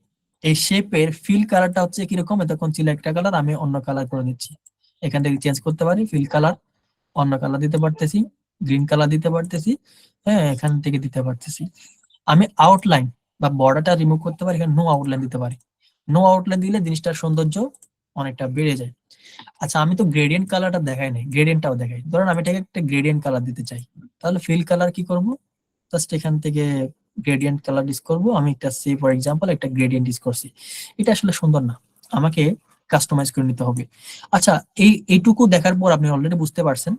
এই শেপের ফিল কালারটা হচ্ছে কিরকম, এতক্ষণ ছিল একটা কালার, আমি অন্য কালার করে দিচ্ছি। এখান থেকে চেঞ্জ করতে পারি, ফিল কালার অন্য কালার দিতে পারতেছি, গ্রিন কালার দিতে পারতেছি, হ্যাঁ এখান থেকে দিতে পারতেছি। আমি আউটলাইন বা বর্ডারটা রিমুভ করতে পারি, এখানে নো আউটলাইন দিতে পারি। নো আউটলাইন দিলে জিনিসটার সৌন্দর্য অনেকটা বেড়ে যায়। আচ্ছা আমি তো গ্রেডিয়েন্ট কালারটা দেখাই নাই, গ্রেডিয়েন্টটাও দেখাই। ধরুন আমি এটাকে একটা গ্রেডিয়েন্ট কালার দিতে চাই, তাহলে ফিল কালার কি করব, জাস্ট এখান থেকে গ্রেডিয়েন্ট কালার ইউজ করব। আমি একটা সে ফর এক্সাম্পল একটা গ্রেডিয়েন্ট ইউজ করছি, এটা আসলে সুন্দর না, আমাকে কাস্টমাইজ করে নিতে হবে। আচ্ছা এইটুকু দেখার পর আপনি অলরেডি বুঝতে পারছেন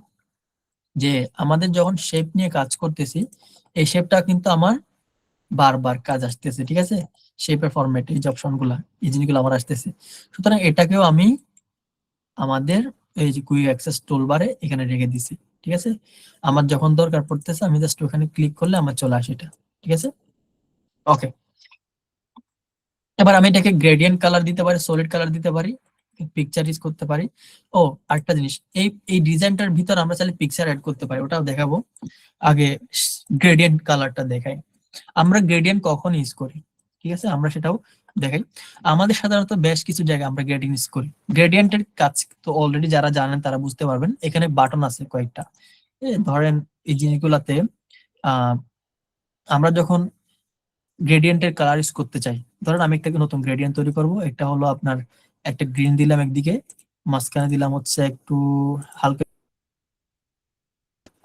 যে আমাদের যখন শেপ নিয়ে কাজ করতেছি, এই শেপটা কিন্তু আমার বারবার কাজ আসতেছে, ঠিক আছে। শেপের ফরম্যাট, এই যে অপশনগুলা, এই জিনিসগুলো আমার আসতেছে। সুতরাং এটাকেও আমি আমাদের এই যে কুইক অ্যাক্সেস টুলবারে এখানে রেখে দিছি, ঠিক আছে। আমার যখন দরকার পড়তেছে আমি জাস্ট ওখানে ক্লিক করলে আমার চলে আসে এটা, ঠিক আছে। ওকে, এবার আমি এটাকে গ্রেডিয়েন্ট কালার দিতে পারি, সলিড কালার দিতে পারি, পিকচার ইউজ করতে পারি। ও আরেকটা জিনিস, এই ডিজাইনটার ভিতর আমরা চাইলে পিকচার অ্যাড করতে পারি, ওটাও দেখাবো। আগে গ্রেডিয়েন্ট কালারটা দেখাই, আমরা গ্রেডিয়েন্ট কখন ইউজ করি, ঠিক আছে, আমরা সেটাও দেখাই। আমাদের সাধারণত বেশ কিছু জায়গায় আমরা গ্রেডিয়েন্ট ইউজ করি। গ্রেডিয়েন্টের কাজ তো অলরেডি যারা জানেন তারা বুঝতে পারবেন, এখানে বাটন আছে কয়েকটা। ধরেন এই জিনিসগুলাতে আহ আমরা যখন গ্রেডিয়েন্টের কালার ইউজ করতে চাই, ধরেন আমি একটা নতুন গ্রেডিয়েন্ট তৈরি করব, একটা হলো আপনার একটা গ্রিন দিলাম একদিকে, মাঝখানে দিলাম হচ্ছে একটু হালকা,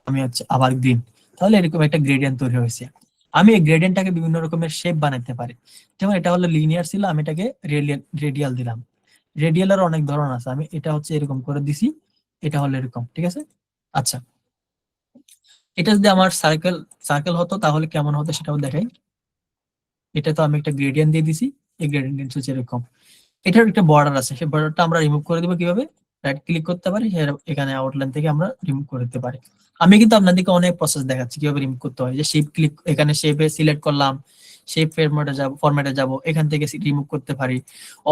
আমি হচ্ছে আবার গ্রিন, তাহলে এরকম একটা গ্রেডিয়েন্ট তৈরি হয়েছে। আমি এই গ্রেডিয়েন্টটাকে বিভিন্ন রকমের শেপ বানাতে পারি। যেমন এটা হলো লিনিয়ার ছিল, আমি এটাকে রেডিয়াল দিলাম। রেডিয়ালের অনেক ধরন আছে, আমি এটা হচ্ছে এরকম করে দিছি, এটা হলো এরকম, ঠিক আছে। আচ্ছা এটা যদি আমার সার্কেল সার্কেল হতো তাহলে কেমন হতো সেটাও দেখাই। এটা তো আমি একটা গ্রেডিয়েন্ট দিয়ে দিছি, এই গ্রেডিয়েন্ট হচ্ছে এরকম। এটার একটা বর্ডার আছে, সেই বর্ডারটা আমরা রিমুভ করে দিব কিভাবে, রাইট ক্লিক করতে পারি, এখানে আউটলাইন থেকে আমরা রিমুভ করে দিতে পারি। আমি কিন্তু আপনাদেরকে অনেক প্রসেস দেখাচ্ছি কিভাবে রিমুভ করতে হয়। যে শেপ ক্লিক, এখানে শেপে সিলেক্ট করলাম, শেপ ফরম্যাটে যাব, এখান থেকে রিমুভ করতে পারি।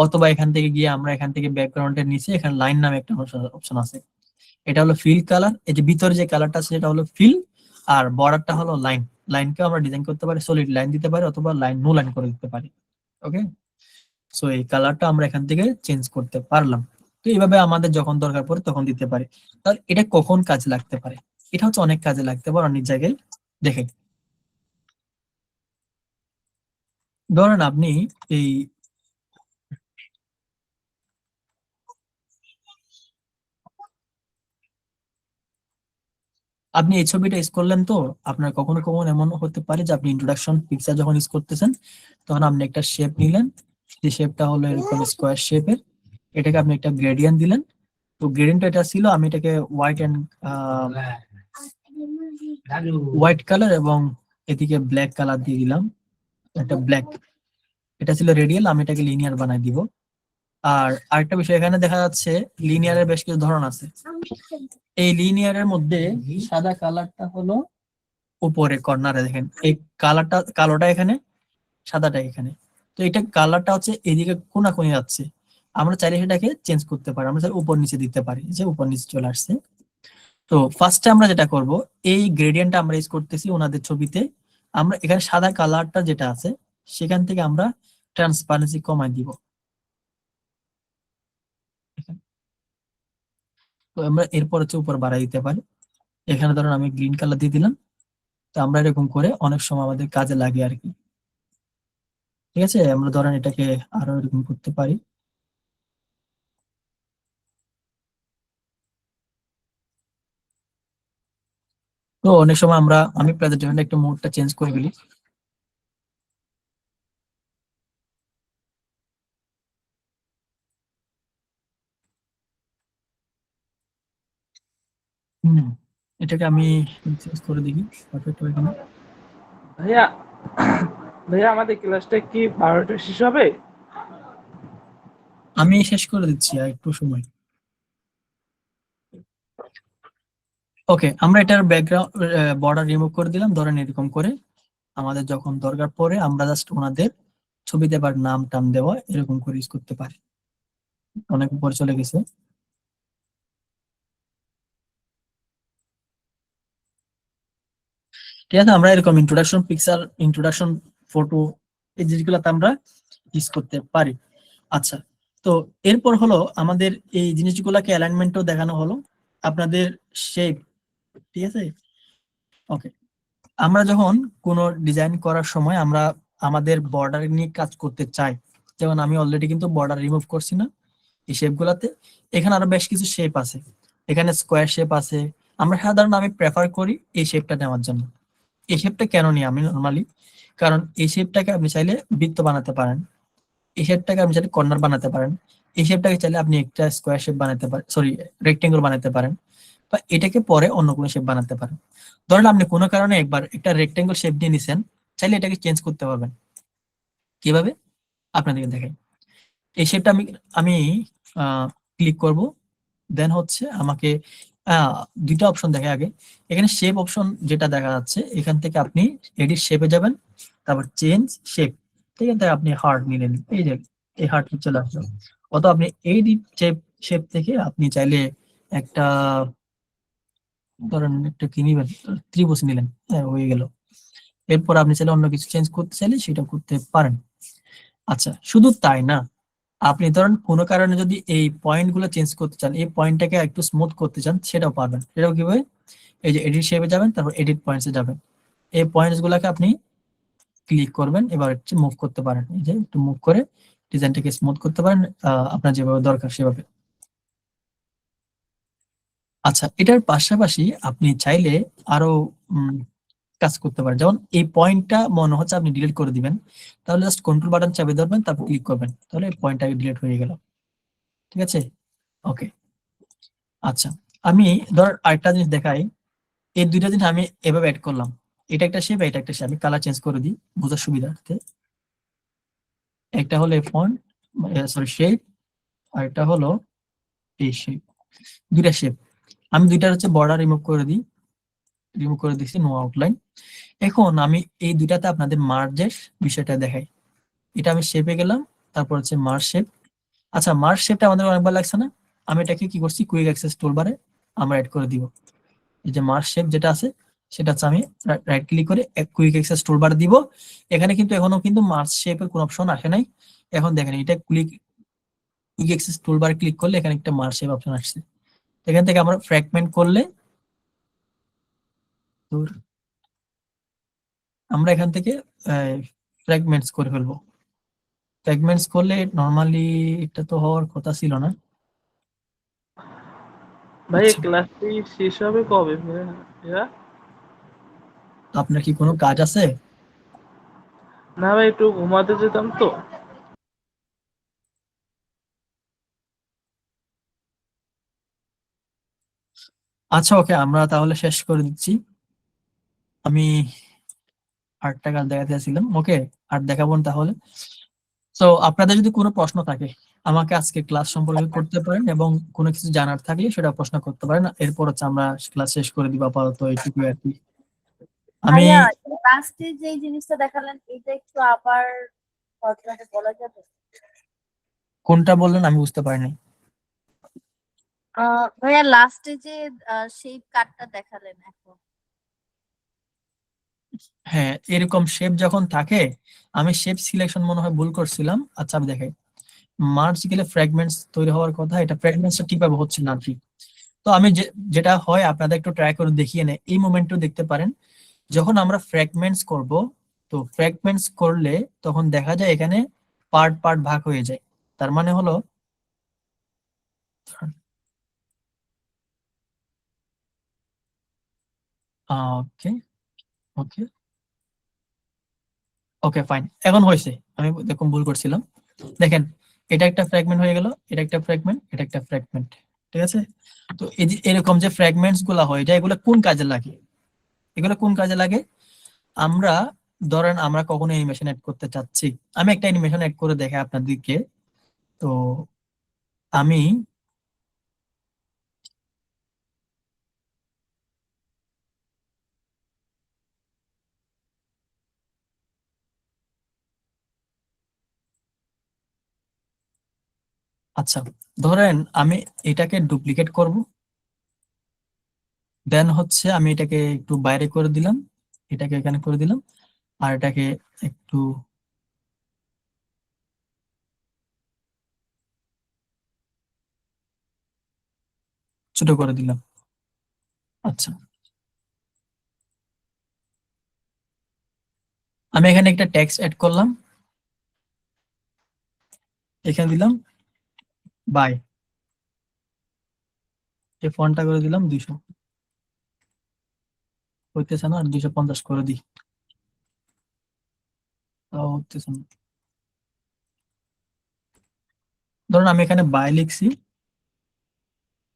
অথবা এখান থেকে গিয়ে আমরা এখান থেকে ব্যাকগ্রাউন্ডের নিচে এখানে লাইন নামে একটা অপশন আছে, এটা হলো ফিল কালার। এই যে ভিতরে যে কালারটা আছে সেটা হলো ফিল, আর বর্ডারটা হলো লাইন। লাইনকেও আমরা ডিজাইন করতে পারি, সলিড লাইন দিতে পারি অথবা লাইন নো লাইন করে দিতে পারি। ওকে, সো এই কালারটা আমরা এখান থেকে চেঞ্জ করতে পারলাম। তো এইভাবে আমাদের যখন দরকার পড়ে তখন দিতে পারি। তাহলে এটা কখন কাজে লাগতে পারে, এটা হচ্ছে অনেক কাজে লাগতে পারে অনেক জায়গায়। দেখেন ধরেন আপনি এই আপনি এই ছবিটা ইউজ করলেন, তো আপনার কখনো কখনো এমন হতে পারে যে আপনি ইন্ট্রোডাকশন পিকচার যখন ইউজ করতেছেন তখন আপনি একটা শেপ নিলেন, যে শেপটা হলো এরকম স্কোয়ার শেপের, এটাকে আপনি একটা গ্রেডিয়েন্ট দিলেন। তো গ্রেডিয়েন্ট এটা ছিল, আমি এটাকে হোয়াইট কালার এবং এদিকে ব্ল্যাক কালার দিয়ে দিলাম, একটা ব্ল্যাক। এটা ছিল রেডিয়াল, আমি এটাকে লিনিয়ার বানাই দিব। আর আরেকটা বিষয় এখানে দেখা যাচ্ছে, লিনিয়ারের বেশ কিছু ধরন আছে। এই লিনিয়ারের মধ্যে সাদা কালারটা হলো উপরে কর্নারে, দেখেন এই কালারটা, কালোটা এখানে, সাদাটা এখানে। তো এটা কালারটা হচ্ছে এদিকে কোনাকুনি যাচ্ছে, আমরা চাইলে সেটাকে চেঞ্জ করতে পারি, আমরা চাইলে উপর নিচে দিতে পারি, যে উপর নিচে চলে আসছে। তো ফার্স্টে আমরা যেটা করব, এই গ্রেডিয়েন্টটা আমরা ইউজ করতেছি ওনাদের ছবিতে। আমরা এখানে সাদা কালারটা যেটা আছে সেখান থেকে আমরা ট্রান্সপারেন্সি কমাই দিব। তো আমরা এরপর হচ্ছে উপর বাড়াই দিতে পারি। এখানে ধরুন আমি গ্রিন কালার দিয়ে দিলাম। তো আমরা এরকম করে অনেক সময় আমাদের কাজে লাগে আর কি। ঠিক আছে, আমরা ধরেন এটাকে আরো এরকম করতে পারি। তো অনেক সময় আমি প্রেজেন্টেশনটা একটু মোডটা চেঞ্জ করে ফেলি। হুম, এটাকে আমি চেঞ্জ করে দেখি পারফেক্ট হয় কিনা। ভাইয়া ভাইয়া আমাদের ক্লাসটা কি 12টা শেষ হবে? আমি শেষ করে দিচ্ছি আর একটু সময়। ওকে, আমরা এটার ব্যাকগ্রাউন্ড বর্ডার রিমুভ করে দিলাম ধরেন এরকম করে। আমাদের যখন দরকার পড়ে আমরা জাস্ট ওনাদের ছবিতে আবার নাম টাম দেওয়া এরকম করে ইউজ করতে পারি। অনেক উপরে চলে গেছে। ঠিক আছে, আমরা এরকম ইন্ট্রোডাকশন পিকচার, ইন্ট্রোডাকশন ফটো, এই জিনিসগুলোতে আমরা ইউজ করতে পারি। আচ্ছা, তো এরপর হলো আমাদের এই জিনিসগুলোকে অ্যালাইনমেন্টও দেখানো হলো, আপনাদের শেপ। ঠিক আছে, ওকে। আমরা যখন কোনো ডিজাইন করার সময় আমরা আমাদের বর্ডার নিয়ে কাজ করতে চাই, যেমন আমি অলরেডি কিন্তু বর্ডার রিমুভ করছি না এই শেপ গুলাতে। এখানে আরো বেশ কিছু শেপ আছে, এখানে স্কোয়ার শেপ আছে। আমরা সাধারণত আমি প্রেফার করি এই শেপটা নেওয়ার জন্য। এই শেপটা কেন নিই আমি নর্মালি, কারণ এই শেপটাকে আপনি চাইলে বৃত্ত বানাতে পারেন, এই শেপটাকে আপনি চাইলে কর্নার বানাতে পারেন, এই শেপটাকে চাইলে আপনি একটা স্কোয়ার শেপ বানাতে পারেন, সরি রেক্টেঙ্গল বানাতে পারেন, বা এটাকে পরে অন্য কোনো শেপ বানাতে পারেন। ধরেন আপনি কোনো কারণে একবার একটা রেক্টেঙ্গল শেপ নিয়ে নিছেন, চাইলে এটাকে চেঞ্জ করতে পারবেন। কিভাবে আপনাদেরকে দেখাই। এই শেপটা আমি আমি ক্লিক করব, দেন হচ্ছে আমাকে দুইটা অপশন দেখে আগে। এখানে শেপ অপশন যেটা দেখা যাচ্ছে, এখান থেকে আপনি এডিট শেপে যাবেন, তারপর চেঞ্জ শেপ, এখান থেকে আপনি হার্ট নিলেন, এই যে এই হার্ট চলে আসলো। অথবা আপনি এডিট শেপ শেপ থেকে আপনি চাইলে একটা ধরেন একটা কি নিবেন, ত্রিভুজ নিলেন, হ্যাঁ হয়ে গেল। এরপর আপনি চাইলে অন্য কিছু চেঞ্জ করতে চাইলে সেটা করতে পারেন। আচ্ছা, শুধু তাই না, আপনি ধরেন কোনো কারণে যদি এই পয়েন্ট গুলো চেঞ্জ করতে চান, এই পয়েন্টটাকে একটু স্মুথ করতে চান, সেটাও পারবেন। সেটাও কিভাবে, এই যে এডিট শেপে যাবেন, তারপর এডিট পয়েন্টসে যাবেন, এই পয়েন্টস গুলাকে আপনি ক্লিক করবেন, এবার একটু মুভ করতে পারেন, এই যে একটু মুভ করে ডিজাইনটাকে স্মুথ করতে পারেন আপনার যেভাবে দরকার সেভাবে। আচ্ছা, এটার পাশাপাশি আপনি চাইলে আরো কাজ করতে পারেন। যেমন এই পয়েন্টটা মনে হচ্ছে আপনি ডিলিট করে দিবেন, তাহলে জাস্ট কন্ট্রোল বাটন চাপে ধরবেন, তারপর ক্লিক করবেন, তাহলে এই পয়েন্টটা ডিলিট হয়ে গেল। ঠিক আছে, ওকে। আচ্ছা, আমি ধর আরেকটা জিনিস দেখাই। এই দুইটা জিনিস আমি এভাবে অ্যাড করলাম, এটা একটা শেপ, এটা একটা শেপ। আমি কালার চেঞ্জ করে দিই বোঝার সুবিধার্থে। একটা হলো ফন্ট, সরি শেপ, আর একটা হলো এই শেপ, দুইটা শেপ। আমি দুইটার হচ্ছে বর্ডার রিমুভ করে দিচ্ছি, নো আউটলাইন। এখন আমি এই দুইটাতে আপনাদের মার্জের বিষয়টা দেখাই। এটা আমি শেপে গেলাম, তারপর হচ্ছে মার্জ শেপ। আচ্ছা, মার্জ শেপটা আমাদের অনেকবার লাগছে না, আমি এটাকে কি করছি, কুইক অ্যাক্সেস টুলবারে আমরা অ্যাড করে দিব। এই যে মার্জ শেপ যেটা আছে সেটা হচ্ছে আমি রাইট ক্লিক করে কুইক অ্যাক্সেস টুলবার দিব। এখানে কিন্তু এখনো কিন্তু মার্জ শেপের কোন অপশন আসে নাই। এখন দেখেন এটা কুইক অ্যাক্সেস টুলবার ক্লিক করলে এখানে একটা মার্জ শেপ অপশন আসছে। এখান থেকে আমরা ফ্র্যাগমেন্ট করলে আমরা এখান থেকে ফ্র্যাগমেন্টস করে ফেলবো। ফ্র্যাগমেন্টস করলে নরমালি এটা তো হওয়ার কথা ছিল না। ভাই আচ্ছা, ক্লাসটি শেষ হবে কবে ভাইয়া? আপনার কি কোনো কাজ আছে? না ভাই, একটু ঘুমাতে যেতাম তো। আচ্ছা, ওকে, আমরা তাহলে শেষ করে দিচ্ছি। আমি আরেকটা কাজ দেখাতে চাইছিলাম, ওকে, আর দেখাবো না তাহলে। তো আপনাদের যদি কোনো প্রশ্ন থাকে আমাকে আজকে ক্লাস সম্পর্কে করতে পারেন, এবং কোনো কিছু জানার থাকলে সেটা প্রশ্ন করতে পারেন। এরপর হচ্ছে আমরা ক্লাস শেষ করে দিব, আপাতত এইটুকু আর কি। আমি ভাইয়া লাস্টে যে জিনিসটা দেখালেন এটা একটু আবার বলা যাবে? কোনটা বললেন আমি বুঝতে পারিনি। ভাইয়া লাস্টে যে শেপ কাটটা দেখালেন এখন। হ্যাঁ, এরকম শেপ যখন থাকে, আমি শেপ সিলেকশন মনে হয় ভুল করছিলাম। আচ্ছা আমি দেখাই, মার্জ গেলে ফ্র্যাগমেন্টস তৈরি হওয়ার কথা, এটা ফ্র্যাগমেন্টসটা ঠিকভাবে হচ্ছে না আর কি। তো আমি যেটা হয় আপনাদের একটু ট্রাই করে দেখিয়ে নেই, এই মোমেন্টও দেখতে পারেন। যখন আমরা ফ্র্যাগমেন্টস করব, তো ফ্র্যাগমেন্টস করলে তখন দেখা যায় এখানে পার্ট পার্ট ভাগ হয়ে যায়। তার মানে হলো ওকে, ওকে, ওকে, ফাইন, এখন হয়েছে। আমি দেখুন ভুল করছিলাম। দেখেন, এটা একটা ফ্র্যাগমেন্ট হয়ে গেল, এটা একটা ফ্র্যাগমেন্ট, এটা একটা ফ্র্যাগমেন্ট। ঠিক আছে? তো এই যে এরকম যে ফ্র্যাগমেন্টস গুলা হয় যায়, এগুলো কোন কাজে লাগে? এগুলো কোন কাজে লাগে? আমরা ধরেন আমরা কখনো অ্যানিমেশন এড করতে চাচ্ছি, আমি একটা অ্যানিমেশন এড করে দেখাই আপনাদেরকে। তো আমি আচ্ছা, ধরেন আমি এটাকে ডুপ্লিকেট করব, দেন হচ্ছে আমি এটাকে একটু বাইরে করে দিলাম, এটাকে এখানে করে দিলাম, আর এটাকে একটু ছোট করে দিলাম। আচ্ছা, আমি এখানে একটা টেক্সট অ্যাড করলাম, এখানে দিলাম বাই, এই ফন্টটা করে দিলাম 200, হইতেছে না, আর 250 করে দিই, তাও হইতেছে না। ধরুন আমি এখানে বাই লিখছি,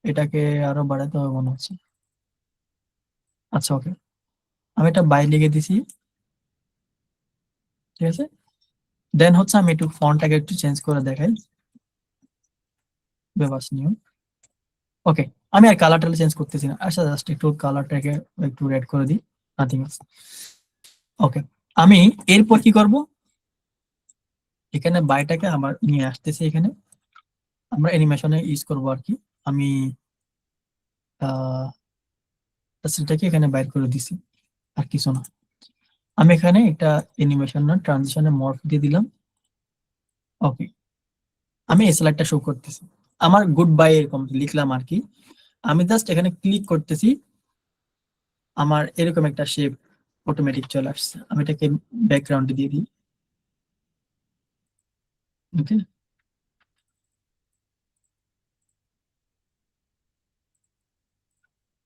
এটাকে আরো বাড়াতে হবে মনে হচ্ছে। আচ্ছা, ওকে, আমি এটা বাই লিখে দিছি। ঠিক আছে, দেন হচ্ছে আমি একটু ফন্টটাকে একটু চেঞ্জ করে দেখাই, বেবাস নিউ। ওকে, আমি আর কালারটা চেঞ্জ করতেছি না। আচ্ছা, জাস্ট একটু কালারটাকে একটু রেড করে দিই, নাথিং এলস। ওকে, আমি এরপর কি করব, এখানে বাইটাকে আমার নিয়ে আসতেছি, এখানে আমরা অ্যানিমেশনে ইউজ করব আর কি। আমি সেটাকে এখানে বাইর করে দিছি, আর কিছু না। আমি এখানে একটা অ্যানিমেশন না ট্রানজিশনে মর্ফ দিয়ে দিলাম। ওকে, আমি এই স্লাইডটা শো করতেছি, আমার গুড বাই এরকম লিখলাম আর কি। আমি জাস্ট এখানে ক্লিক করতেছি, আমার এরকম একটা শেপ অটোমেটিক চলে আসছে। আমি এটাকে ব্যাকগ্রাউন্ডে দিয়ে দিই। ওকে,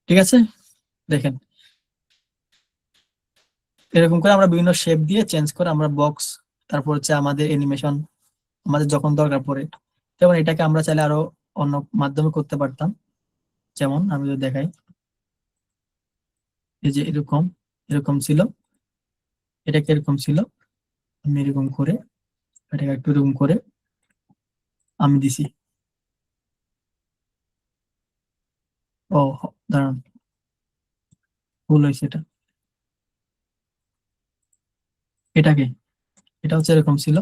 ঠিক আছে, দেখেন এরকম করে আমরা বিভিন্ন শেপ দিয়ে চেঞ্জ করে আমরা বক্স, তারপর হচ্ছে আমাদের অ্যানিমেশন আমাদের যখন দরকার পড়ে, যেমন এটাকে আমরা চাইলে আরো অন্য মাধ্যমে করতে পারতাম। যেমন আমি যদি দেখাই, এই যে এরকম এরকম ছিল, এটা কিরকম ছিল, আমি এরকম করে এটাকে একটু এরকম করে আমি দিছি। ও, দাঁড়ান, ভুল হয়েছে, এটাকে, এটা হচ্ছে এরকম ছিল,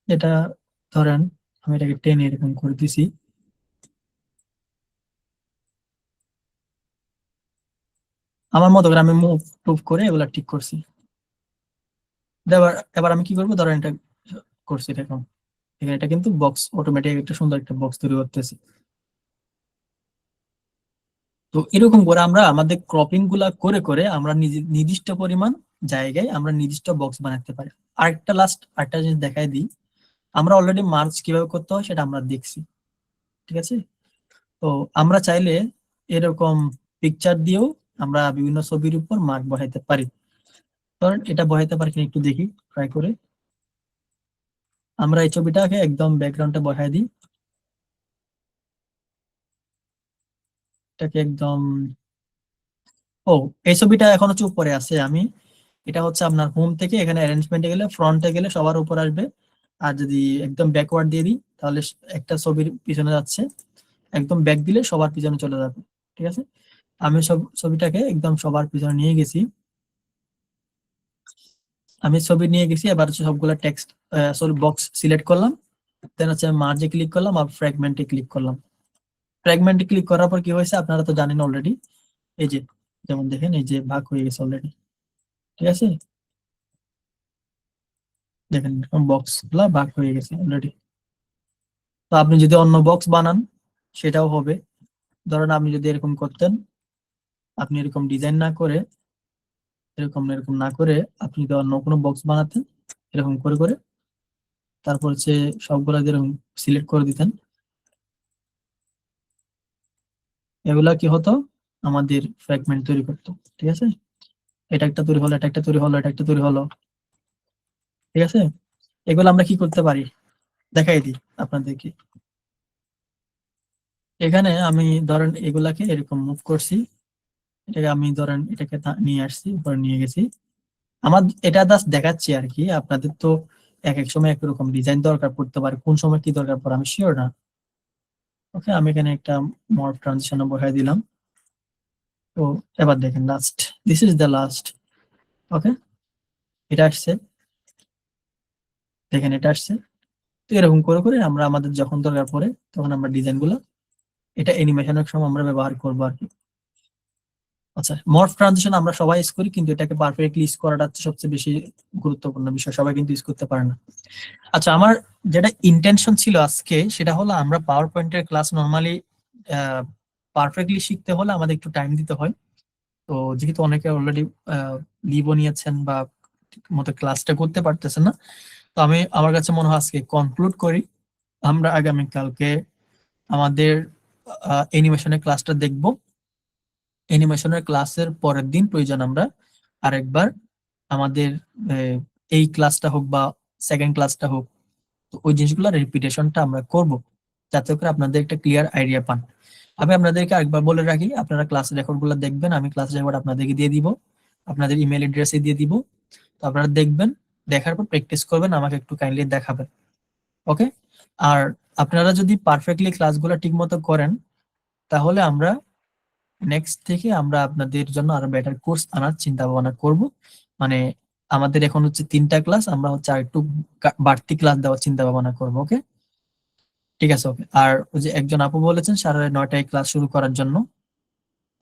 এটা ধরেন আমি এটাকে টেনে এরকম করে দিছি। আমার মতো করে আমি মুভ টুভ করে এগুলা ঠিক করছি। এবার এবার আমি কি করবো, ধরেন এটা করছি এরকম, এখানে এটা কিন্তু বক্স অটোমেটিক একটা সুন্দর একটা বক্স তৈরি করতেছি। তো এরকম করে আমরা আমাদের ক্রপিং গুলা করে করে আমরা নির্দিষ্ট পরিমাণ জায়গায় আমরা নির্দিষ্ট বক্স বানাতে পারি। আরেকটা লাস্ট আরেকটা জিনিস দেখাই দিই, আমরা অলরেডি মার্চ কিভাবে করতে হয় সেটা আমরা দেখছি। ঠিক আছে, তো আমরা চাইলে এরকম পিকচার দিয়েও আমরা বিভিন্ন ছবির উপর মার্ক বসাইতে পারি। ধরেন এটা বসাইতে পারি কিনা একটু দেখি, ট্রাই করে। আমরা এই ছবিটাকে একদম ব্যাকগ্রাউন্ডে বসাই দিই, এটাকে একদম, ও, এই ছবিটা এখন হচ্ছে উপরে আছে। আমি এটা হচ্ছে আপনার হোম থেকে এখানে অ্যারেঞ্জমেন্টে গেলে ফ্রন্টে গেলে সবার উপর আসবে, আর যদি একদম ব্যাকওয়ার্ড দিয়ে দিই তাহলে একটা ছবির পিছনে যাচ্ছে, একদম ব্যাক দিলে সবার পিছনে চলে যাবে। ঠিক আছে, আমি সব ছবিটাকে একদম সবার পিছনে নিয়ে গেছি। আমি ছবি নিয়ে গেছি, এবার হচ্ছে সবগুলা টেক্সট সরি বক্স সিলেক্ট করলাম, দেন হচ্ছে মার্জে ক্লিক করলাম আর ফ্র্যাগমেন্টে ক্লিক করলাম। ফ্র্যাগমেন্টে ক্লিক করার পর কি হয়েছে আপনারা তো জানেন অলরেডি, এই যে যেমন দেখেন এই যে ভাগ হয়ে গেছে অলরেডি, ঠিক আছে, দেখেন বক্স গুলা ভাগ হয়ে গেছে অলরেডি। তো আপনি যদি অন্য বক্স বানান সেটাও হবে। ধরেন আপনি যদি এরকম করতেন, আপনি এরকম ডিজাইন না করে এরকম এরকম না করে আপনি যদি অন্য কোনো বক্স বানাতেন এরকম করে করে, তারপর হচ্ছে সবগুলা এরকম সিলেক্ট করে দিতেন, এগুলা কি হতো আমাদের ফ্র্যাগমেন্ট তৈরি করতো, ঠিক আছে। এটা একটা তৈরি হলো, এটা একটা তৈরি হলো, এটা একটা তৈরি হলো, ঠিক আছে। এগুলো আমরা কি করতে পারি দেখাই দিই আপনাদেরকে। এখানে আমি ধরেন এগুলাকে এরকম মুভ করছি, এটাকে আমি ধরেন এটাকে নিয়ে আসছি, উপরে নিয়ে গেছি। আমার এটা জাস্ট দেখাচ্ছি আর কি, আপনাদের তো এক এক সময় একরকম ডিজাইন দরকার পড়তে পারে, কোন সময় কি দরকার পড়ে আমি শিওর না। ওকে, আমি এখানে একটা মর্ফ ট্রানজিশন বসাই দিলাম। তো এবার দেখেন last, this is the last. Okay, এটা আসছে, দেখেন এটা আসছে। তো এরকম করে করে আমরা আমাদের যখন দরকার পড়ে তখন আমরা ডিজাইন গুলো এটা অ্যানিমেশনের সময় আমরা ব্যবহার করবো আর কি। আচ্ছা, মর্ফ ট্রানজিশন আমরা সবাই ইউজ করি, কিন্তু এটাকে পারফেক্টলি ইউজ করাটা হচ্ছে সবচেয়ে বেশি গুরুত্বপূর্ণ বিষয়, সবাই কিন্তু ইউজ করতে পারে না। আচ্ছা, আমার যেটা ইন্টেনশন ছিল আজকে সেটা হলো আমরা পাওয়ার পয়েন্টের ক্লাস নর্মালি পারফেক্টলি শিখতে হলে আমাদের একটু টাইম দিতে হয়। তো যেহেতু অনেকে অলরেডি লিভও নিয়েছেন বা মতো ক্লাসটা করতে পারতেছেন না, তো আমি আমার কাছে মনে হয় আজকে কনক্লুড করি, আমরা আগামীকালকে আমাদের অ্যানিমেশনের ক্লাসটা দেখব। অ্যানিমেশনের ক্লাসের পরের দিন প্রয়োজন আমরা আরেকবার আমাদের এই ক্লাসটা হোক বা সেকেন্ড ক্লাসটা হোক, তো ওই জিনিসগুলো রিপিটেশনটা আমরা করব, যাতে করে আপনাদের একটা ক্লিয়ার আইডিয়া পান। আমি আপনাদেরকে আরেকবার বলে রাখি, আপনারা ক্লাস রেকর্ডগুলো দেখবেন, আমি ক্লাস রেকর্ড আপনাদেরকে দিয়ে দিব, আপনাদের ইমেল অ্যাড্রেসে দিয়ে দিব। তো আপনারা দেখবেন, দেখার পর প্র্যাকটিস করবেন, আমাকে একটু কাইন্ডলি দেখাবেন। ওকে, আর আপনারা যদি পারফেক্টলি ক্লাসগুলো ঠিকমতো করেন তাহলে আমরা নেক্সট থেকে আমরা আপনাদের জন্য আরো বেটার কোর্স আনার চিন্তা ভাবনা করব। মানে আমাদের এখন হচ্ছে 3টা ক্লাস, আমরা হচ্ছে আর একটু বাড়তি ক্লাস দেওয়ার চিন্তা ভাবনা করবো। ওকে, ঠিক আছে। ওকে, আর ওই যে একজন আপু বলেছেন 9:30টায় ক্লাস শুরু করার জন্য,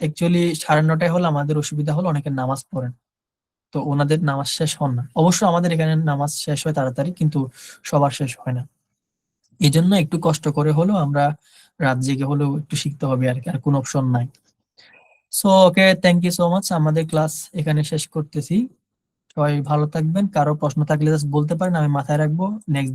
অ্যাকচুয়ালি 9:30টায় হলে আমাদের অসুবিধা হলো অনেকে নামাজ পড়েন, তো ওনাদের নামাজ শেষ হন না। অবশ্য আমাদের এখানে নামাজ শেষ হয় তাড়াতাড়ি, কিন্তু সবার শেষ হয় না। এই জন্য একটু কষ্ট করে হলেও আমরা রাত জেগে হলেও একটু শিখতে হবে আর কি, আর কোনো অপশন নাই। So okay, thank you so much, আমাদের ক্লাস এখানে শেষ করতেছি। সবাই ভালো থাকবেন, কারো প্রশ্ন থাকলে জাস্ট বলতে পারেন, আমি মাথায় রাখবো। নেক্সট